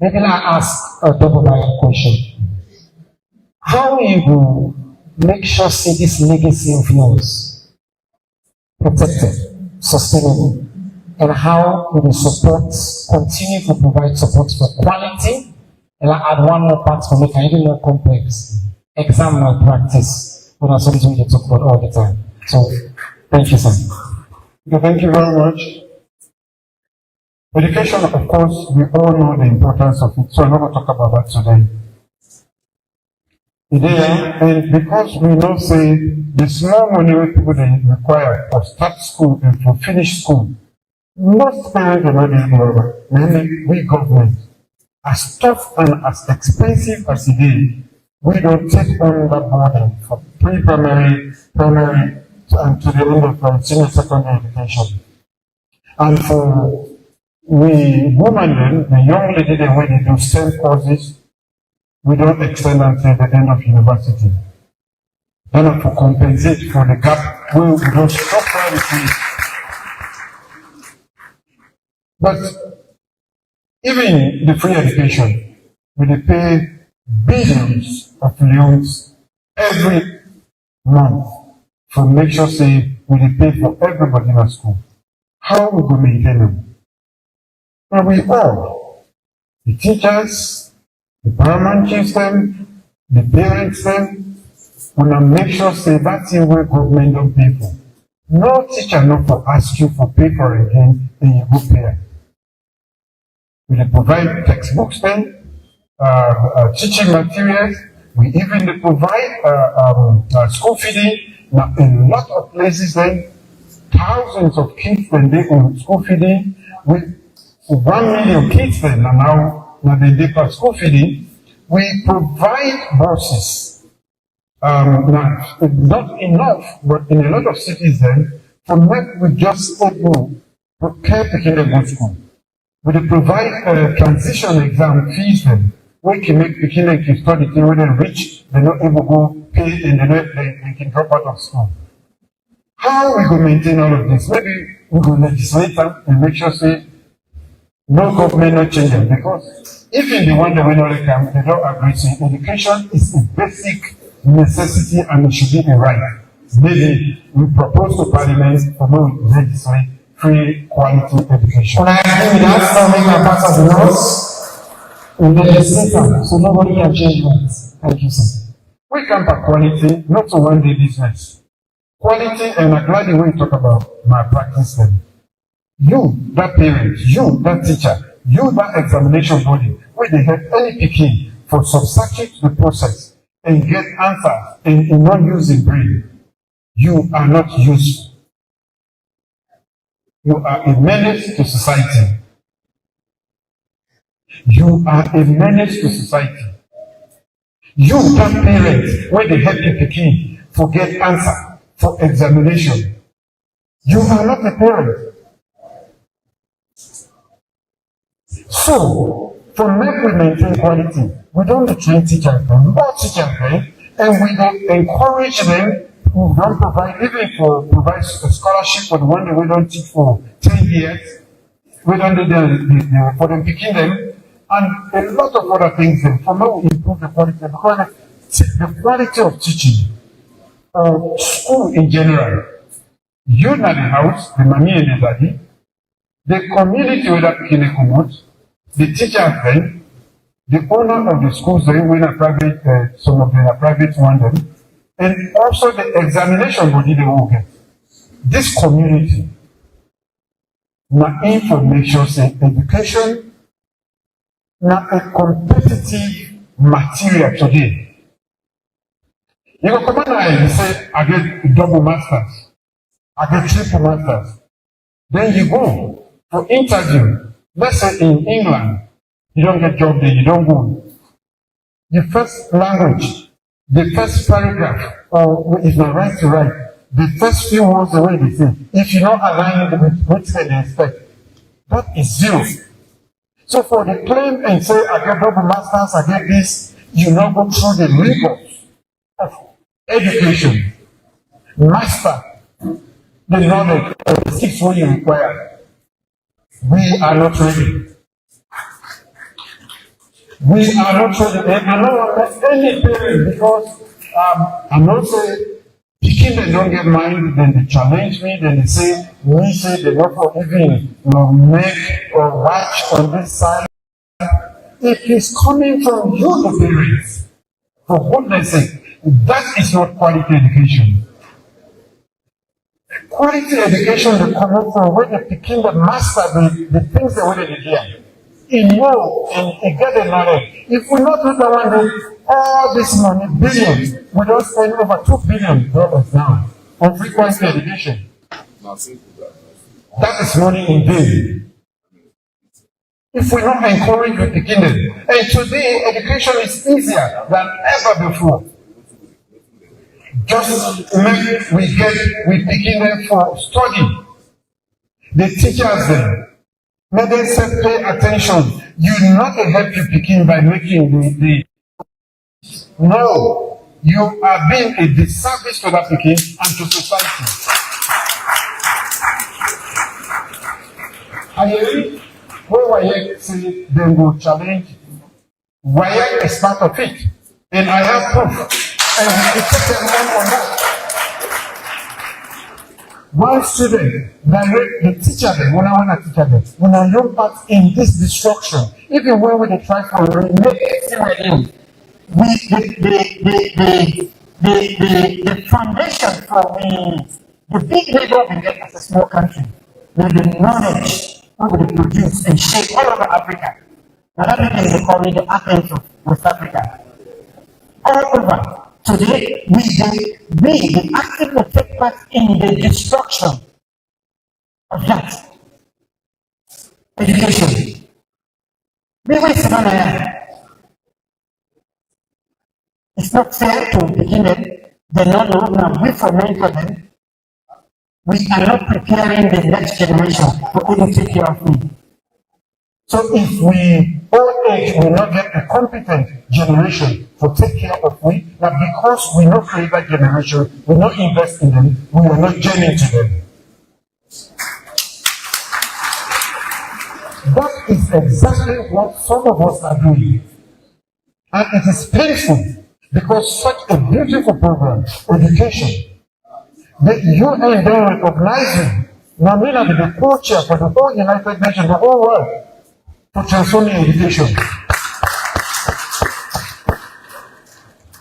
maybe I ask a double-barrel question. How will you make sure see this legacy of yours protected, sustainable, and how will you support, continue to provide support for quality? And I add one more part for making it even more complex. Exam malpractice. But that's something we talk about all the time. So, thank you, sir. Okay, thank you very much. Education, of course, we all know the importance of it, so I'm not going to talk about that today. And because we know, say, the small money people they require for start school and for finish school, most parents are not able to, mainly we government, as tough and as expensive as it is, we don't take on that burden for pre-primary, primary, and to the end of senior secondary education. And for we women then, the young lady then when they do STEM courses, we don't extend until the end of university. Then to compensate for the gap, we don't structurally see. But even the free education, we pay billions of loans every month to make sure say we pay for everybody in our school. How we go maintain them? Well, we all, the teachers, the paramount chiefs them, the parents them, wanna make sure say that thing where government don't pay for. No teacher not for ask you for pay for it again, then you go pay. We provide textbooks then, teaching materials. We even provide school feeding. Now, in a lot of places then, thousands of kids when they on school feeding, with 1 million kids then now they did school feeding. We provide buses. Not enough, but in a lot of cities then, for make we just able to care to go to school. We provide transition exam fees then. We can make beginning to study till when they reach, they're not able to go pay and they can drop out of school. How we go maintain all of this? Maybe we go legislate and make sure say no government not changing, because if in the one that we know they can, they don't agree to education is a basic necessity and it should be a right. Maybe we propose to Parliament for no legislate free quality education. When I agree with that, so make my part of the laws. We legislate them, so nobody can change that. Thank you, sir. We come for quality, not to one day business. Quality, and I'm glad the way you talk about malpractice them. You, that parent, you, that teacher, you, that examination body, where they have any picking for substitute the process and get answers and not using brain, you are not useful. You are a menace to society. You are a menace to society. You, that parent, where they help you picking for get answer for examination, you are not a parent. So, to make we maintain quality, we don't train teachers, more teachers, and we don't encourage them. We don't provide, even for provide a scholarship for the one that we don't teach for 10 years. We don't do for them picking them, and a lot of other things. For now, we improve the quality because the quality of teaching, school in general. You know the house, the mommy and the daddy, the community where that picking come the teachers then, the owner of the schools then, when a private, some of them are private one then, and also the examination body they will get. This community, na information say education na a competitive material today. You go come on and say, I get double masters, I get triple masters. Then you go for interview. Let's say in England, you don't get job there, you don't go. The first language, the first paragraph, or if not right to write, the first few words the way they say, if you're not aligned with what they expect, that is zero. So for the claim and say, I get double masters, I get this, you now go through the rigors of education, master the knowledge of the 6 ways you require. We are not ready. We are not ready. And I don't want any parent because I'm not saying picking they don't get mind, then they challenge me, then they say they not for even make or watch on this side. It is coming from you, the parents. For goodness sake, that is not quality education. Quality education that comes from when they begin to master the things they want to hear. In know and get the knowledge. If we not do that one, then all this money, billions, we don't spend over $2 billion now on frequency education. That is money in vain. If we not encourage the beginning, and today education is easier than ever before. Just make we begin them for study. The teachers them. Let them say pay attention. You not help you begin by making the no. You are being a disservice to that begin and to society. I hear where I say they will challenge. Why is part of it? And I have proof. And we take them on that. One student, the teacher, when I want to teach them, when I young part in this destruction, even when they try to remake it, the foundation for the big labor we get as a small country, with the knowledge we will produce and shape all over Africa. Now that is the Athens of West Africa. All over. Today, we actively take part in the destruction of that education. It's not fair to begin it. They're not now. We ferment them. We are not preparing the next generation for even take care of me. So if we old age will not get a competent generation to take care of we, that because we not create that generation, we not invest in them, we will not journey to them. That is exactly what some of us are doing. And it is painful because such a beautiful program, education, the UN don't recognize it. Now, me like the co-chair for the whole United Nations, the whole world, for transforming education.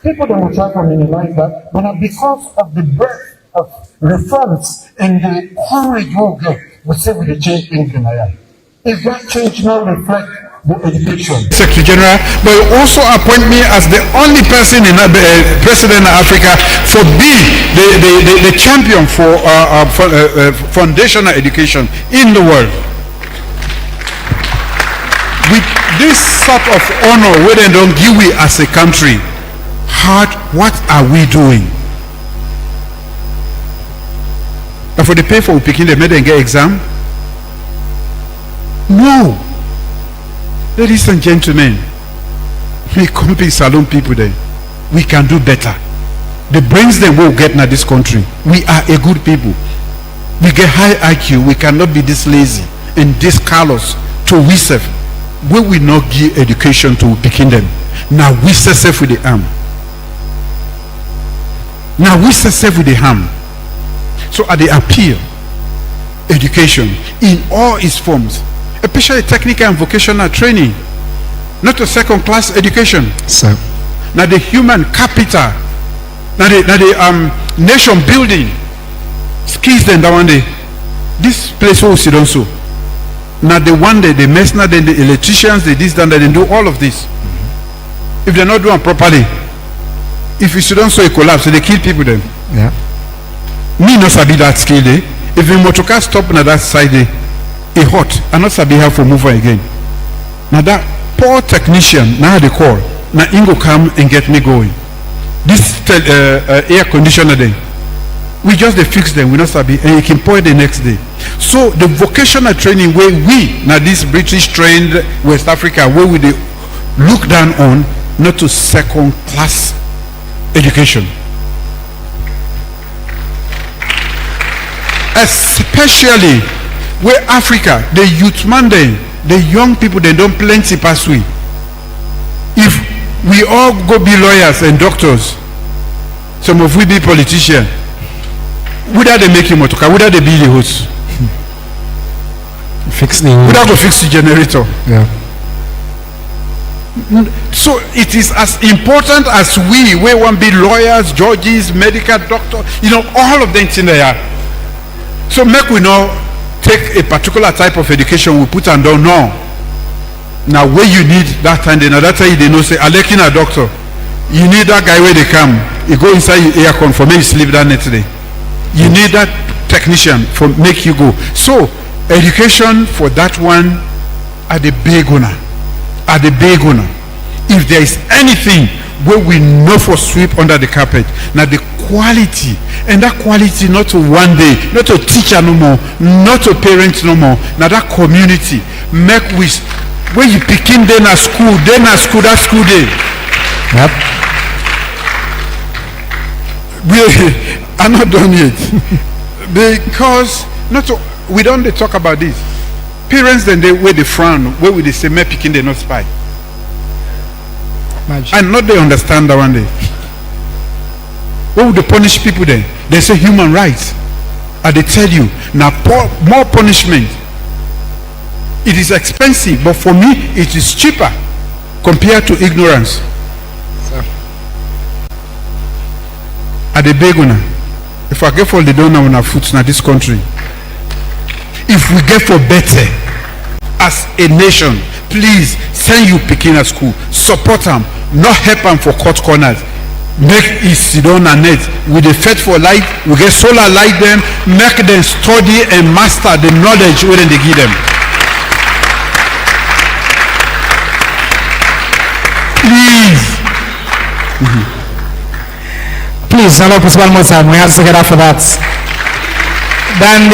People that will try to minimize that, but because of the breadth of reforms and the courage we'll get, we say we change things in our life. If that change now reflect the education. Secretary General, but also appoint me as the only person in President of Africa for being the champion for foundational education in the world. With this sort of honor, where they don't give we as a country, what are we doing? And for the pay for picking the made and get exam? No. Ladies and gentlemen, we compete salon people there. We can do better. The brains they will get in this country. We are a good people. We get high IQ. We cannot be this lazy and this callous to we serve. We will not give education to picking them. Now we serve with the arm. Now we serve with the arm. So at the appeal, education in all its forms, especially technical and vocational training, not a second-class education. Sir. Now the human capital, now the nation building skills. Then that one day, this place will sit also. Now the one day, the masonry, then the electricians, they this, then they do all of this. If they're not doing properly, if you should also collapse, they kill people then. Yeah. Me not sabi that skill day. If the motor car stop na that side day, it hot. I not sabi how to move on again. Now that poor technician, now they call. Now Ingo come and get me going. This air conditioner day, we just they fix them. We not sabi, and you can pour it the next day. So the vocational training where we now this British trained West Africa where we they look down on, not to second class education. Especially where Africa, the youth man then, the young people they don't plenty pass we. If we all go be lawyers and doctors, some of we be politicians, without they make you motoka, without they be the host. Fix the without to fix the generator. Yeah. So it is as important as we want to be lawyers, judges, medical doctors, all of them in there. So make we know take a particular type of education we put and don't know. Now where you need that time, then that time they know say Alekin a doctor. You need that guy where they come. You go inside your aircon for me sleep that next day. You need that technician for make you go. So education for that one are the big one. If there is anything where we know for sweep under the carpet, now the quality, and that quality not to one day, not to teacher no more, not to parents no more, now that community make with when you begin then at school, that school day. Yep. I'm not done yet. Because we don't talk about this. Parents then where they frown, where will they say me picking they not spy. And not they understand that one day. What would they punish people then? They say human rights. And they tell you now more punishment. It is expensive, but for me it is cheaper compared to ignorance. At the beggar, if I get for the donor on our foot in this country, if we get for better as a nation, please send you picking at school, support them, not help them for cut corners. Make it sit on a net with the faith for light, we get solar light them, make them study and master the knowledge when they give them. Please. Please, hello, please, one more time. We have to get up for that. Then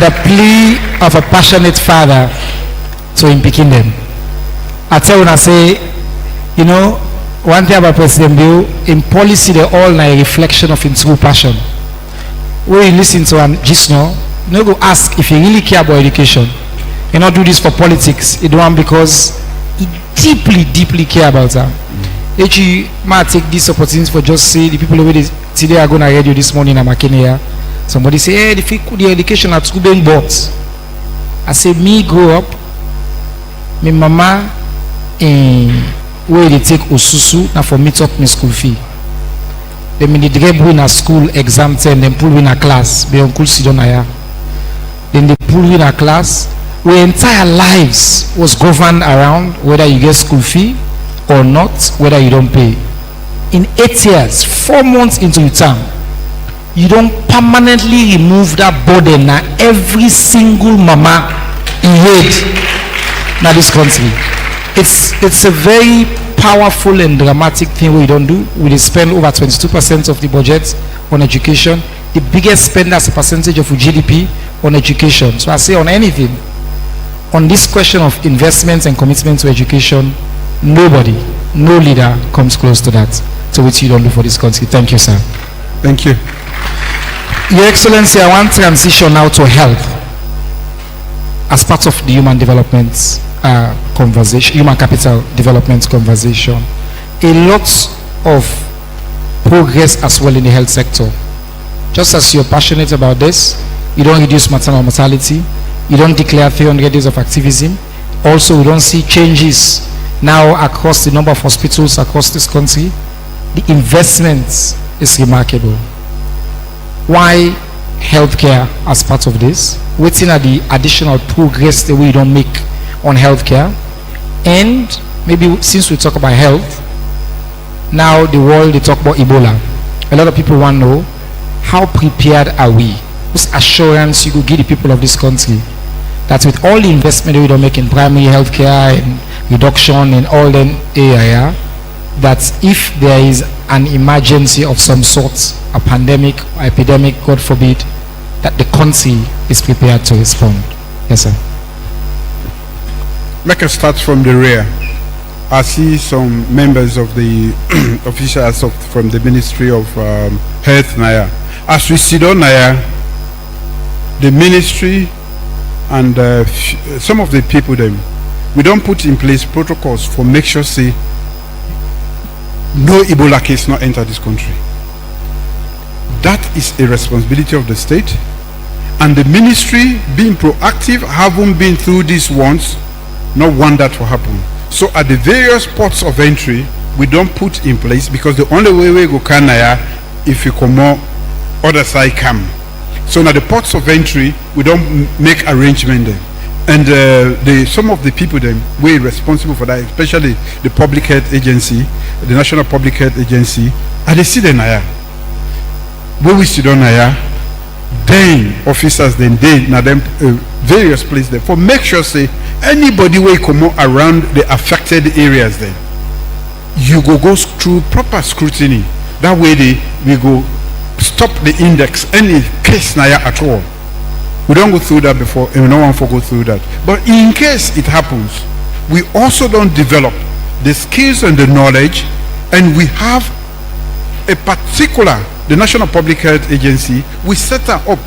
the plea of a passionate father to him picking them. I tell when I say, one thing about President Bill, in policy, they're all a reflection of his true passion. When you listen to him, just know, go ask if you really care about education. You not do this for politics. You do it because he deeply care about them. Actually, might take this opportunity for just say the people over today are going to radio this morning at Makeni. Somebody say, hey, the education at school being bought. I say, me grow up, my mama, where they take Osusu, now for me up my school fee. Then me they bring a school exam time, then pull in a class, be uncle sit down here. Then they pull in a class. Our entire lives was governed around whether you get school fee or not, whether you don't pay. In 8 years, 4 months into your term, you don't permanently remove that burden now every single mama in head now this country. It's a very powerful and dramatic thing we don't do. We spend over 22% of the budget on education. The biggest spend as a percentage of GDP on education. So I say on anything, on this question of investments and commitment to education, nobody, no leader comes close to that. So which you don't do for this country. Thank you, sir. Thank you. Your Excellency, I want to transition now to health as part of the human development conversation, human capital development conversation. A lot of progress as well in the health sector. Just as you're passionate about this, you don't reduce maternal mortality, you don't declare 300 days of activism. Also, we don't see changes now across the number of hospitals across this country. The investment is remarkable. Why healthcare as part of this? waiting at the additional progress that we don't make on healthcare. And maybe since we talk about health, now the world, they talk about Ebola. A lot of people want to know, how prepared are we? What's assurance you could give the people of this country that with all the investment that we don't make in primary healthcare and reduction in all the area, that if there is an emergency of some sort, a pandemic, epidemic, God forbid, that the country is prepared to respond? Yes, sir. Let us start from the rear. I see some members of the officials from the Ministry of Health, Naya. As we sit on Naya, the ministry and some of the people, them, we don't put in place protocols for make sure say no Ebola case not enter this country. That is a responsibility of the state, and the ministry being proactive, haven't been through this once, not want that to happen. So at the various ports of entry, we don't put in place, because the only way we go Canada, if you come out other side come. So now the ports of entry, we don't make arrangement there. And some of the people then we're responsible for that, especially the public health agency, the National Public Health Agency, and they see the Naya. When we sit on Naya, then officers then they now them various places there for make sure say anybody will come around the affected areas then you go through proper scrutiny. That way we go stop the index any case Naya at all. We don't go through that before, and we don't want to go through that. But in case it happens, we also don't develop the skills and the knowledge, and we have a particular, the National Public Health Agency, we set her up.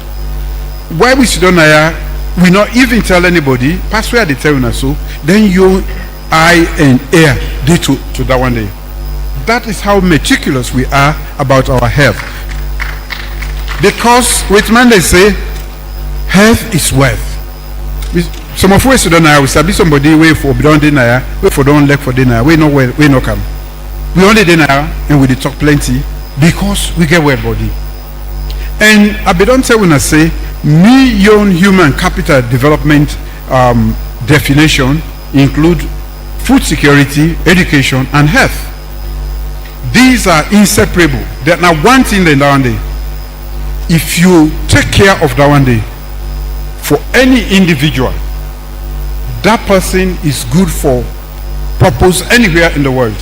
Why we sit on here, we not even tell anybody, pass where they tell you so, then you, I, and air, they to that one day. That is how meticulous we are about our health. Because, with man they say, health is wealth. Some of us don't know, we sabi somebody wait for don't deny, wait for don't leg for dinner, we no come. We only deny and we talk plenty because we get well body. And I be don't tell when I say million human capital development definition include food security, education, and health. These are inseparable. They're not one thing than that one day. If you take care of that one day, for any individual, that person is good for purpose anywhere in the world.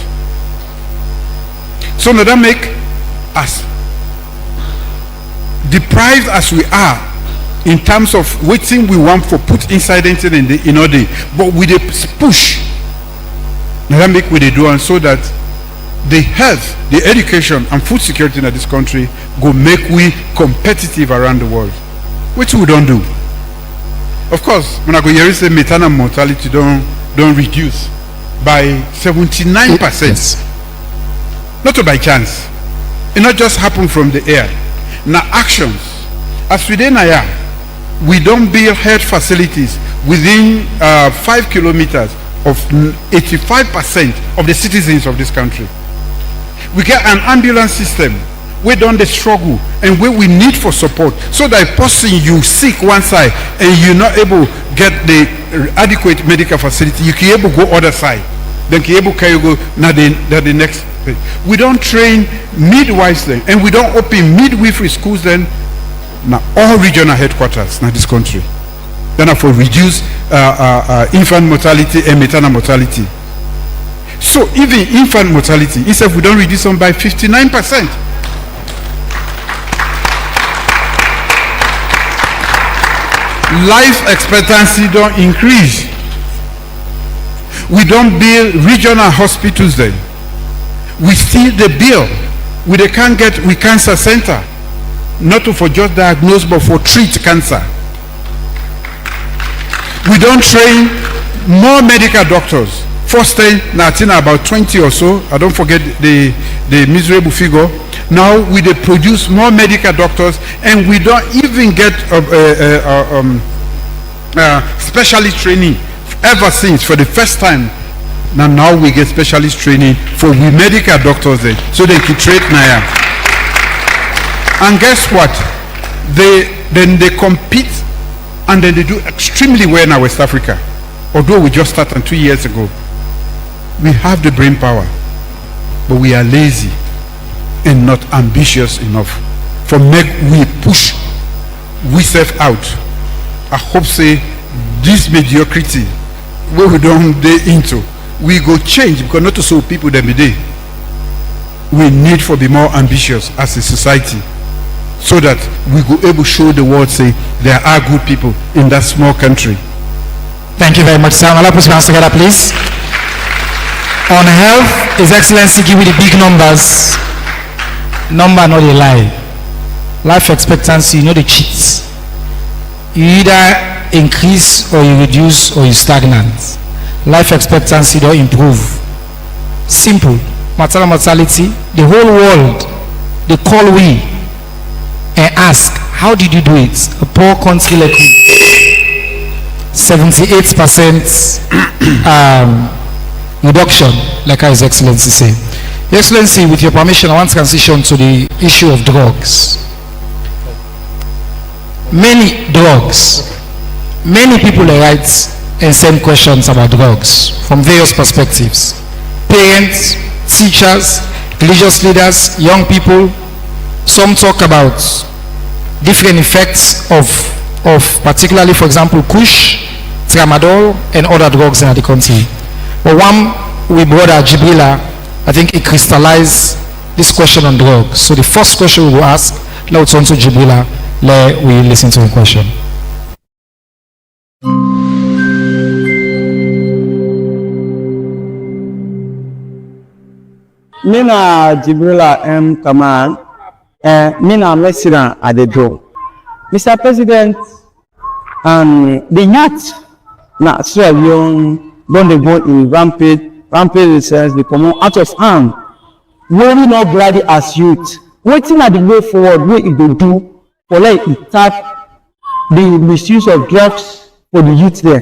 So now that make us deprived as we are in terms of waiting we want for put inside anything in our day, but with a push. Now that make we they do, and so that the health, the education, and food security in this country go make we competitive around the world, which we don't do. Of course, when I go here, say maternal mortality don't reduce by 79%. Yes. Not by chance. It not just happen from the air. Now actions. As we did here, we don't build health facilities within 5 kilometers of 85% of the citizens of this country. We get an ambulance system. We don't the struggle and where we need for support, so that a person you sick one side and you're not able to get the adequate medical facility, you can able go other side, then can able carry go now the next thing. We don't train midwives then, and we don't open midwifery schools then. Now all regional headquarters in this country, then for reduce infant mortality and maternal mortality. So even infant mortality, instead we don't reduce them by 59%. Life expectancy don't increase. We don't build regional hospitals then. We still the bill. We can't get cancer center, not to for just diagnose but for treat cancer. We don't train more medical doctors. First time, now about 20 or so. I don't forget the miserable figure. Now we produce more medical doctors, and we don't even get specialist training ever since for the first time. Now we get specialist training for we medical doctors then, so they can trade Naya. And guess what? They compete And then they do extremely well in West Africa. Although we just started 2 years ago. We have the brain power, but we are lazy and not ambitious enough. For make we push we self out. I hope say this mediocrity where we don't day into, we go change because not to so people that be there. We need to be more ambitious as a society so that we go able to show the world say there are good people in that small country. Thank you very much, sir. I'll put your hands together, please. On health, His Excellency give me the big numbers. Number not a lie. Life expectancy, you know the cheats. You either increase or you reduce or you stagnant. Life expectancy don't improve. Simple. Maternal mortality, the whole world, they call we and ask, how did you do it? A poor country like we. 78% reduction, like His Excellency say. Your Excellency, with your permission, I want to transition to the issue of drugs. Many drugs, many people write and send questions about drugs from various perspectives. Parents, teachers, religious leaders, young people, some talk about different effects of particularly, for example, kush, tramadol, and other drugs in the country. But one we brother Jibrila, I think it crystallized this question on drugs. So the first question we will ask, let's turn to Jibrila, let we listen to the question. Mina Jibrila M. Kamal, Mina Mesira Adedo. Mr. President, the yacht na Sierra Leone don't they go in rampage says they come out of hand. Really not glad as youth. Waiting at the way forward, what it will do for like it start the misuse of drugs for the youth there.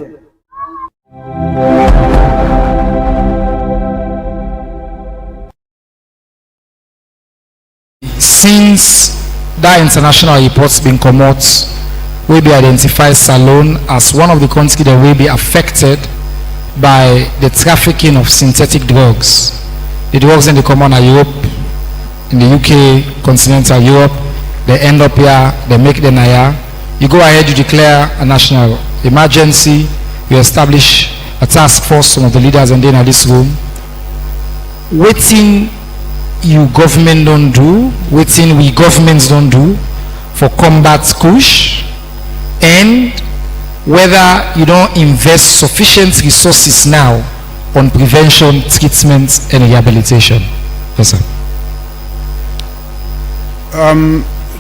Since that international report's been come out, will be identified Salone as one of the countries that will be affected by the trafficking of synthetic drugs. The drugs in the common are Europe, in the UK, continental Europe, they end up here, they make the Naya. You go ahead, you declare a national emergency, you establish a task force, some of the leaders and then in this room. Waiting you government don't do, waiting we governments don't do for combat kush, and whether you don't invest sufficient resources now on prevention, treatment, and rehabilitation. Yes, sir.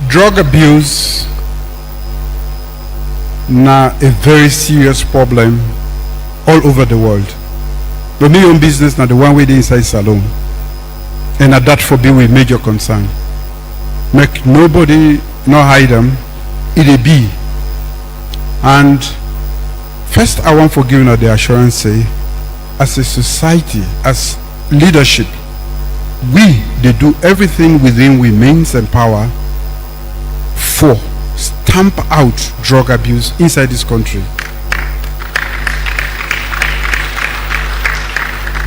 Drug abuse now a very serious problem all over the world. But me own business now the one way they inside salon, and at that for be with major concern. Make nobody no hide them. It be. And first I want for giving her the assurance say, as a society, as leadership, we they do everything within we means and power for stamp out drug abuse inside this country.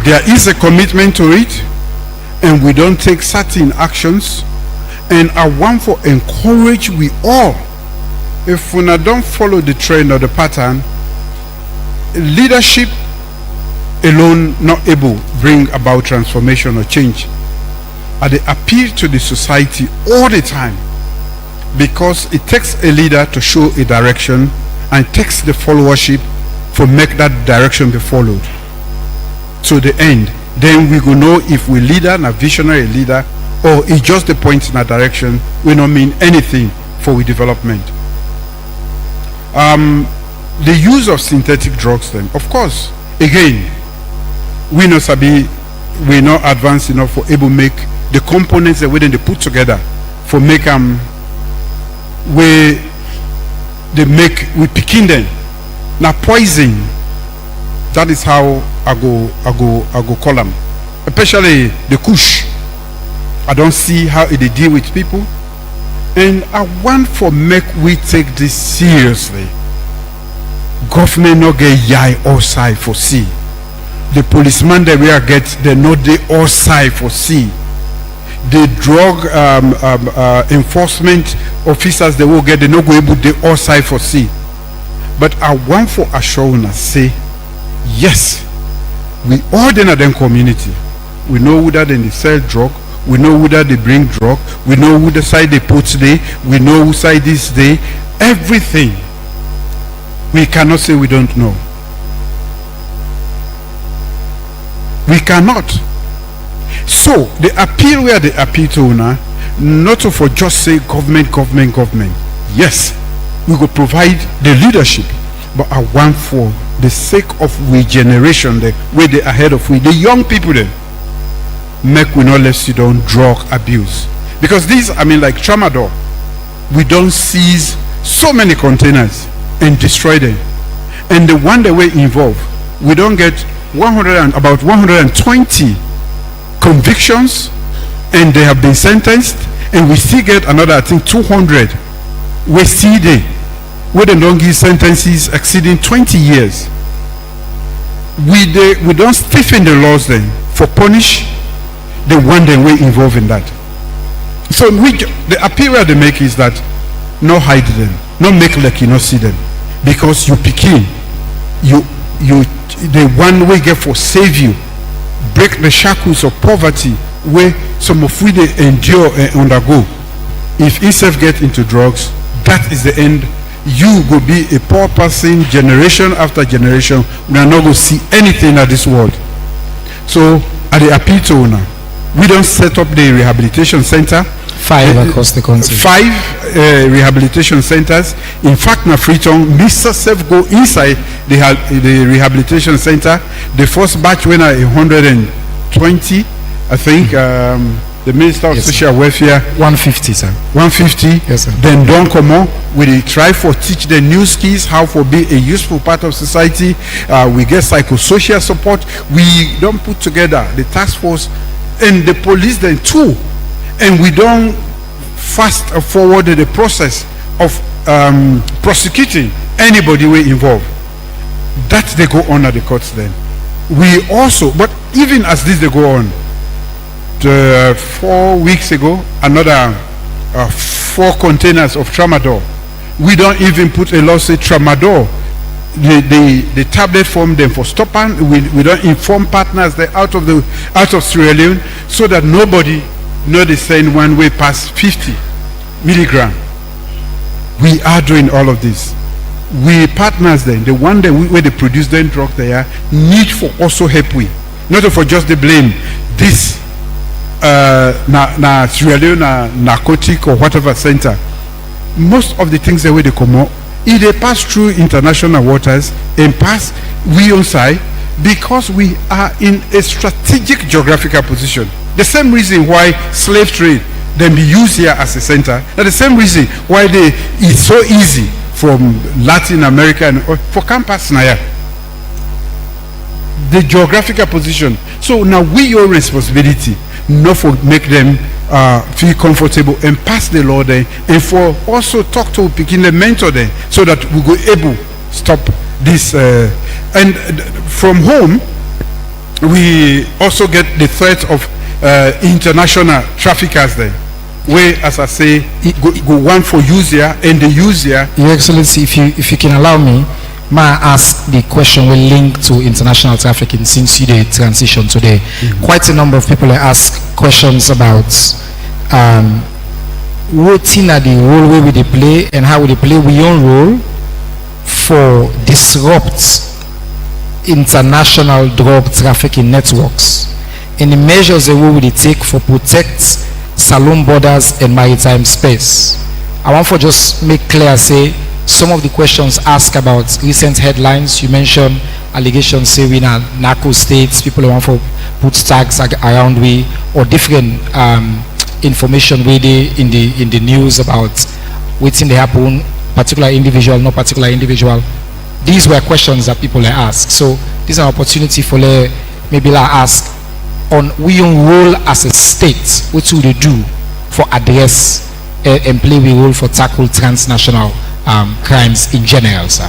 There is a commitment to it, and we don't take certain actions, and I want for encourage we all. If we don't follow the trend or the pattern, leadership alone not able bring about transformation or change. And they appeal to the society all the time, because it takes a leader to show a direction and takes the followership for make that direction be followed to the end. Then we will know if we leader and a visionary leader or it's just the point in a direction will not mean anything for we development. The use of synthetic drugs then, of course, again, we not sabi, we not advanced enough for able make the components that we then they put together for make where they make we picking them. Now poison, that is how I go call them. Especially the kush. I don't see how they deal with people. And I want for make we take this seriously. government no get yai or side for see. The policeman that we are get they know they all side for see. The drug enforcement officers they will get they no go able they all side for see. But I want for assurance say yes, we all in them community. We know whether they sell drug, we know whether they bring drug, we know who the side they put today, we know who side this day, everything. We cannot say we don't know. We cannot. So the appeal where they appeal to now, not to for just say government. Yes, we could provide the leadership, but I want for the sake of we generation, the way they ahead of we, the young people there, make we not let sit down drug abuse. Because these, I mean, like Tramadol, we don't seize so many containers and destroy them. And the one that we involved, we don't get about 120 convictions, and they have been sentenced, and we still get another, I think, 200. We see they don't give sentences exceeding 20 years. We don't stiffen the laws then for punish the one that we involved in that. So the appeal they make is that no hide them, no make like you not see them, because you picking, the one way get for save you, break the shackles of poverty where some of we they endure and undergo. If itself get into drugs, that is the end. You will be a poor person generation after generation. We are not going to see anything at this world. So at the appeal to owner, we don't set up the rehabilitation center. 5 across the country. 5 rehabilitation centers. In fact, na Freetown, Mr. Sef go inside the rehabilitation center. The first batch went at 120, I think. The Minister of Social Welfare 150, sir. 150. Yes, sir. Then don't come on. We try for teach the new skills how for be a useful part of society. We get psychosocial support. We don't put together the task force and the police then too. And we don't fast forward the process of prosecuting anybody we involved. That they go on at the courts then. We also, but even as this they go on, 4 weeks ago, another 4 containers of Tramadol. We don't even put a law say Tramadol. The tablet form them for stopping. We don't inform partners they're out of Sierra Leone, so that nobody know they send one way past 50 milligram. We are doing all of this. We partners then, the one that where they produce the drug there, need for also help we. Not for just the blame. This Sierra Leone narcotic or whatever center. Most of the things that way they come out, if they pass through international waters and pass we on side, because we are in a strategic geographical position. The same reason why slave trade then be used here as a center. And the same reason why it's so easy from Latin America and for campus Naya. The geographical position. So now we your responsibility not for make them feel comfortable and pass the law there, and for also talk to picking the mentor there, so that we go able stop this. And from home, we also get the threat of international traffickers there, where, as I say, go one for user and the user. Your Excellency, if you can allow me, may I ask the question will link to international trafficking, since you did transition today. Quite a number of people ask questions about what in the role where we play and how we play we own role for disrupt international drug trafficking networks, and the measures that we will take for protect saloon borders and maritime space. I want to just make clear, say, some of the questions asked about recent headlines. You mentioned allegations say we are narco states, people want to put tags around we, or different information we in the news about what's in the happen, particular individual, no particular individual. These were questions that people ask. So this is an opportunity for maybe ask on we own role as a state, what should they do for address and play we role for tackle transnational crimes in general, sir?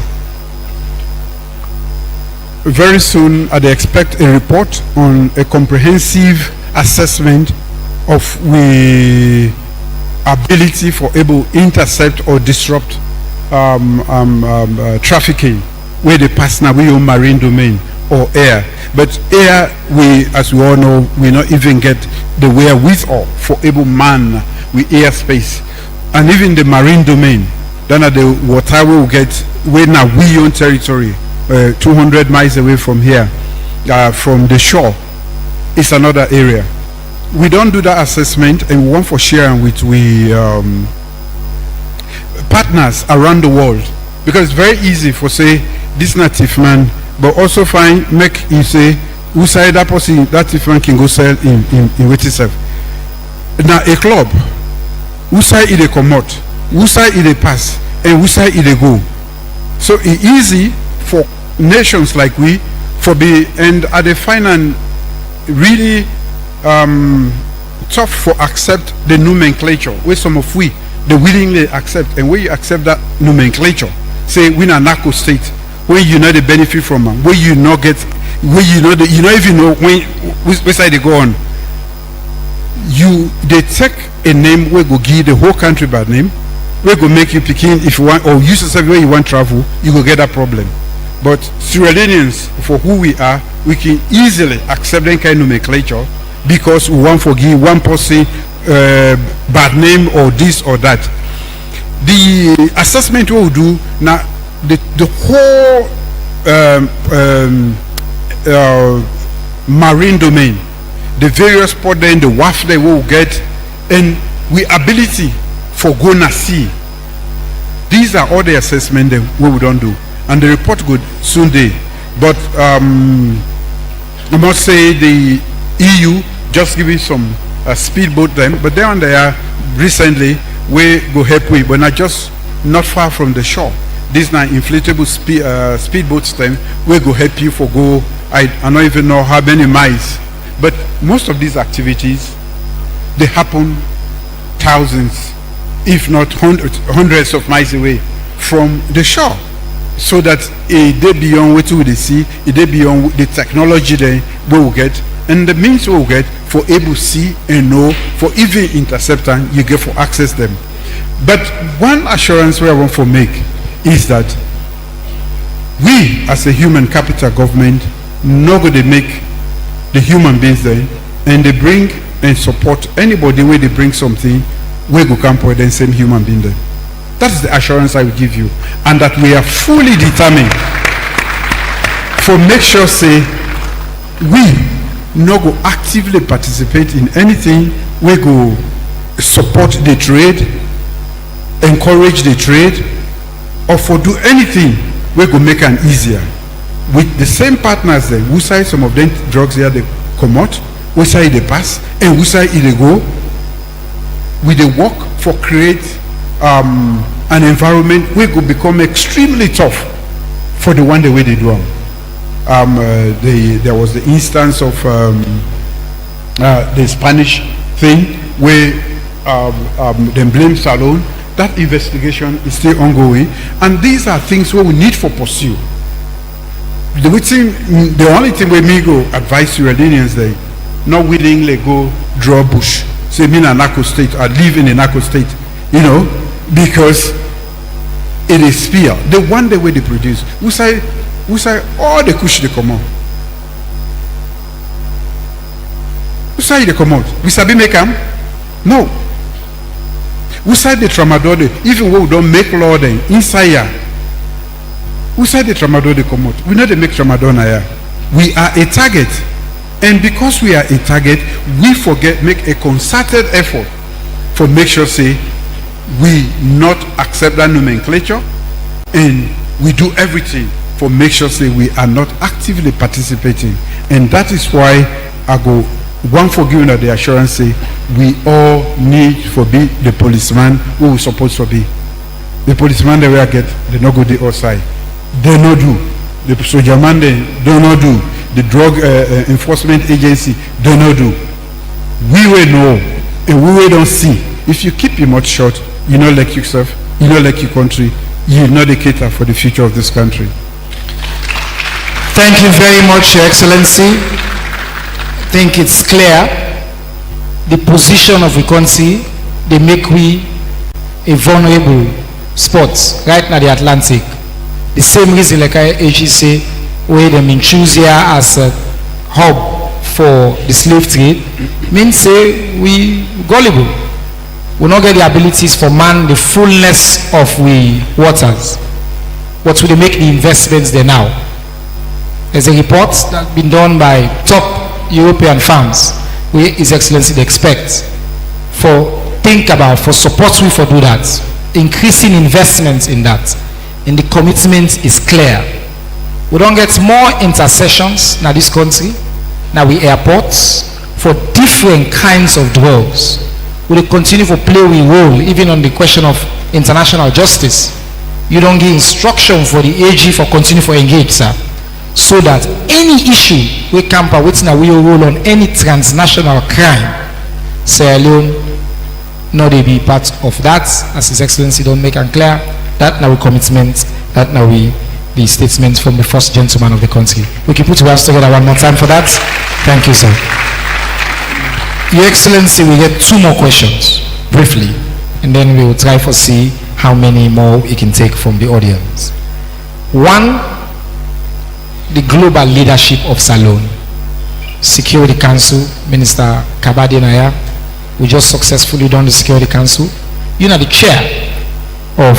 very soon I expect a report on a comprehensive assessment of we ability for able intercept or disrupt trafficking where they pass now we own marine domain or air. But air, we, as we all know, we not even get the wherewithal for able man with airspace. And even the marine domain, then at the water we will get where now we own territory, 200 miles away from here, from the shore, is another area. We don't do that assessment, and we want for sharing with partners around the world, because it's very easy for say this native man, but also find make you say who say that person that native man can go sell in with itself. Now a club, who say it a come out, who say it a pass, and who say it a go. So it's easy for nations like we for be and at the final really tough for accept the nomenclature where some of we they willingly accept, and where you accept that nomenclature, say we are narco state, where you know the benefit from them, where you not get, where you know the, you don't even know when which side they go on. You they take a name where go give the whole country bad name, where go make you picking if you want, or use yourself where you want travel, you go get that problem. But Sierra Leoneans, for who we are, we can easily accept that kind of nomenclature because we want to give one person bad name or this or that. The assessment we will do now, the whole marine domain, the various port then the WAF they will get, and we ability for go na sea. These are all the assessment that we don't do, and the report good soon day. But I must say the EU just giving some speedboat them, but they are recently we go help with, but not just not far from the shore. These now inflatable speedboats them we go help you for go. I don't even know how many miles, but most of these activities they happen thousands, if not hundreds of miles away from the shore. So that they beyond what we see, they beyond the technology they will get, and the means we will get for able see and know for even interceptor you get for access them. But one assurance we want to make is that we as a human capital government not going to make the human beings there, and they bring and support anybody where they bring something we go camp with the same human being there. That is the assurance I will give you, and that we are fully determined for make sure say we not go actively participate in anything we go support the trade, encourage the trade, or for do anything we go make an easier with the same partners there who side some of them drugs here they come out, who side they pass, and who side they go. We they work for create an environment we could become extremely tough for the one the way they do them. There was the instance of the Spanish thing where they blame Salon. That investigation is still ongoing, and these are things where we need for pursue. The only thing we may go advise Sierra Leoneans they not willingly go draw bush, say me in a narco state or live in a narco state, you know, because it is fear. The one the way they produce, we say all the kush they come out. We say they come out. We sabi make them? No. We say the tramadol, even when we don't make law then inside here. We say the tramadol they come out. We know they make tramadol here. We are a target. And because we are a target, we make a concerted effort for make sure say we not accept that nomenclature, and we do everything for make sure say we are not actively participating. And that is why I go one for giving the assurance say we all need to be the policeman who we supposed to be. The policeman they will get, they not go the outside. They not do. The soldier man they do not do. The drug enforcement agency do not do. We will know and we will don't see. If you keep your mouth shut, you not like yourself, you not like your country, you not the cater for the future of this country. Thank you very much, Your Excellency. I think it's clear the position of the country, they make we a vulnerable spot right now the Atlantic. The same reason like I say, where them in choose here as a hub for the slave trade, means say we gullible. We not get the abilities for man the fullness of we waters. What will they make the investments there now? There's a report that's been done by top European firms where His Excellency they expect for think about, for support we for do that. Increasing investments in that. And the commitment is clear. We don't get more intercessions in this country, now we airports for different kinds of drugs. We will continue to play a role even on the question of international justice. You don't give instruction for the AG for continue for engage, sir. So that any issue we camp waiting a will role on any transnational crime, Sierra Leone, not they be part of that, as His Excellency don't make and clear. That now we commitment, that now we the statements from the first gentleman of the country. We can put our hands together one more time for that. Thank you, sir. Your Excellency, we get two more questions, briefly, and then we will try to see how many more we can take from the audience. One, the global leadership of Salone. Security Council, Minister Kabadi Naya, we just successfully done the Security Council. You know the chair of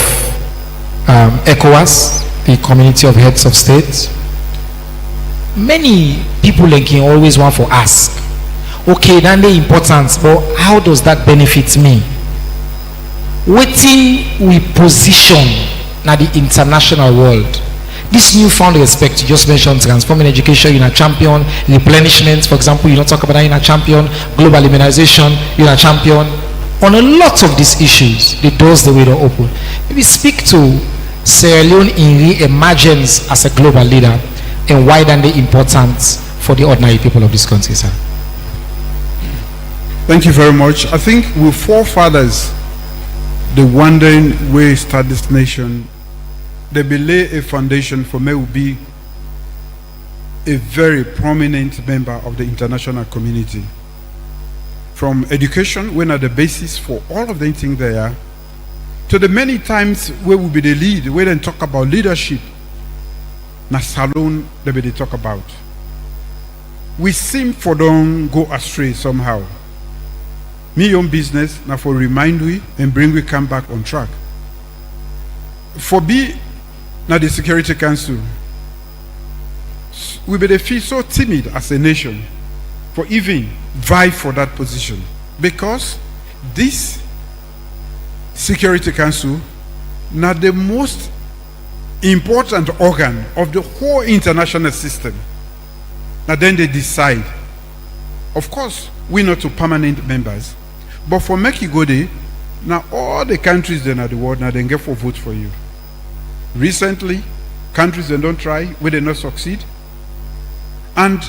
ECOWAS, the Community of Heads of States. Many people can always want to ask, okay, then the importance, but how does that benefit me? Waiting we position now the international world. This newfound respect, you just mentioned transforming education, you're a champion, replenishment, for example, you don't talk about that, you're a champion, global immunization, you're a champion. On a lot of these issues, the doors the way to open. Maybe speak to Sierra Leone in re-emergence as a global leader and why then the importance for the ordinary people of this country, sir. Thank you very much. I think with forefathers, the wandering way start this nation, they lay a foundation for me will be a very prominent member of the international community. From education, when at the basis for all of the things they are, to the many times where will be the lead, where they talk about leadership, na Salone they talk about. We seem for don't go astray somehow. Me own business, now for remind we and bring we come back on track. For be now the Security Council, we be feel so timid as a nation for even vie for that position, because this Security Council now the most important organ of the whole international system. Now then they decide. Of course, we're not to permanent members, but for make you go there, now all the countries then at the world now they get for vote for you. Recently, countries that don't try, where they not succeed. And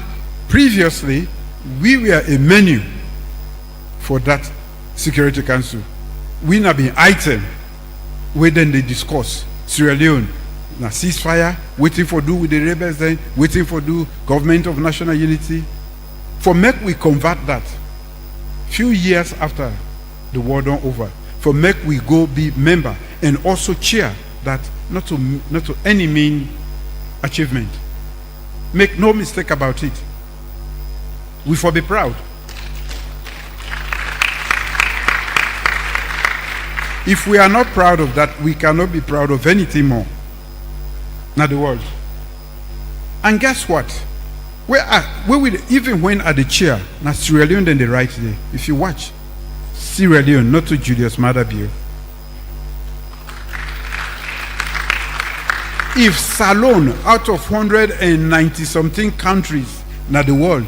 previously, we were a menu for that Security Council. We now been item where then they discuss Sierra Leone, now ceasefire, waiting for do with the rebels then, waiting for do government of national unity. For make we convert that few years after the war done over, for make we go be member and also cheer that not to any mean achievement. Make no mistake about it. We for be proud. If we are not proud of that, we cannot be proud of anything more. Not the world. And guess what? Even when at the chair, now Sierra Leone then the right there. If you watch, Sierra Leone, not to Julius Maada Bio. If Salone, out of 190 something countries in the world,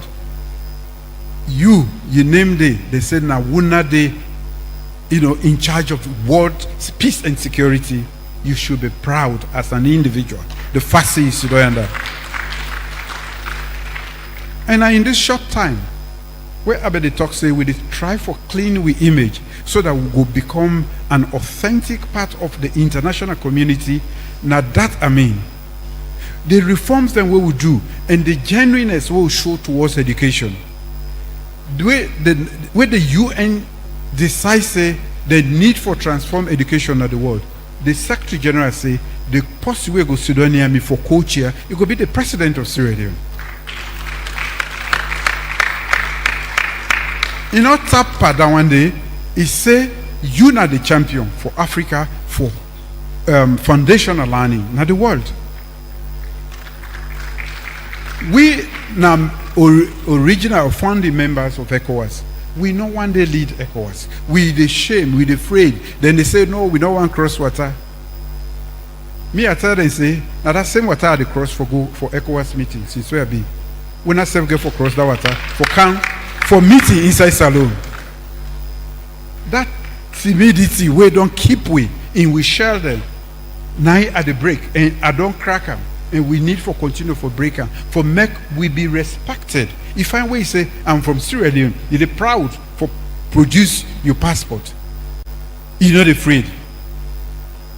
you name they said now wuna they, in charge of world peace and security, you should be proud as an individual. The first thing is to do that. And in this short time, where about the talk say we try for clean we image so that we will become an authentic part of the international community. Now that the reforms that we will do, and the genuineness we will show towards education. The way the UN decides the need for transform education of the world, the Secretary General say the post we go sit down near me for co-chair, it could be the president of Sierra Leone. You know, tap that one day, he say you are the champion for Africa for foundational learning in the world. We now original founding members of ECOWAS. We no one day lead ECOWAS. We the shame, we the afraid. Then they say no, we don't want cross water. Me I tell them say, now that same water at the cross for go for ECOWAS meetings. Since where be, we not self get for cross that water for camp for meeting inside salon. That timidity we don't keep we in we share them. Now at the break and I don't crack them. And we need for continue for break them. For make we be respected. If I way say I'm from Sierra Leone, you're proud for produce your passport. You're not afraid.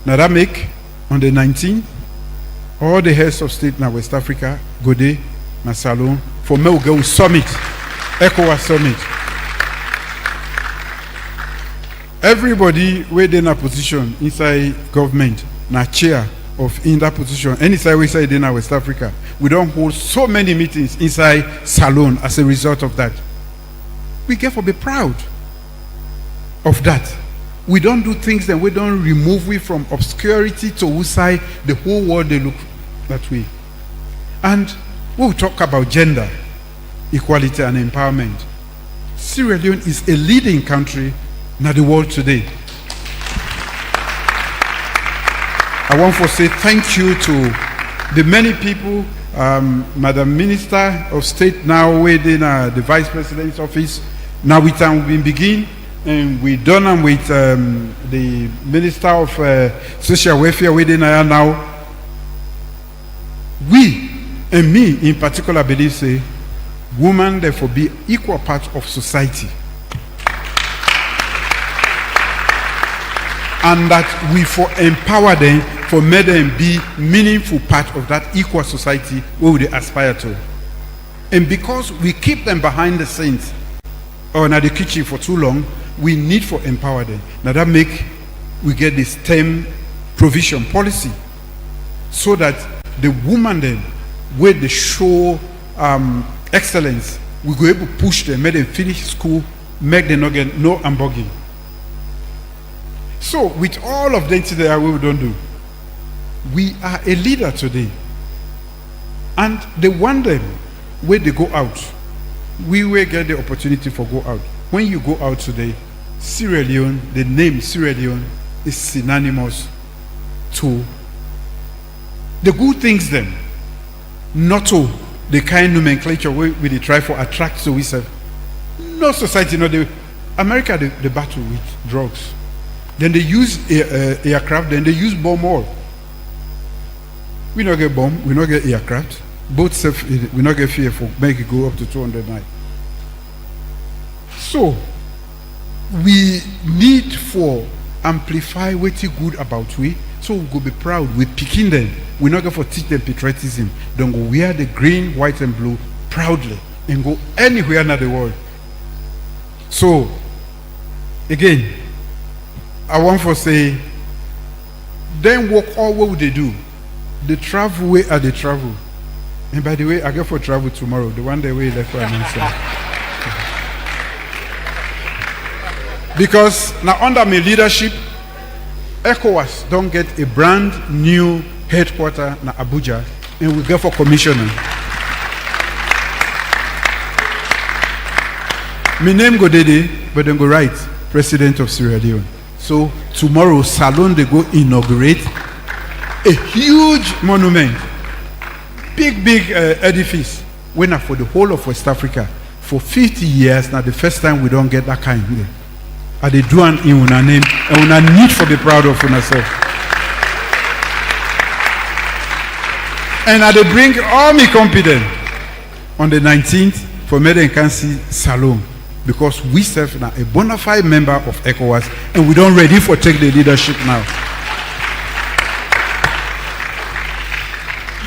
Now that make on the 19th, all the heads of state in West Africa go there, na salon for me we go summit, ECOWAS summit. Everybody where they in a position inside government, na chair of in that position, any side we say in West Africa, we don't hold so many meetings inside salon as a result of that. We get to be proud of that. We don't do things that we don't remove we from obscurity to whose side the whole world they look that way. And we'll talk about gender equality and empowerment. Sierra Leone is a leading country in the world today. I want to say thank you to the many people, Madam Minister of State now within the Vice President's office. Now we can begin, and we done them with the Minister of Social Welfare within now. We, and me in particular, believe say, women therefore be equal part of society. And that we for empower them, for make them be meaningful part of that equal society we would aspire to. And because we keep them behind the scenes or in the kitchen for too long, we need for empower them. Now that make we get this STEM provision policy so that the woman then where they show excellence, we go able to push them, make them finish school, make them not get no hamburger. So with all of them today we don't do, we are a leader today. And they want them where they go out. We will get the opportunity for go out. When you go out today, Sierra Leone, the name Sierra Leone is synonymous to the good things then, not to the kind nomenclature we try for attract so we say. No society, no America they battle with drugs. Then they use aircraft, then they use bomb all. We not get bomb, we not get aircraft. Both safe, we not get fear for make it go up to 200 miles. So we need for amplify what's good about we, so we go be proud. We picking them. We not going for teach them patriotism. Don't go wear the green, white, and blue proudly and go anywhere in the world. So again, I want to say, then walk all what would they do? The travel way are the travel. And by the way, I go for travel tomorrow. The one day way like for an answer. Because now under my leadership, ECOWAS don't get a brand new headquarters in Abuja, and we go for commissioner. My name go Dede, but then go right, President of Sierra Leone. So tomorrow, Salon they go inaugurate a huge monument, big edifice. When for the whole of West Africa for 50 years now, the first time we don't get that kind here. And they do an in una name and una need for the proud of yourself. And I they bring all me confidence on the 19th for me and can see Salon, because we serve now a bona fide member of ECOWAS and we don't ready for take the leadership now.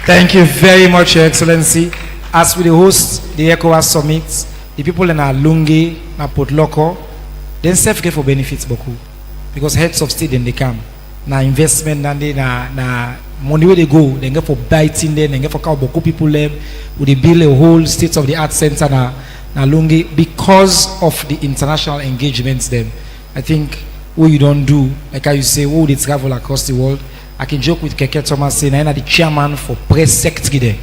Thank you very much, Your Excellency. As we host the ECOWAS Summit, the people in Lungi, na Port Loko, then self get for benefits beaucoup. Because heads of state then they come. Na investment and they na money where they go, they get for biting there, they get for cow beaucoup people there. Would they build a whole state of the art center na Lungi because of the international engagements then. I think what you don't do, like how you say, oh, they travel across the world. I can joke with Keke Thomas saying I'm the chairman for press secretary there.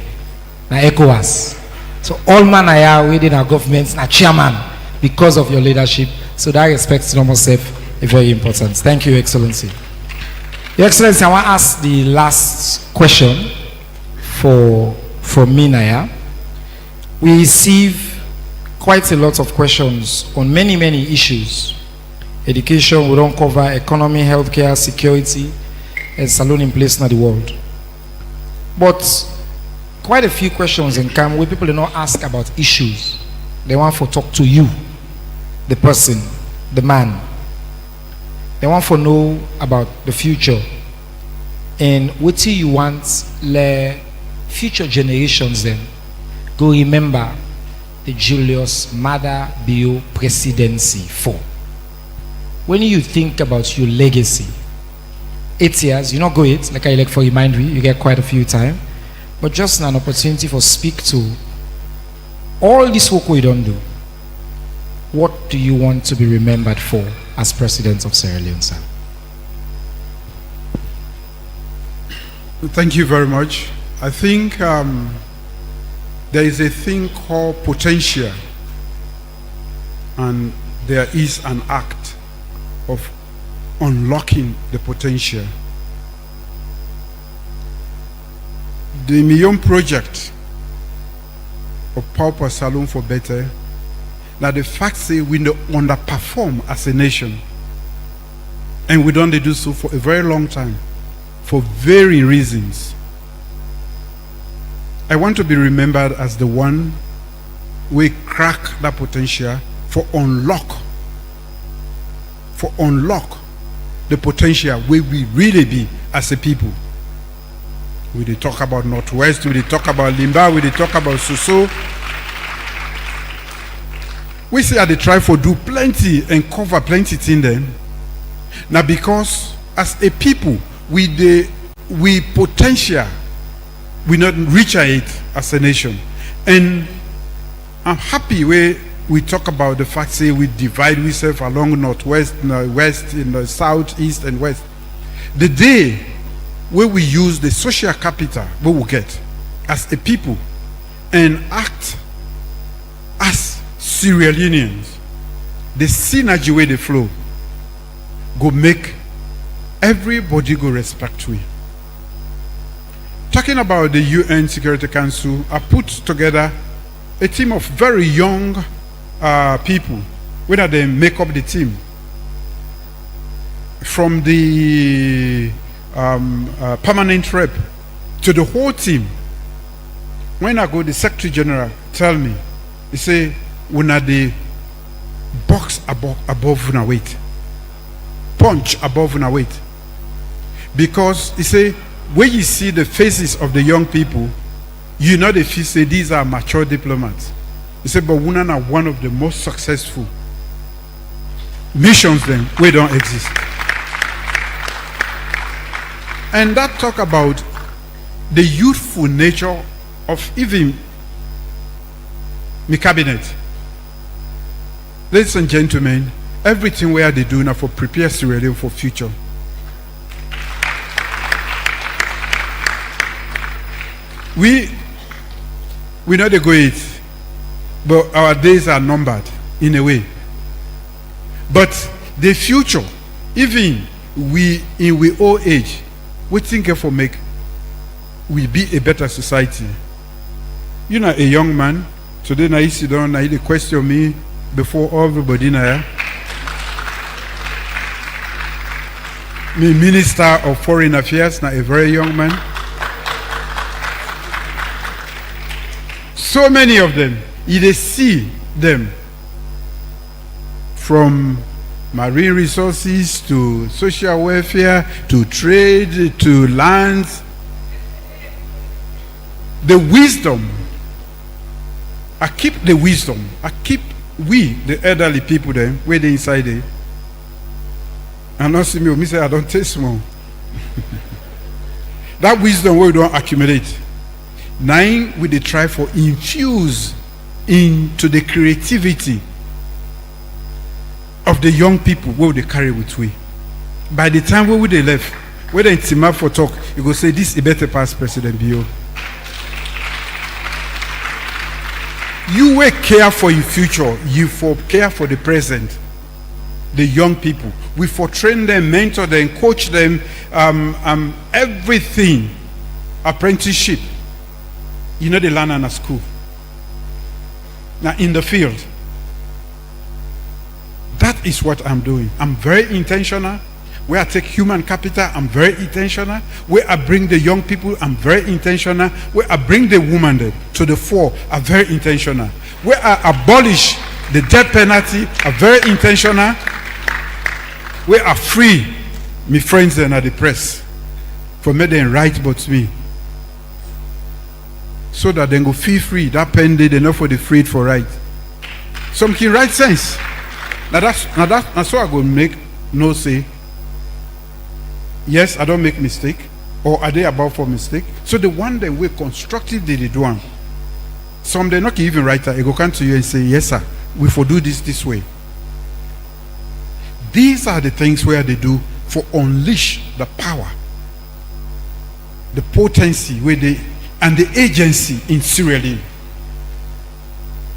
Na ECOWAS. So all man I are within our governments, na chairman because of your leadership. So that respect to normal self is very important. Thank you, Excellency. Your Excellency, I want to ask the last question from me, Naya. We receive quite a lot of questions on many issues. Education, we don't cover economy, healthcare, security, and salon in place in the world. But quite a few questions in come where people do not ask about issues. They want to talk to you, the person, the man. They want to know about the future. And what do you want the future generations then go remember the Julius Maada Bio presidency for? When you think about your legacy, 8 years, you not go it, like I like for remind me, you get quite a few time, but just an opportunity for speak to all this work we don't do. What do you want to be remembered for as President of Sierra Leone, sir? Thank you very much. I think there is a thing called potential, and there is an act of unlocking the potential. The Million Project of Pauper Salon for Better, now the fact say we underperform as a nation, and we don't do so for a very long time for very reasons. I want to be remembered as the one we crack that potential for unlock the potential where we really be as a people. We did talk about Northwest, we did talk about Limba, we did talk about Soso. We say they try for do plenty and cover plenty things then. Now because as a people, we potential, we not reach it as a nation. And I'm happy where we talk about the fact say we divide ourselves along Northwest, West, in the South, East, and West. The day where we use the social capital we will get as a people and act as Sierra Leoneans, the synergy where they flow go make everybody go respect we. Talking about the UN Security Council, I put together a team of very young people, whether they make up the team. From the permanent rep to the whole team. When I go, the Secretary General tell me, he say, when are the box above our weight, punch above our weight, because he say, when you see the faces of the young people, you know they feel say these are mature diplomats. He said, but we are one of the most successful missions then we don't exist. And that talk about the youthful nature of even my cabinet. Ladies and gentlemen, everything we are doing now for prepare Sierra Leone for future. We know they go it, but our days are numbered in a way. But the future, even we in we old age, we think for make we be a better society. You know, a young man today now you sit down now you question me before everybody now. Me Minister of Foreign Affairs, now a very young man. So many of them, you see them from marine resources to social welfare to trade to lands. The wisdom, I keep the wisdom. I keep we, the elderly people there, where they inside there. And not see me say, I don't taste more. That wisdom we don't accumulate. 9, we they try for infuse into the creativity of the young people where they carry with we. By the time where they left, where they team up for talk, you go say this is better past President Bio. You will care for your future, you for care for the present, the young people. We for train them, mentor them, coach them, everything, apprenticeship. You know they learn in a school. Now in the field, that is what I'm doing. I'm very intentional. Where I take human capital, I'm very intentional. Where I bring the young people, I'm very intentional. Where I bring the woman to the fore, I'm very intentional. Where I abolish the death penalty, I'm very intentional. Where I free my friends and at the press for me them right but me. So that they go feel free. That pen they not for the freed for right. Some can right sense. That's what I go make no say. Yes, I don't make mistake. Or are they about for mistake? So the one that we constructive they do one. Some they not even write that. They go come to you and say, yes sir, we for do this way. These are the things where they do for unleash the power, the potency where they and the agency in Sierra Leone.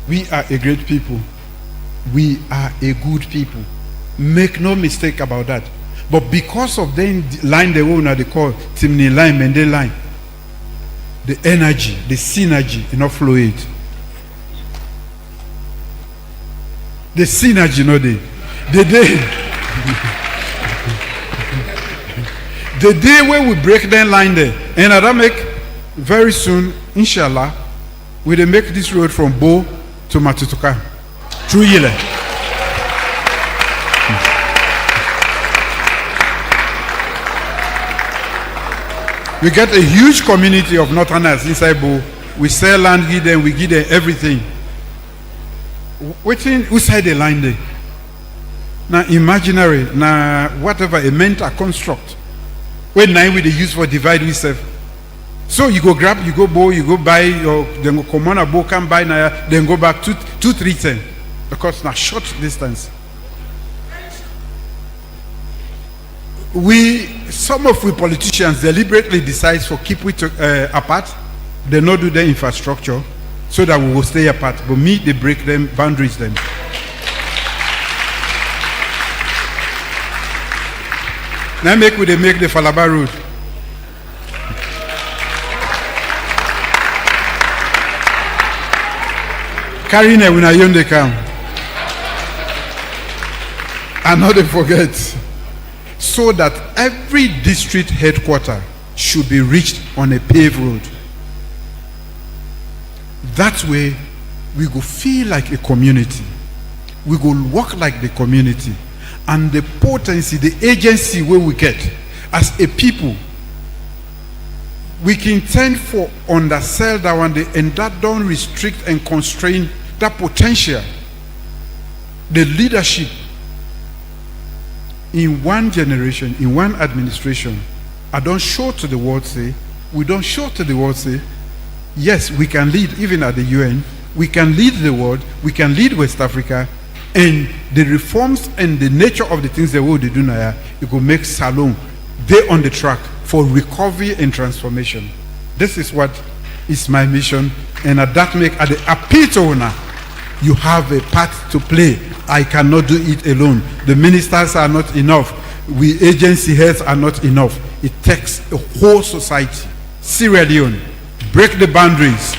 We are a great people. We are a good people. Make no mistake about that. But because of the line they own, they call Timney line, Mende line, the energy, the synergy, enough flow it. The synergy, no day. The day where we break that line there, and I make very soon, inshallah, we will make this road from Bo to Matutuka through Yele. We get a huge community of Northerners inside Bo. We sell land, give them, we give them everything. Waiting, who side the line there? Now imaginary, now whatever a mental construct. When nine we they use for divide we serve. So you go grab, you go bow, you go buy, or then go come on a bow, come buy now, then go back 2-3-10. Because now short distance. Some of we politicians deliberately decide for keep we apart. They not do the infrastructure so that we will stay apart. But me, they break them, boundaries them. Now make the Falaba road. Carrying it when I young they come. And not they forget. So that every district headquarter should be reached on a paved road. That way, we go feel like a community. We go walk like the community. And the potency, the agency where we get as a people, we can tend for undersell that one day, and that don't restrict and constrain that potential. The leadership in one generation, in one administration, I don't show to the world say, we don't show to the world say, yes, we can lead even at the UN, we can lead the world, we can lead West Africa, and the reforms and the nature of the things the world they do now, it will make Salome, they on the track for recovery and transformation. This is what is my mission, and at that make at the appeal to owner, you have a part to play. I cannot do it alone. The ministers are not enough. We agency heads are not enough. It takes a whole society. Sierra Leone, break the boundaries.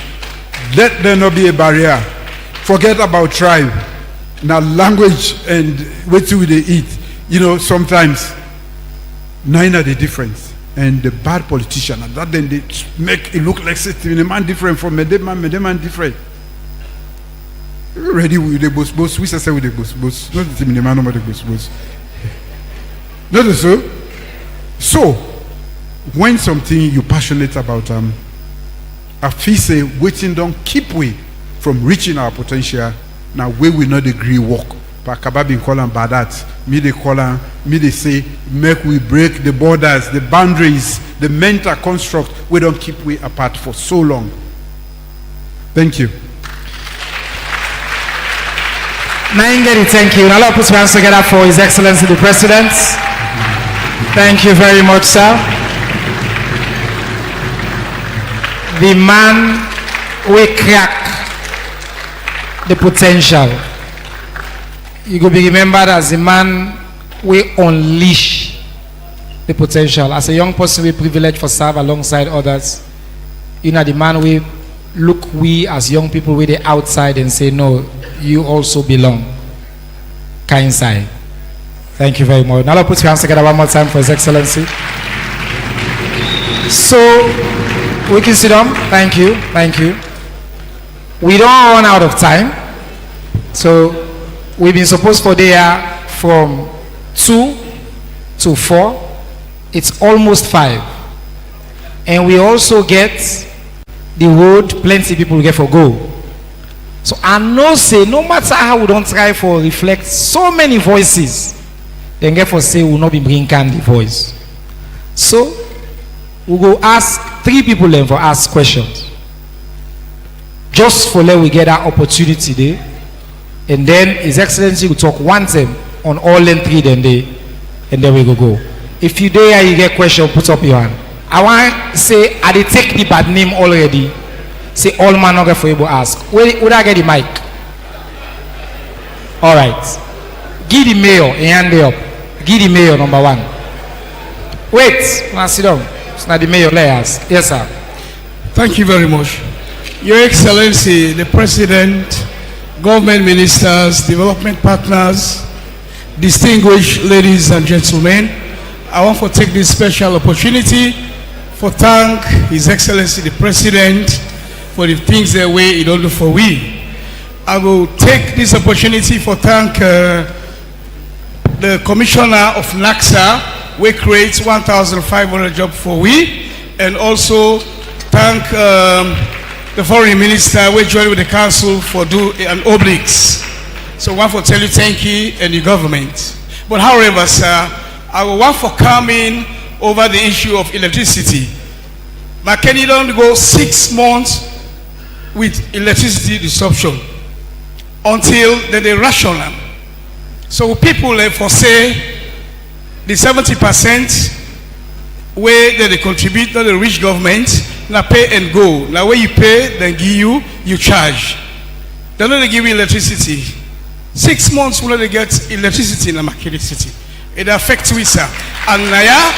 Let there not be a barrier. Forget about tribe. Now language and what do they eat. You know, sometimes nine are the difference. And the bad politician, and that then they make it look like the man different from the man different. Ready with the boss, we say with the boss, not the man, not the boss. Not so. So, when something you're passionate about, I feel say waiting don't keep we from reaching our potential. Now we will not agree work. But Kababin call them bad that. Me they call them, me they say, make we break the borders, the boundaries, the mental construct. We don't keep we apart for so long. Thank you. Naingeri, thank you. Now let's put your hands together for His Excellency the President. Thank you very much, sir. The man will crack the potential. You will be remembered as the man will unleash the potential. As a young person, we privileged for serve alongside others. You know, the man will look we as young people with the outside and say, no, you also belong. Kind side. Thank you very much. Now let's put your hands together one more time for His Excellency. So we can sit down. Thank you. Thank you. We don't run out of time. So we've been supposed for there from 2 to 4. It's almost 5. And we also get the road, plenty people get for go. So I know say no matter how we don't try for reflect so many voices, then get for say we will not be bringing the voice. So we go ask 3 people then for ask questions. Just for let we get that opportunity there. And then His Excellency will talk one time on all them 3 then they, and then we go. If you there you get question, put up your hand. I want to say I did take the bad name already. Say all man not get for you to ask. Would I get the mic? Alright. Give the mayor a hand up. Give the mayor number 1. Wait, now sit down. It's not the mayor, let us. Yes, sir. Thank you very much. Your Excellency, the President, government ministers, development partners, distinguished ladies and gentlemen, I want to take this special opportunity for thank His Excellency the President for the things that way he don't do for we. I will take this opportunity for thank the Commissioner of NACSA, we create 1,500 jobs for we, and also thank the Foreign Minister, we join with the Council for do an obliques. So I want to tell you thank you and the government. But however, sir, I will want for coming over the issue of electricity. Makeni don't go 6 months with electricity disruption until they ration them. So people for say the 70% where they contribute to the rich government, now pay and go. Now when you pay, then give you charge. They don't give you electricity. 6 months will they get electricity in the Makeni city. It affects we, sir. And now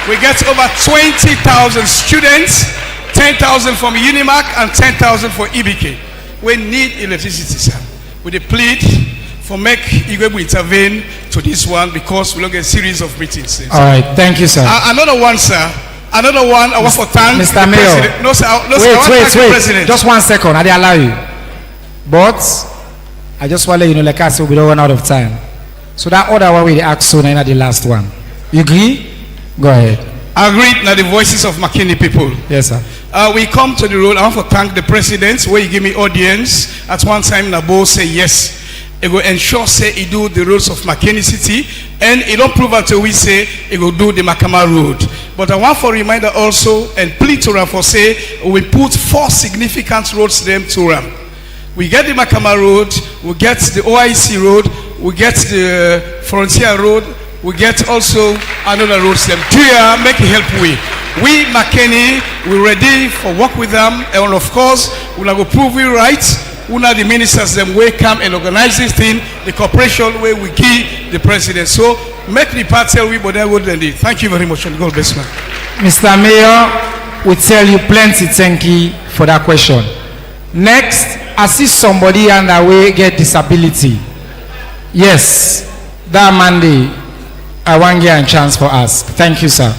we get over 20,000 students, 10,000 from UNIMAK and 10,000 for EBK. We need electricity, sir. We plead for make Igwe intervene to this one because we look at a series of meetings. Sir. All right, thank you, sir. Another one, sir. Another one. I want to thank Mr. the Mayor. President. No, sir. No, Wait. the President. Just 1 second. I allow you. But I just want to let you know, like I said, we don't run out of time. So that other one we ask so now the last one. You agree? Go ahead. I agree now the voices of Makeni people. Yes, sir. We come to the road. I want to thank the President where he give me audience. At one time, Nabo say yes. It will ensure say he do the roads of Makeni City, and it don't prove until we say it will do the Makama Road. But I want for reminder also and plead to Ram for say we put 4 significant roads them to Ram. We get the Makama Road, we get the OIC Road, we get the Frontier Road, we get also another road them. To make it help we Makeni, we ready for work with them, and of course we will prove we right. Una the ministers them will come and organize this thing, the cooperation where we give the president. So make the part tell we but that would end it. Thank you very much and God bless man. Mr. Mayor, we tell you plenty thank you for that question. Next, I see somebody and that way get disability. Yes, that Monday I want get a chance for us. Thank you, sir.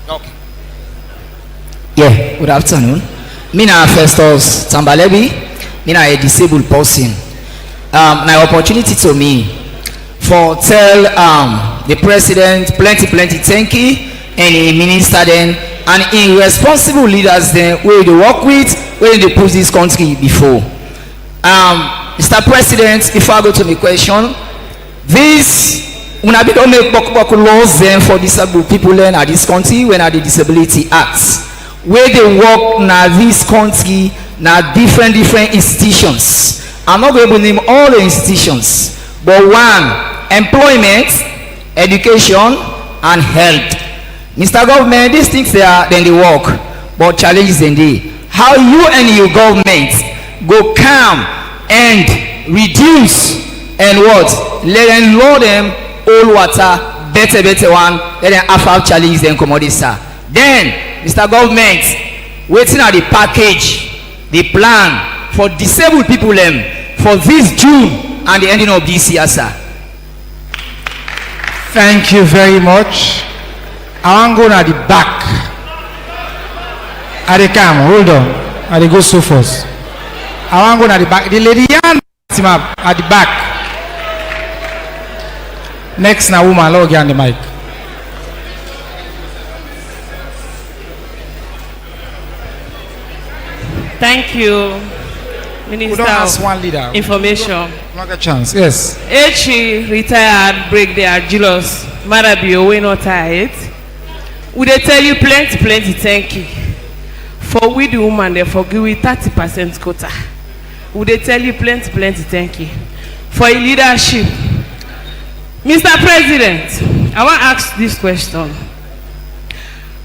Okay. Yeah, good afternoon. Me na Festus Tambalebi. Me na a disabled person. My opportunity to me for tell the president plenty thank you and the minister then and irresponsible leaders then wey dey work with, wey dey push this country before. Mr. President, if I go to the question, this una be don make boku laws then for disabled people then at this country when at the Disability Act, where they work na this country na different institutions. I'm not going to name all the institutions, but one, employment, education, and health. Mr. Government, these things then they work, but challenges in there. How you and your government go calm and reduce and what? Let them lower them all water, better one, let them have challenges then come out this sir. Then, Mr. Government, waiting at the package, the plan for disabled people for this June and the ending of this year, sir. Thank you very much. I want to go at the back. At the cam, hold on. At the go so first. I want to go at the back. The lady Fatima at the back. Next now woman, log on the mic. Thank you, Minister of one leader. Information. Not a chance. Yes. H retired Brigadier Julius Maada Bio, we not tired. We dey tell you plenty thank you. For we the woman they forgive we 30% quota. We dey tell you plenty thank you. For your leadership. Mr. President, I want to ask this question.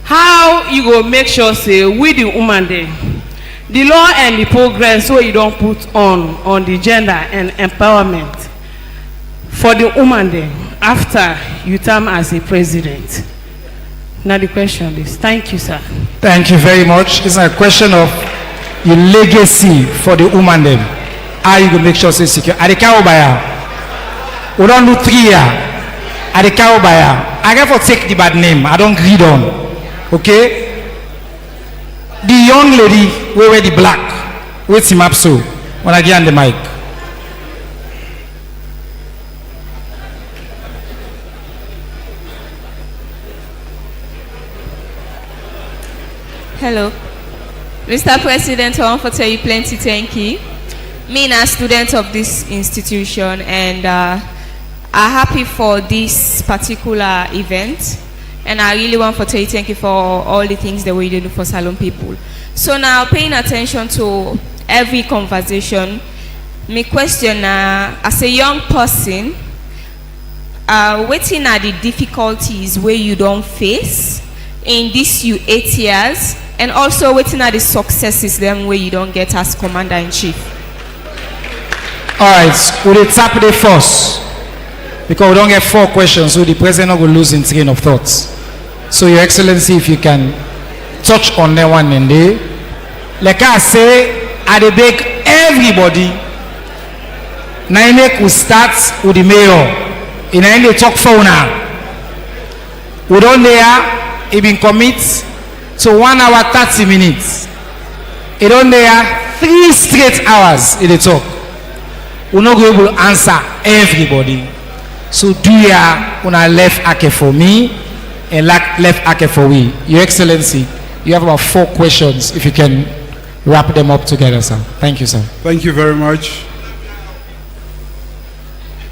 How you go make sure say we the woman there, the law and the progress so you don't put on the gender and empowerment for the woman there after you term as a president? Now the question is, thank you, sir. Thank you very much. It's a question of your legacy for the woman then. How you go make sure say secure? At the Kaobaya, we don't do 3 years. At the Kaobaya, I got to take the bad name. I don't read on. Okay? The young lady we wear the black. Wait him up so when I get on the mic. Hello. Mr. President, I want to tell you plenty thank you. Me a student of this institution and I'm happy for this particular event. And I really want to tell you thank you for all the things that we do for Salon people. So now paying attention to every conversation, my question as a young person, waiting at the difficulties where you don't face in these 8 years, and also waiting at the successes them where you don't get as Commander-in-Chief. All right, we'll tap the first because we don't get 4 questions, so the president not going to lose in train of thoughts. So, Your Excellency, if you can touch on that one and day, like I say, I beg everybody. Now, we start with the mayor. In the talk for now. We don't there, he been commit to 1 hour 30 minutes. He don't there 3 straight hours in the talk. We're not going to be able to answer everybody. So do ya una left ake for me and left ake for we. Your Excellency, you have about 4 questions. If you can wrap them up together, sir. Thank you, sir. Thank you very much.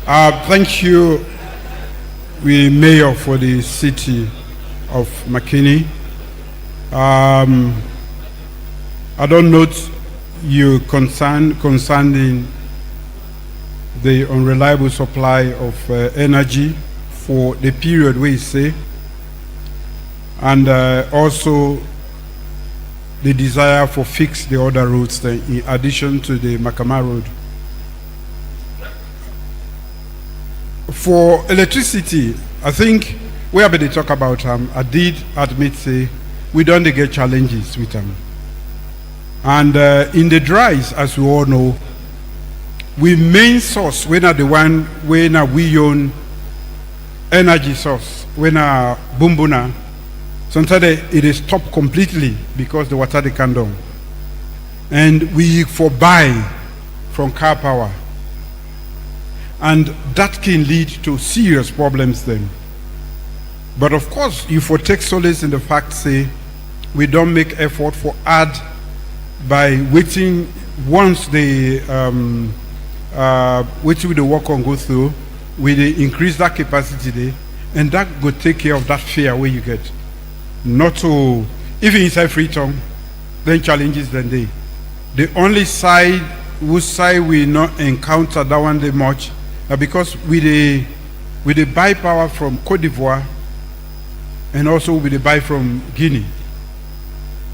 Thank you, we Mayor for the city of Makeni. I don't note you concerning the unreliable supply of energy for the period we say, and also the desire for fix the other roads in addition to the Makama Road. For electricity, I think we have been talk about I did admit say we don't get challenges with them. And in the dries, as we all know, we main source when are the one when we own energy source when bumbuna sometimes it is stopped completely because the water they can down, and we for buy from car power, and that can lead to serious problems then. But of course you for take solace in the fact say we don't make effort for add by waiting once the waiting with the work on go through, we increase that capacity there, and that go take care of that fear where you get. Not to even inside Freetown, then challenges then they. The only side whose side we not encounter that one day much, because we buy power from Cote d'Ivoire, and also we buy from Guinea,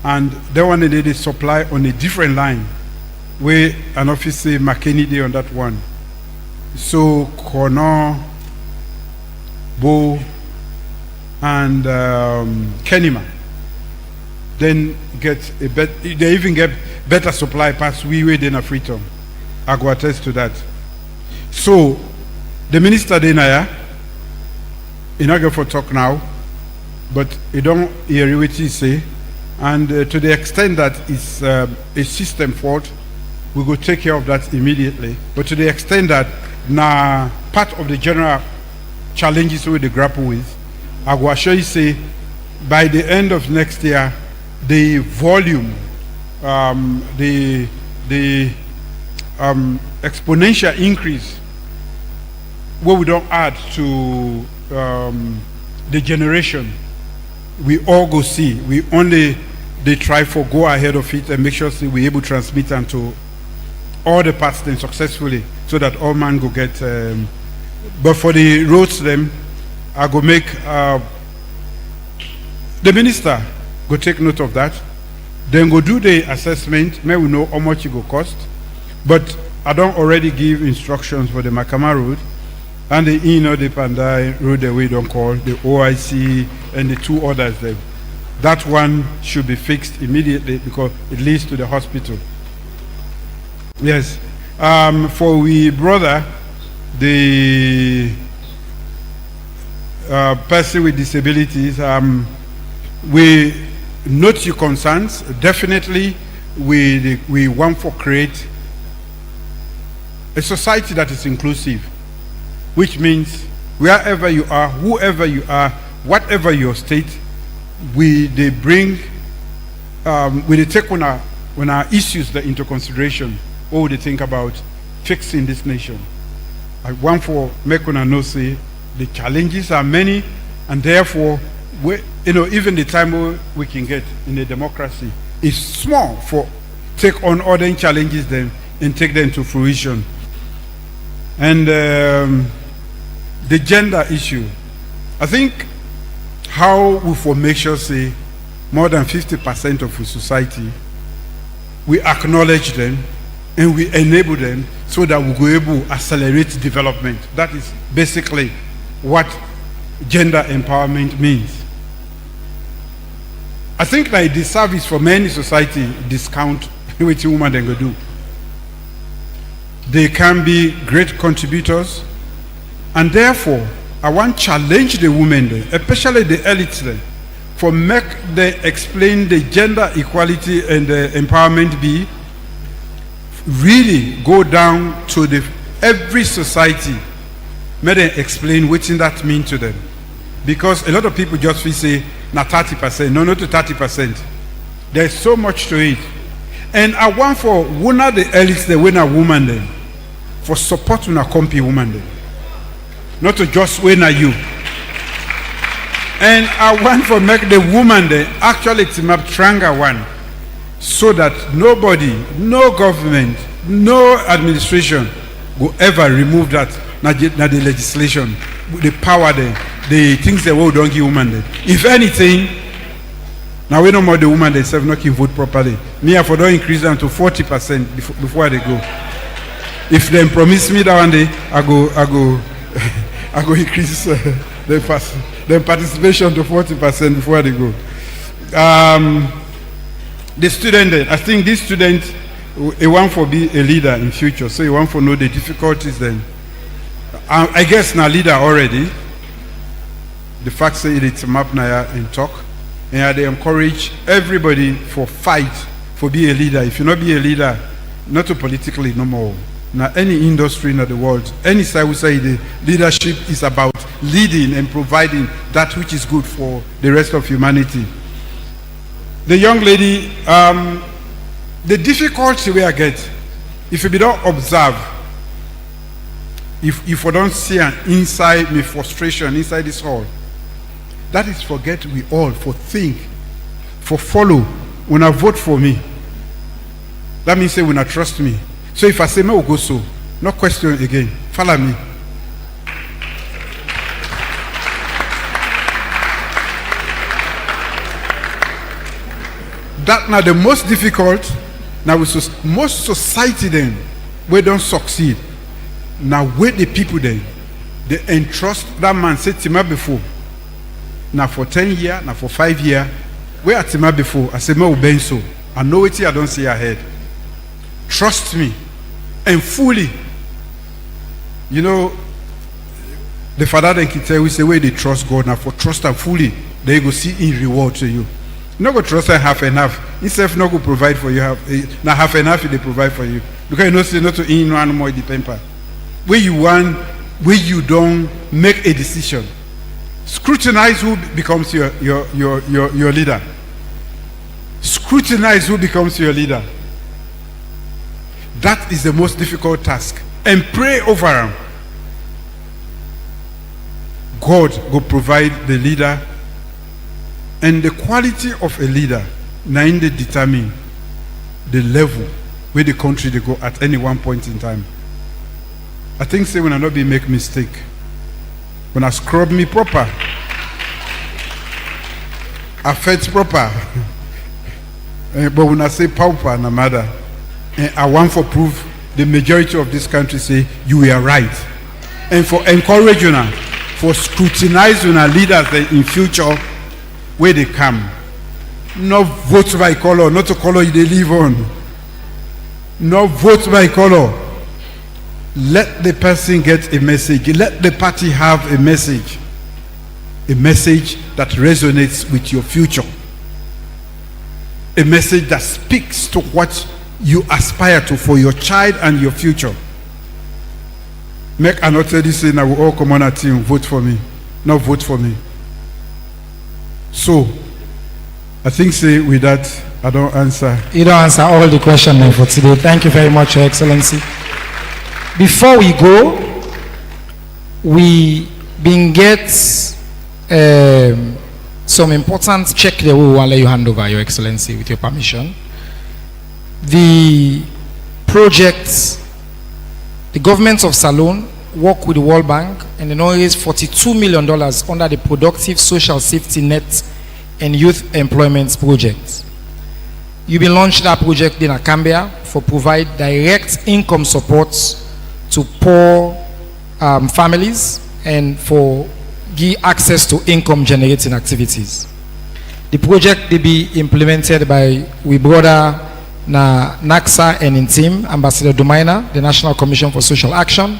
and that one they supply on a different line, where an office say Makeni day on that one. So Kono, Bo, and Kenima then get a they even get better supply pass we than a Freetown. I go attest to that. So the minister Denaya, he not go for talk now, but he don't hear what he say, and to the extent that it's a system fault, we go take care of that immediately. But to the extent that now part of the general challenges we grapple with, I will assure you say by the end of next year, the volume, the exponential increase, what we don't add to the generation, we all go see. We only they try for go ahead of it and make sure we able to transmit them to all the parts then successfully, so that all man go get. But for the roads, them I go make the minister go take note of that. Then go do the assessment. May we know how much it go cost. But I don't already give instructions for the Makama road and the the Pandai road that we don't call the OIC and the two others there. That one should be fixed immediately because it leads to the hospital. Yes. For we brother, the person with disabilities, we note your concerns. Definitely, we want to create a society that is inclusive, which means wherever you are, whoever you are, whatever your state, they bring, they take on our issues into consideration. What would they think about fixing this nation? I want for make una know say the challenges are many, and therefore, even the time we can get in a democracy is small for take on other challenges then and take them to fruition. And the gender issue, I think how we for make sure say more than 50% of the society, we acknowledge them and we enable them so that we go able to accelerate development. That is basically what gender empowerment means. I think that the service for many society discount what women then go do. They can be great contributors, and therefore I want to challenge the women there, especially the elites there, for make them explain the gender equality and the empowerment be really go down to every society, make them explain what that mean to them. Because a lot of people just feel say, na 30%, no, not to 30%. There's so much to it. And I want for one of the elites, the winner woman then, for support on a company woman then. Not to just win at you. And I want for make the woman then actually team up stronger one, so that nobody, no government, no administration will ever remove that, not the legislation, the power there, the things that we don't give women there. If anything, now we know more the women themselves not can vote properly. Me, I for don't increase them to 40% before they go. If they promise me that one day, I go increase the participation to 40% before they go. The student, I think this student, he want to be a leader in future, so he want to know the difficulties then. I guess now leader already. The fact say it's a map now and talk, and they encourage everybody for fight for be a leader. If you not be a leader, not to politically no more. Now any industry in the world, any side we say the leadership is about leading and providing that which is good for the rest of humanity. The young lady, the difficulty we get, if you don't observe, if you don't see an inside me frustration inside this hall, that is forget we all for think, for follow, when I vote for me. That means say when I trust me. So if I say no go so, no question again. Follow me. That now the most difficult. Now with most society then, we don't succeed. Now where the people then, they entrust that man said Tima before. Now for 10 years, now for 5 years, where at Tima before, I say me obey so. I know it here, I don't see ahead. Trust me, and fully. You know, the father then can tell we say where they trust God now for trust and fully, they go see in reward to you. Not go trust and half enough. Instead not go provide for you, now half enough they provide for you. Because you know say not to in one more depend. Where you want, where you don't make a decision. Scrutinize who becomes your leader. Scrutinize who becomes your leader. That is the most difficult task. And pray over them. God will provide the leader. And the quality of a leader, now they determine the level where the country they go at any one point in time. I think say when I not be make mistake, when I scrub me proper, I fetch proper, but when I say pauper na matter, I want for proof the majority of this country say you are right, and for encouraging her, for scrutinizing our leaders in future where they come. Not vote by color, not a color they live on. Not vote by color. Let the person get a message. Let the party have a message. A message that resonates with your future. A message that speaks to what you aspire to for your child and your future. Make another this saying I will all come on a team, vote for me. Not vote for me. So, I think say with that, I don't answer. You don't answer all the questions for today. Thank you very much, Your Excellency. Before we go, we been get some important check that we will let you hand over, Your Excellency, with your permission. The projects, the government of Salone work with the World Bank and they now raise $42 million under the Productive Social Safety Net and Youth Employment Project. You've been launched that project in Akambia for provide direct income support to poor families and for give access to income generating activities. The project will be implemented by we brother na NACSA and in team, Ambassador Dumaina, the National Commission for Social Action,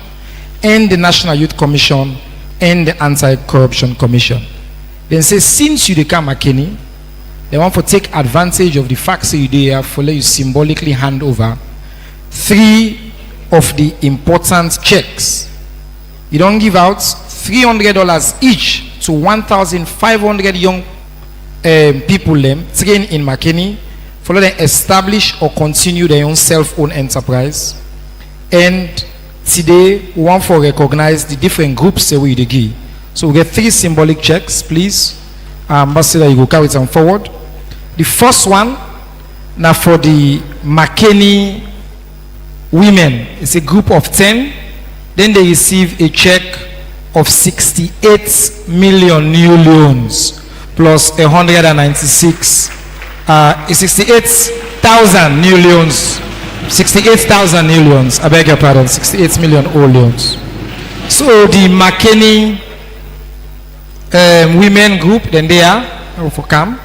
and the National Youth Commission and the Anti-Corruption Commission. Then say since you become Makeni, they want to take advantage of the fact that you there for let you symbolically hand over 3 of the important checks. You don't give out $300 each to 1,500 young people them trained in Makeni for them establish or continue their own self-owned enterprise. And today we want to recognize the different groups that we give. So we get 3 symbolic checks, please. Ambassador, you go carry them forward. The first one now for the Makeni women. It's a group of 10. Then they receive a check of 68 million new loans plus 68,000 new loans. 68,000 new loans. I beg your pardon. 68 million old loans. So the Makeni women group, then they are for come.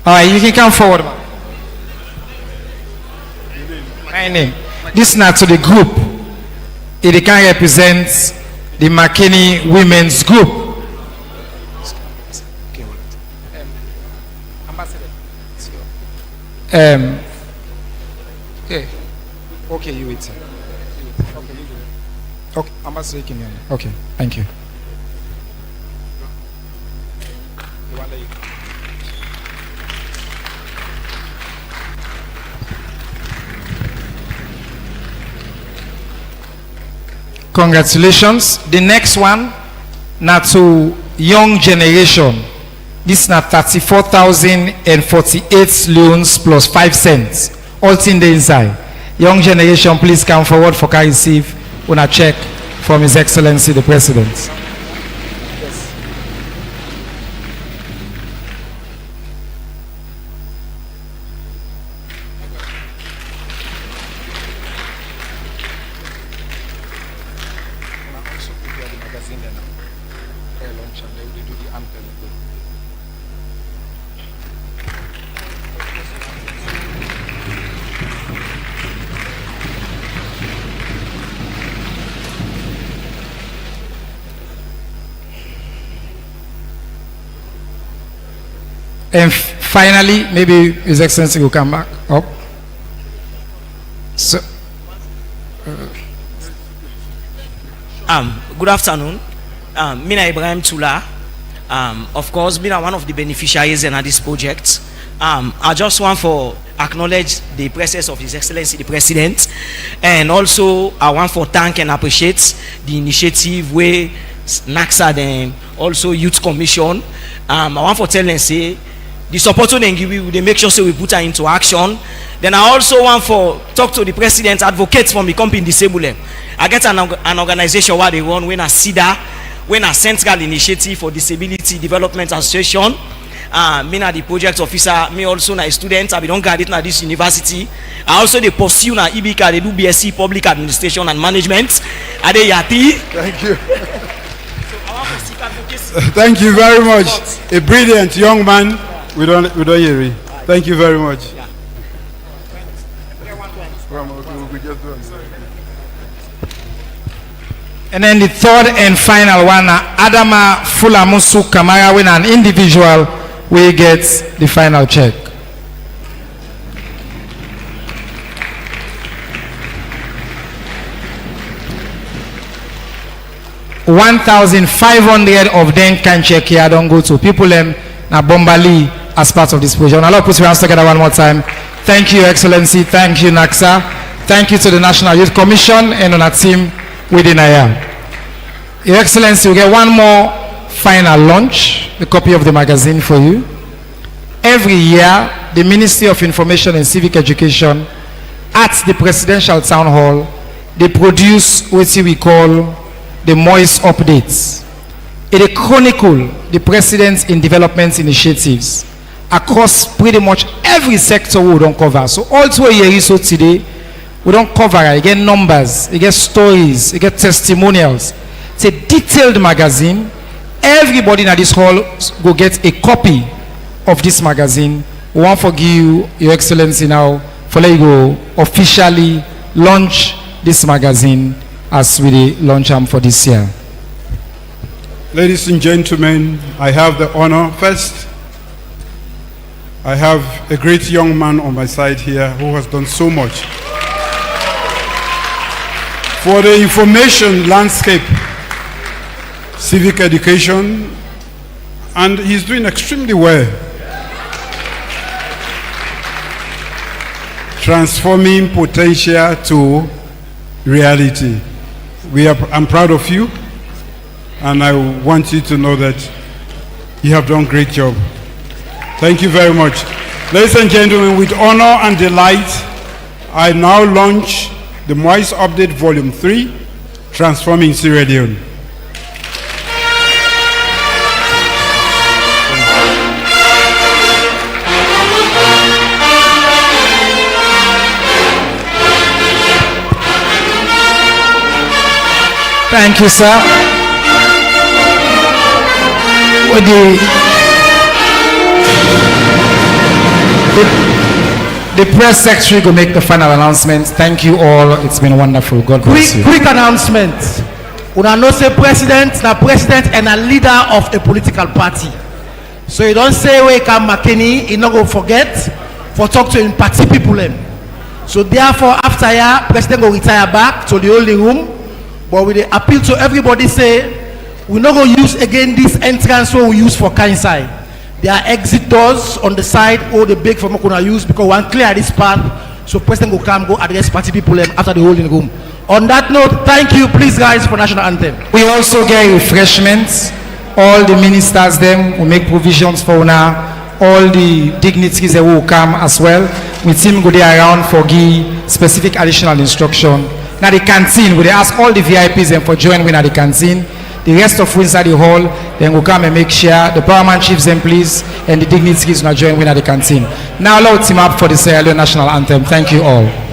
Alright, you can come forward. My name. This is not to the group. It can represent the Makeni women's group. Okay, you wait. Okay, Ambassador, you can hear me. Okay, thank you. Congratulations. The next one, now to young generation. This na 34,048 loans plus 5 cents. All in the inside. Young generation, please come forward for can receive on a check from His Excellency the President. And finally, maybe His Excellency will come back up. So, good afternoon. Mina Ibrahim Tula. Of course, Mina one of the beneficiaries in this project. I just want to acknowledge the presence of His Excellency the President, and also I want to thank and appreciate the initiative where NACSA and also Youth Commission. I want to tell them say the support they give you, they make sure say we put her into action. Then I also want to talk to the President, advocates from the company disabled. I get an organization where they run when a CIDA, when a Central Initiative for Disability Development Association. Me na the project officer, me also na a student, I be don't graduate na this university. I also they pursue na IBK, they do BSc Public Administration and Management. Ade Yati. Thank you. Thank you very much. A brilliant young man. We don't hear it. Thank you very much. And then the third and final one, Adama Fulamusu Kamara, when an individual will get the final check. $1,500 of them can check here. Don't go to people na Bombali as part of this project. I'll put your hands together one more time. Thank you, Excellency. Thank you, NACSA. Thank you to the National Youth Commission and on our team within IAM. Your Excellency, we get one more final launch, a copy of the magazine for you. Every year, the Ministry of Information and Civic Education at the Presidential Town Hall, they produce what we call the Moist Updates. It chronicle the President's in development initiatives across pretty much every sector we don't cover. So all 2 years so today, we don't cover it. You get numbers, you get stories, you get testimonials. It's a detailed magazine. Everybody in this hall go get a copy of this magazine. We want to give you, Your Excellency, now for let you go officially launch this magazine as we launch them for this year. Ladies and gentlemen, I have the honor. First, I have a great young man on my side here who has done so much for the information landscape, civic education, and he's doing extremely well. Transforming potential to reality. I'm proud of you, and I want you to know that you have done a great job. Thank you very much. Ladies and gentlemen, with honor and delight, I now launch the Moist Update Volume 3, Transforming Sierra Leone. Thank you, sir. With the press secretary will make the final announcement. Thank you all. It's been wonderful. God bless you. Quick announcement. Una know say president and a leader of a political party. So you don't say where come Makeni, you not go forget for talk to in party people. So therefore, after here, president go retire back to the holding room. But we appeal to everybody say we not going to use again this entrance what we use for Kainside. There are exit doors on the side or the big for Makuna use because one clear this part so president go come go address party people after the holding room. On that note, thank you. Please, guys, for national anthem. We also get refreshments. All the ministers them will make provisions for una. All the dignitaries that will come as well. With him go there around for give specific additional instruction. Now the canteen, we ask all the VIPs and for joining at the canteen. The rest of inside the hall, then we'll come and make sure the paramount chiefs then please and the dignitaries will join at the canteen. Now let's team up for the Sierra Leone national anthem. Thank you all.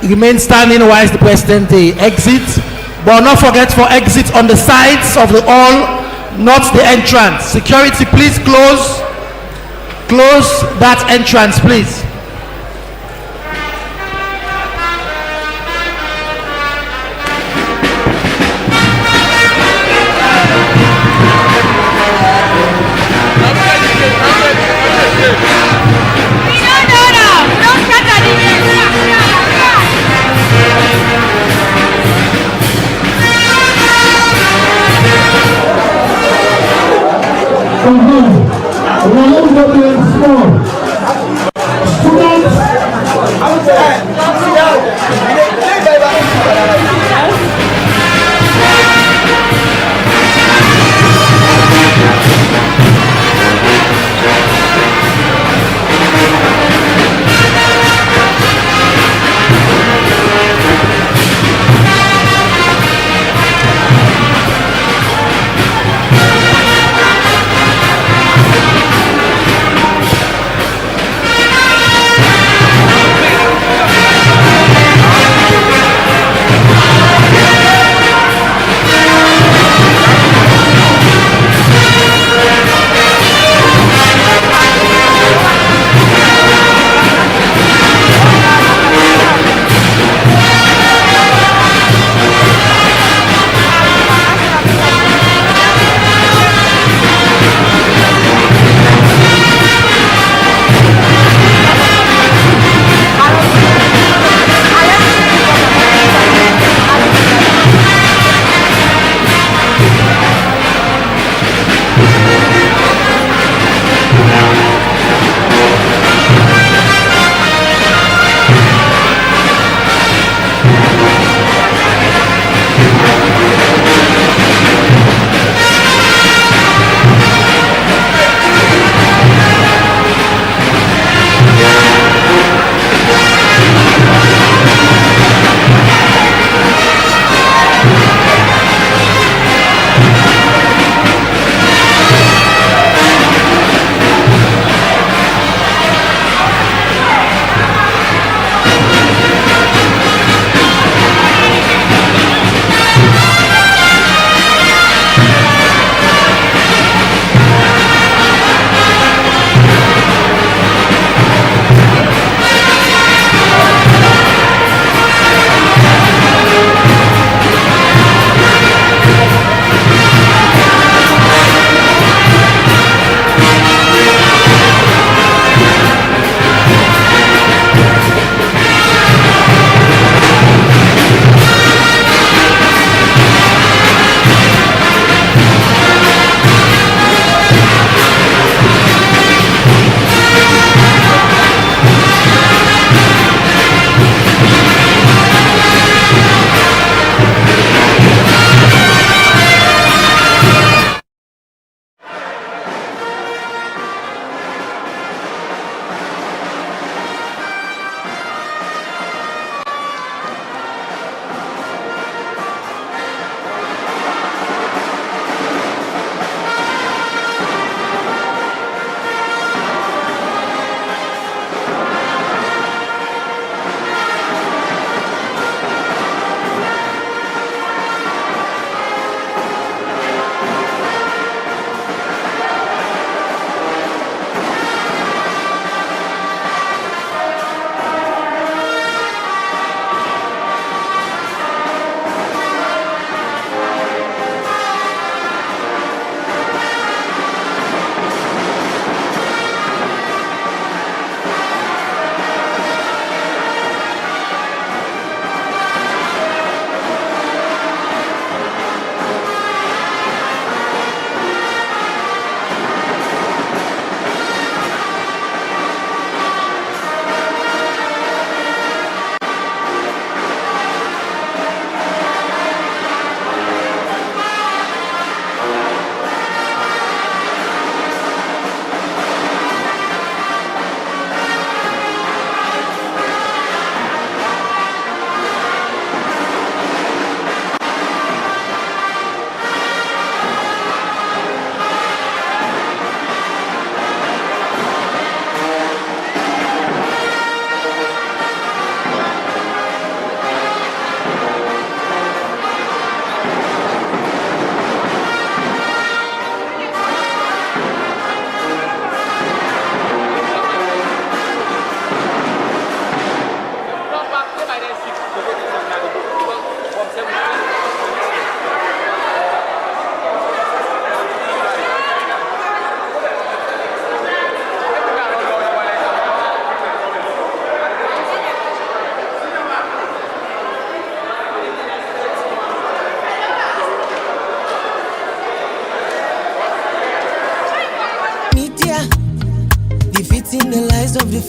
Remain standing whilst the president exits, but not forget for exit on the sides of the hall, not the entrance. Security, please close that entrance, please.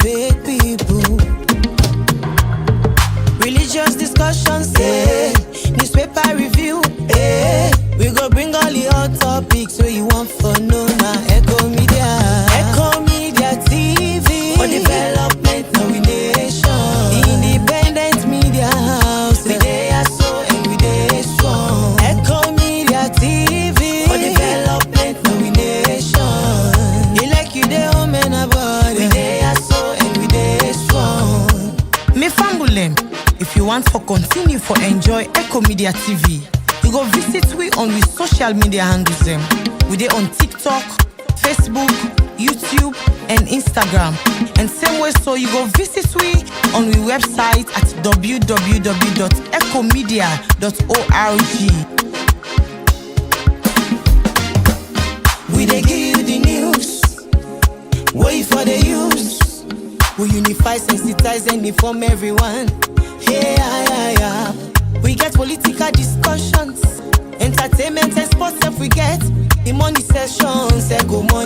motivate people. Religious discussions, newspaper review, we go bring all the hot topics where you want for no now. Echo Media TV, for development nomination. Independent media house, we dey so and we dey strong. Echo Media TV, for development nomination. You like you dey home and abroad, we dey so and we dey strong. Me fambulem. If you want to continue for enjoy Echo Media TV, you go visit we on we social media handles them. We dey on TikTok, Facebook, YouTube, and Instagram. And same way so you go visit we on we website at www.echomedia.org. We dey give you the news, wait for the use. We unify, sensitize, and inform everyone. Yeah. We get political discussions, entertainment and sports if we get the money sessions, go money.